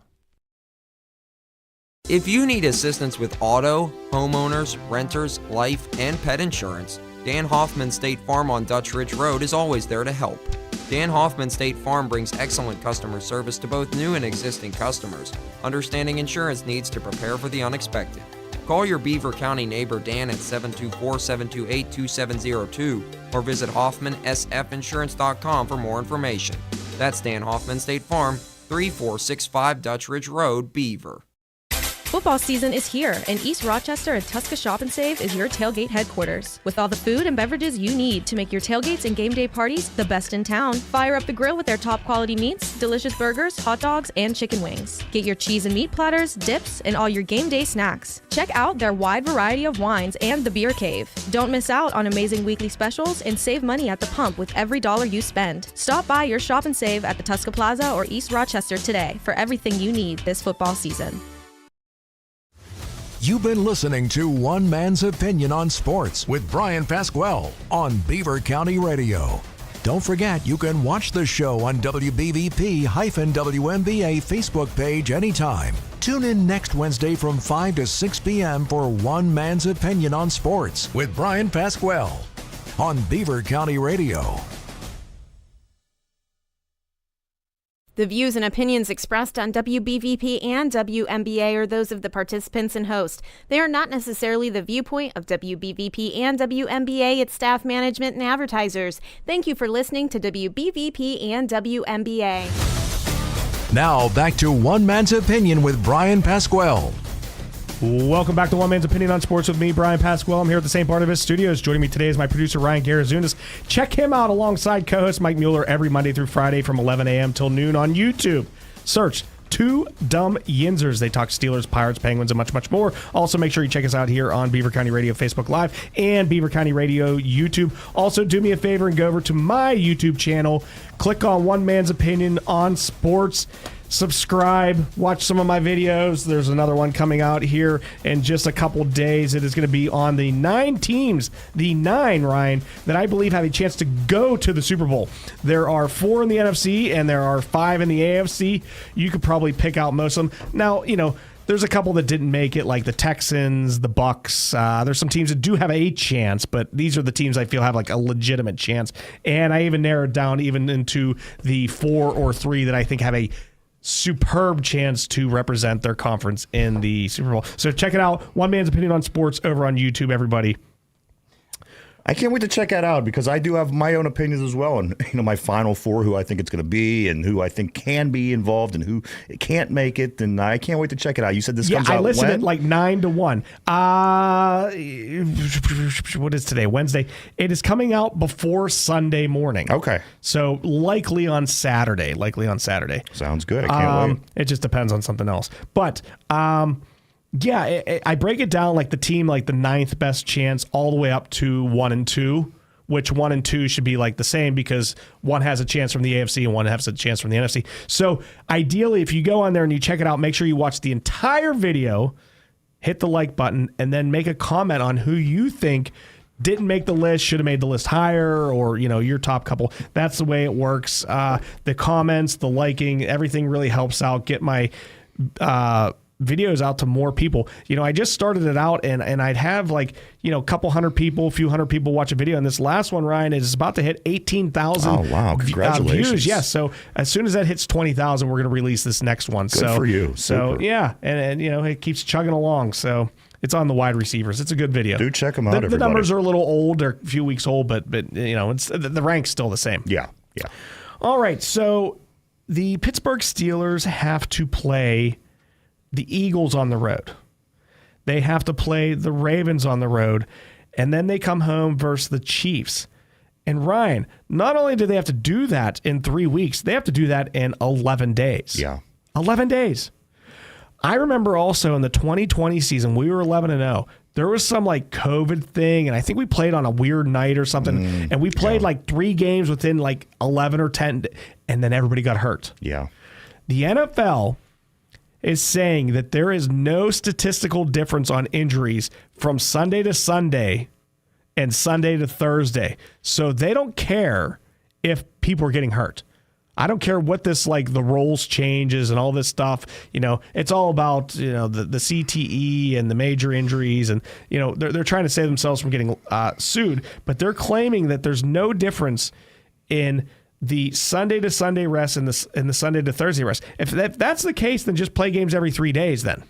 If you need assistance with auto, homeowners, renters, life, and pet insurance, Dan Hoffman State Farm on Dutch Ridge Road is always there to help. Dan Hoffman State Farm brings excellent customer service to both new and existing customers, understanding insurance needs to prepare for the unexpected. Call your Beaver County neighbor Dan at 724-728-2702 or visit HoffmanSFinsurance.com for more information. That's Dan Hoffman State Farm, 3465 Dutch Ridge Road, Beaver. Football season is here, and East Rochester and Tuska Shop and Save is your tailgate headquarters. With all the food and beverages you need to make your tailgates and game day parties the best in town, fire up the grill with their top quality meats, delicious burgers, hot dogs, and chicken wings. Get your cheese and meat platters, dips, and all your game day snacks. Check out their wide variety of wines and the beer cave. Don't miss out on amazing weekly specials and save money at the pump with every dollar you spend. Stop by your Shop and Save at the Tuska Plaza or East Rochester today for everything you need this football season. You've been listening to One Man's Opinion on Sports with Bryan Pasquale on Beaver County Radio. Don't forget, you can watch the show on WBVP-WMBA Facebook page anytime. Tune in next Wednesday from 5 to 6 p.m. for One Man's Opinion on Sports with Bryan Pasquale on Beaver County Radio. The views and opinions expressed on WBVP and WMBA are those of the participants and host. They are not necessarily the viewpoint of WBVP and WMBA, its staff, management, and advertisers. Thank you for listening to WBVP and WMBA. Now back to One Man's Opinion with Bryan Pasquale. Welcome back to One Man's Opinion on Sports with me, Bryan Pasquale. I'm here at the St. Barnabas Studios. Joining me today is my producer, Ryan Garazunas. Check him out alongside co-host Mike Mueller every Monday through Friday from 11 a.m. till noon on YouTube. Search Two Dumb Yinzers. They talk Steelers, Pirates, Penguins, and much, much more. Also, make sure you check us out here on Beaver County Radio Facebook Live and Beaver County Radio YouTube. Also, do me a favor and go over to my YouTube channel. Click on One Man's Opinion on Sports. subscribe, watch some of my videos. There's another one coming out here in just a couple days. It is going to be on the 9 teams, Ryan, that I believe have a chance to go to the Super Bowl. There are 4 in the NFC and there are 5 in the AFC. You could probably pick out most of them. Now, there's a couple that didn't make it, like the Texans, the Bucks. There's some teams that do have a chance, but these are the teams I feel have like a legitimate chance. And I even narrowed down even into the 4 or 3 that I think have a superb chance to represent their conference in the Super Bowl. So check it out. One Man's Opinion on Sports over on YouTube, everybody. I can't wait to check that out because I do have my own opinions as well, and my final 4, who I think it's going to be, and who I think can be involved, and who can't make it. And I can't wait to check it out. You said this comes out when? I listened at like 9-1. What is today? Wednesday. It is coming out before Sunday morning. Okay. So likely on Saturday. Sounds good. I can't wait. It just depends on something else. But I break it down like the team, like the 9th best chance all the way up to 1 and 2, which 1 and 2 should be like the same because one has a chance from the AFC and one has a chance from the NFC. So ideally, if you go on there and you check it out, make sure you watch the entire video, hit the like button, and then make a comment on who you think didn't make the list, should have made the list higher, or your top couple. That's the way it works. The comments, the liking, everything really helps out. Get my videos out to more people. I just started it out and I'd have like, a couple hundred people, a few hundred people watch a video. And this last one, Ryan, is about to hit 18,000 Oh, wow. Congratulations. views. Yes. So as soon as that hits 20,000, we're going to release this next one. Good for you. So Super. yeah. And it keeps chugging along. So it's on the wide receivers. It's a good video. Do check them out, The numbers are a little old. They're a few weeks old, but it's the rank's still the same. Yeah. All right. So the Pittsburgh Steelers have to play the Eagles on the road. They have to play the Ravens on the road, and then they come home versus the Chiefs. And Ryan, not only do they have to do that in 3 weeks, they have to do that in 11 days. Yeah. 11 days. I remember also in the 2020 season, we were 11-0. There was some like COVID thing, and I think we played on a weird night or something, and we played like 3 games within like 11 or 10, and then everybody got hurt. Yeah. The NFL is saying that there is no statistical difference on injuries from Sunday to Sunday and Sunday to Thursday. So they don't care if people are getting hurt. I don't care what this, like the roles changes and all this stuff. It's all about, the CTE and the major injuries. And, they're trying to save themselves from getting sued. But they're claiming that there's no difference in the Sunday to Sunday rest and the Sunday to Thursday rest. If that's the case, then just play games every 3 days then.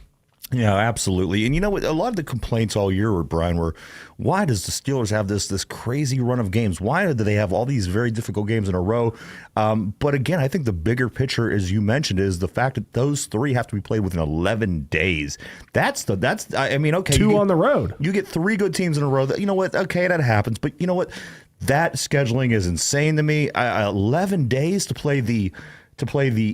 Yeah, absolutely. And a lot of the complaints all year, Brian, were why does the Steelers have this crazy run of games? Why do they have all these very difficult games in a row? But again, I think the bigger picture, as you mentioned, is the fact that those 3 have to be played within 11 days. Okay. 2 on the road. You get 3 good teams in a row. Okay, that happens. But you know what? That scheduling is insane to me. 11 days to play the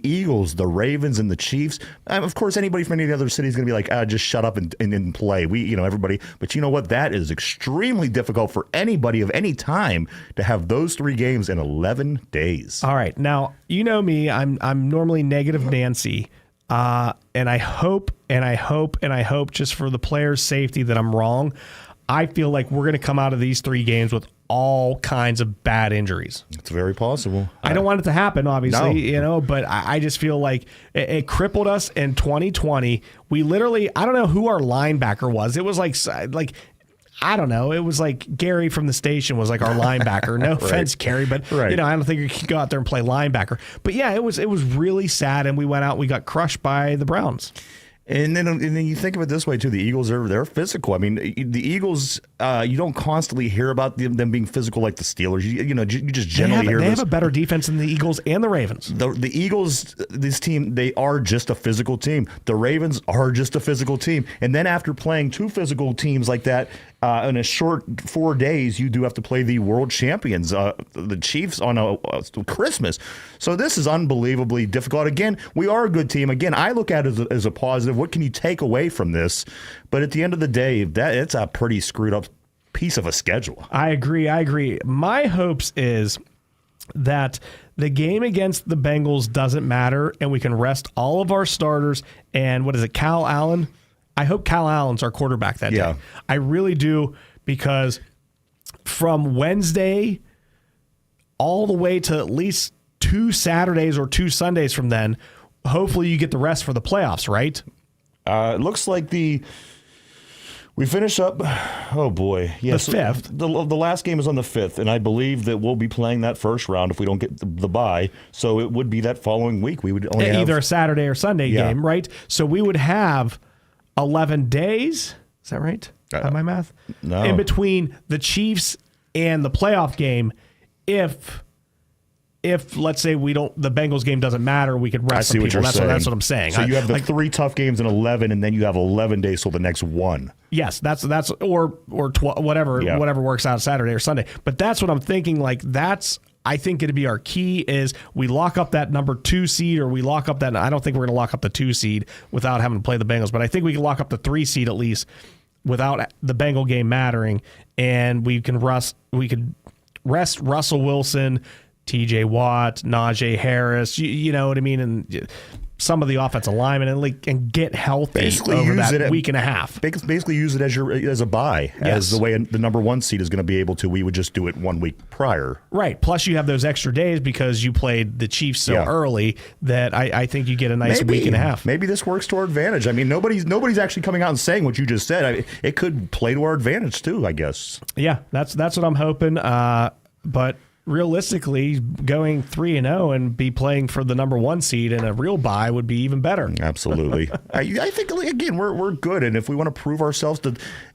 Eagles, the Ravens, and the Chiefs. Of course, anybody from any other city is going to be like, just shut up and play. Everybody. But you know what? That is extremely difficult for anybody of any time to have those 3 games in 11 days. All right. Now, you know me. I'm normally negative Nancy. And I hope just for the players' safety that I'm wrong. I feel like we're going to come out of these 3 games with all kinds of bad injuries. It's very possible. I don't want it to happen, obviously, but I just feel like it crippled us in 2020. We literally, I don't know who our linebacker was. It was like I don't know. It was like Gary from the station was like our linebacker. No offense, Gary, but I don't think you can go out there and play linebacker. But yeah, it was really sad, and we went out. We got crushed by the Browns. And then you think of it this way too: the Eagles they're physical. I mean, the Eagles you don't constantly hear about them being physical like the Steelers. You just generally hear they have a better defense than the Eagles and the Ravens. The Eagles, this team, they are just a physical team. The Ravens are just a physical team. And then after playing 2 physical teams like that in a short 4 days, you do have to play the world champions, the Chiefs, on Christmas. So this is unbelievably difficult. Again, we are a good team. Again, I look at it as a positive. What can you take away from this? But at the end of the day, it's a pretty screwed up piece of a schedule. I agree. My hopes is that the game against the Bengals doesn't matter and we can rest all of our starters. And what is it, Cal Allen? I hope Cal Allen's our quarterback that day. I really do, because from Wednesday all the way to at least 2 Saturdays or 2 Sundays from then, hopefully you get the rest for the playoffs, right? It looks like we finish up, oh boy. Yes, the 5th. The last game is on the 5th, and I believe that we'll be playing that first round if we don't get the bye. So it would be that following week. We would only have either a Saturday or Sunday game, right? So we would have 11 days. Is that right? By my math? No. In between the Chiefs and the playoff game, if let's say the Bengals game doesn't matter, we could rest some people. That's what I'm saying. So you have the 3 tough games in 11, and then you have 11 days till the next one. Yes, that's whatever works out Saturday or Sunday. But that's what I'm thinking. Like I think it'd be our key is we lock up that number 2 seed, or we lock up that. I don't think we're going to lock up the 2 seed without having to play the Bengals, but I think we can lock up the 3 seed at least without the Bengal game mattering, and we could rest Russell Wilson, TJ Watt, Najee Harris, you know what I mean, and some of the offensive linemen, and get healthy over that week and a half. Basically use it as a bye, as the way the number 1 seed is going to be able to. We would just do it 1 week prior. Right. Plus you have those extra days because you played the Chiefs so early that I think you get a nice week and a half. Maybe this works to our advantage. I mean, nobody's actually coming out and saying what you just said. It could play to our advantage too, I guess. Yeah, that's what I'm hoping. But realistically, going 3-0 and be playing for the number 1 seed in a real bye would be even better. Absolutely. I think, again, we're good, and if we want to prove ourselves,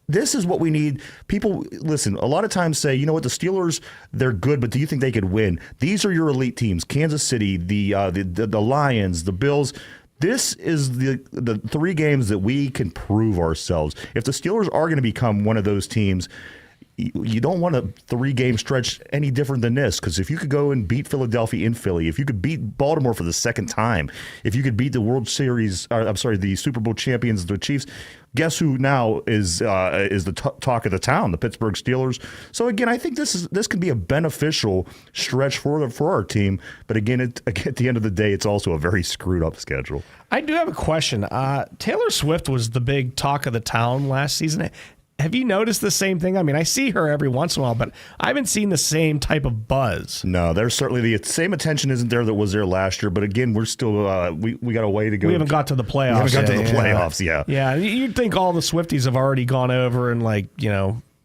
this is what we need. People, listen, a lot of times say, you know what, the Steelers, they're good, but do you think they could win? These are your elite teams: Kansas City, the Lions, the Bills. This is the 3 games that we can prove ourselves. If the Steelers are going to become one of those teams, you don't want a 3-game stretch any different than this, because if you could go and beat Philadelphia in Philly, if you could beat Baltimore for the second time, if you could beat the the Super Bowl champions, the Chiefs, guess who now is the talk of the town, the Pittsburgh Steelers. So again, I think this can be a beneficial stretch for our team. But again, at the end of the day, it's also a very screwed up schedule. I do have a question. Taylor Swift was the big talk of the town last season. Have you noticed the same thing? I mean, I see her every once in a while, but I haven't seen the same type of buzz. No, there's certainly the same attention isn't there that was there last year. But again, we're still we got a way to go. We haven't got to the playoffs. Yeah. You'd think all the Swifties have already gone over and like the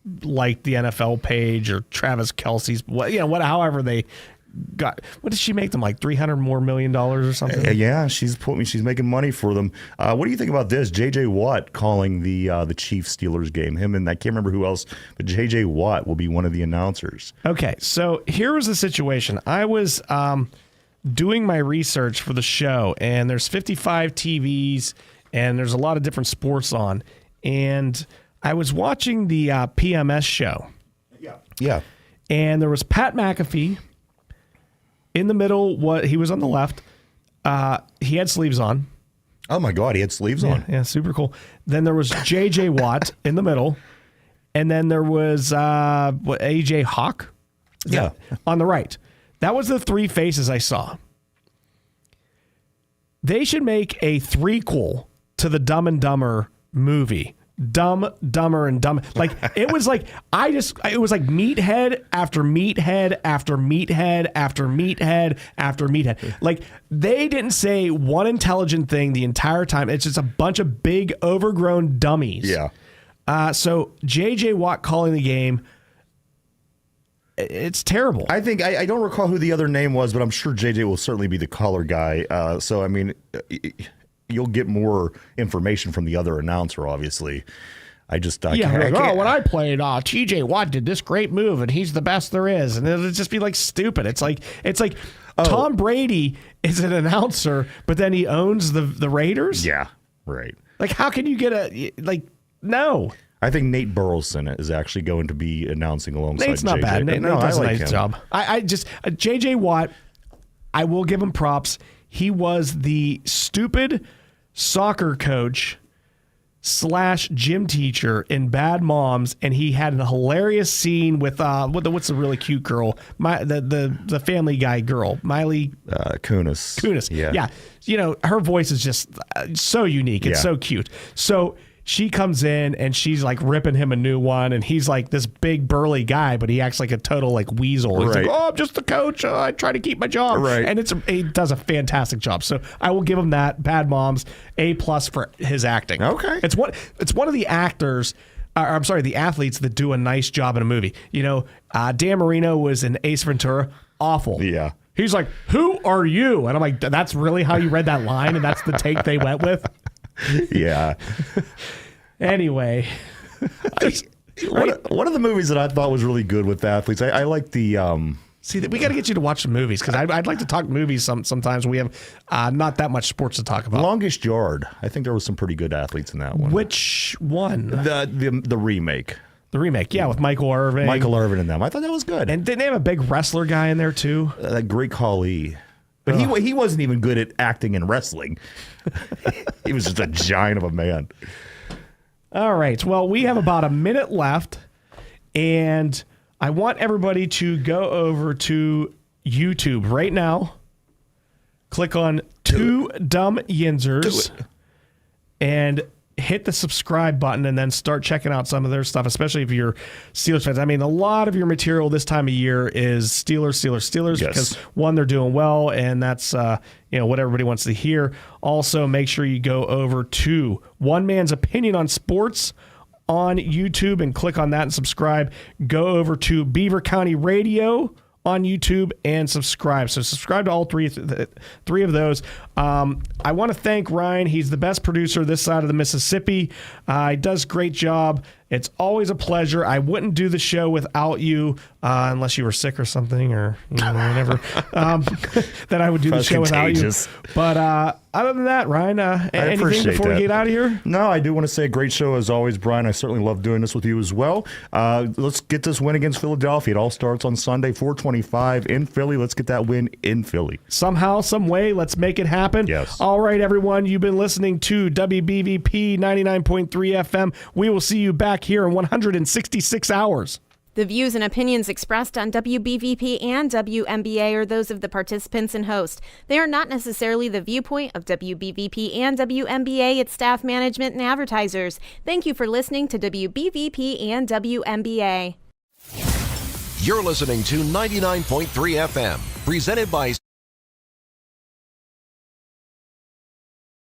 NFL page or Travis Kelce's, however they got. What did she make them, like $300 million or something? Yeah, she's making money for them. What do you think about this? J.J. Watt calling the Chiefs Steelers game. Him and I can't remember who else, but J.J. Watt will be one of the announcers. Okay, so here was the situation. I was doing my research for the show, and there's 55 TVs, and there's a lot of different sports on, and I was watching the PMS show. Yeah. And there was Pat McAfee. In the middle, he was on the left. He had sleeves on. Oh, my God, he had sleeves on. Yeah, super cool. Then there was J.J. Watt in the middle. And then there was A.J. Hawk on the right. That was the 3 faces I saw. They should make a threequel to the Dumb and Dumber movie. Dumb, Dumber, and Dumb. Like, it was like, it was like meathead after meathead after meathead after meathead after meathead. Like, they didn't say one intelligent thing the entire time. It's just a bunch of big, overgrown dummies. Yeah. So, J.J. Watt calling the game, it's terrible. I think, I don't recall who the other name was, but I'm sure J.J. will certainly be the caller guy. So, I mean, you'll get more information from the other announcer, obviously. When I played, TJ Watt did this great move, and he's the best there is, and it'll just be like stupid. It's like Tom Brady is an announcer, but then he owns the Raiders. Yeah, right. Like, how can you get no? I think Nate Burleson is actually going to be announcing alongside. Nate's not JJ. bad. Nate does a nice job. JJ Watt, I will give him props. He was the stupid soccer coach / gym teacher in Bad Moms, and he had a hilarious scene with what's the really cute girl, the Family Guy girl, Miley Kunis. Kunis, yeah. You know, her voice is just so unique. It's so cute. So she comes in and she's like ripping him a new one, and he's like this big burly guy, but he acts like a total like weasel. He's like, "Oh, I'm just the coach. I try to keep my job." Right. And he does a fantastic job. So I will give him that. Bad Moms, A+ for his acting. Okay. It's one of the actors. The athletes that do a nice job in a movie. You know, Dan Marino was in Ace Ventura. Awful. Yeah. He's like, "Who are you?" And I'm like, "That's really how you read that line?" And that's the take they went with. Yeah. Anyway, one of the movies that I thought was really good with athletes, I like the. See, we got to get you to watch some movies, because I'd like to talk movies sometimes. We have not that much sports to talk about. Longest Yard. I think there was some pretty good athletes in that one. Which one? The remake. The remake, yeah, with Michael Irvin. Michael Irvin in them. I thought that was good. And didn't they have a big wrestler guy in there too? That Great Khali. But he wasn't even good at acting and wrestling. He was just a giant of a man. All right. Well, we have about a minute left, and I want everybody to go over to YouTube right now. Click on Two Dumb Yinzers and hit the subscribe button, and then start checking out some of their stuff, especially if you're Steelers fans. I mean, a lot of your material this time of year is Steelers, yes. because one, they're doing well, and that's what everybody wants to hear. Also, make sure you go over to One Man's Opinion on Sports on YouTube and click on that and subscribe. Go over to Beaver County Radio on YouTube and subscribe. So subscribe to all three of those. I want to thank Ryan. He's the best producer this side of the Mississippi. He does a great job. It's always a pleasure. I wouldn't do the show without you, unless you were sick or something, or whatever. That I would do the show without you. But other than that, Ryan, anything before we get out of here? No, I do want to say great show as always, Brian. I certainly love doing this with you as well. Let's get this win against Philadelphia. It all starts on Sunday, 4:25 in Philly. Let's get that win in Philly. Somehow, some way, let's make it happen. Yes. All right, everyone. You've been listening to WBVP 99.3 FM. We will see you back here in 166 hours. The views and opinions expressed on WBVP and WMBA are those of the participants and host. They are not necessarily the viewpoint of WBVP and WMBA, its staff, management, and advertisers. Thank you for listening to WBVP and WMBA. You're listening to 99.3 FM, presented by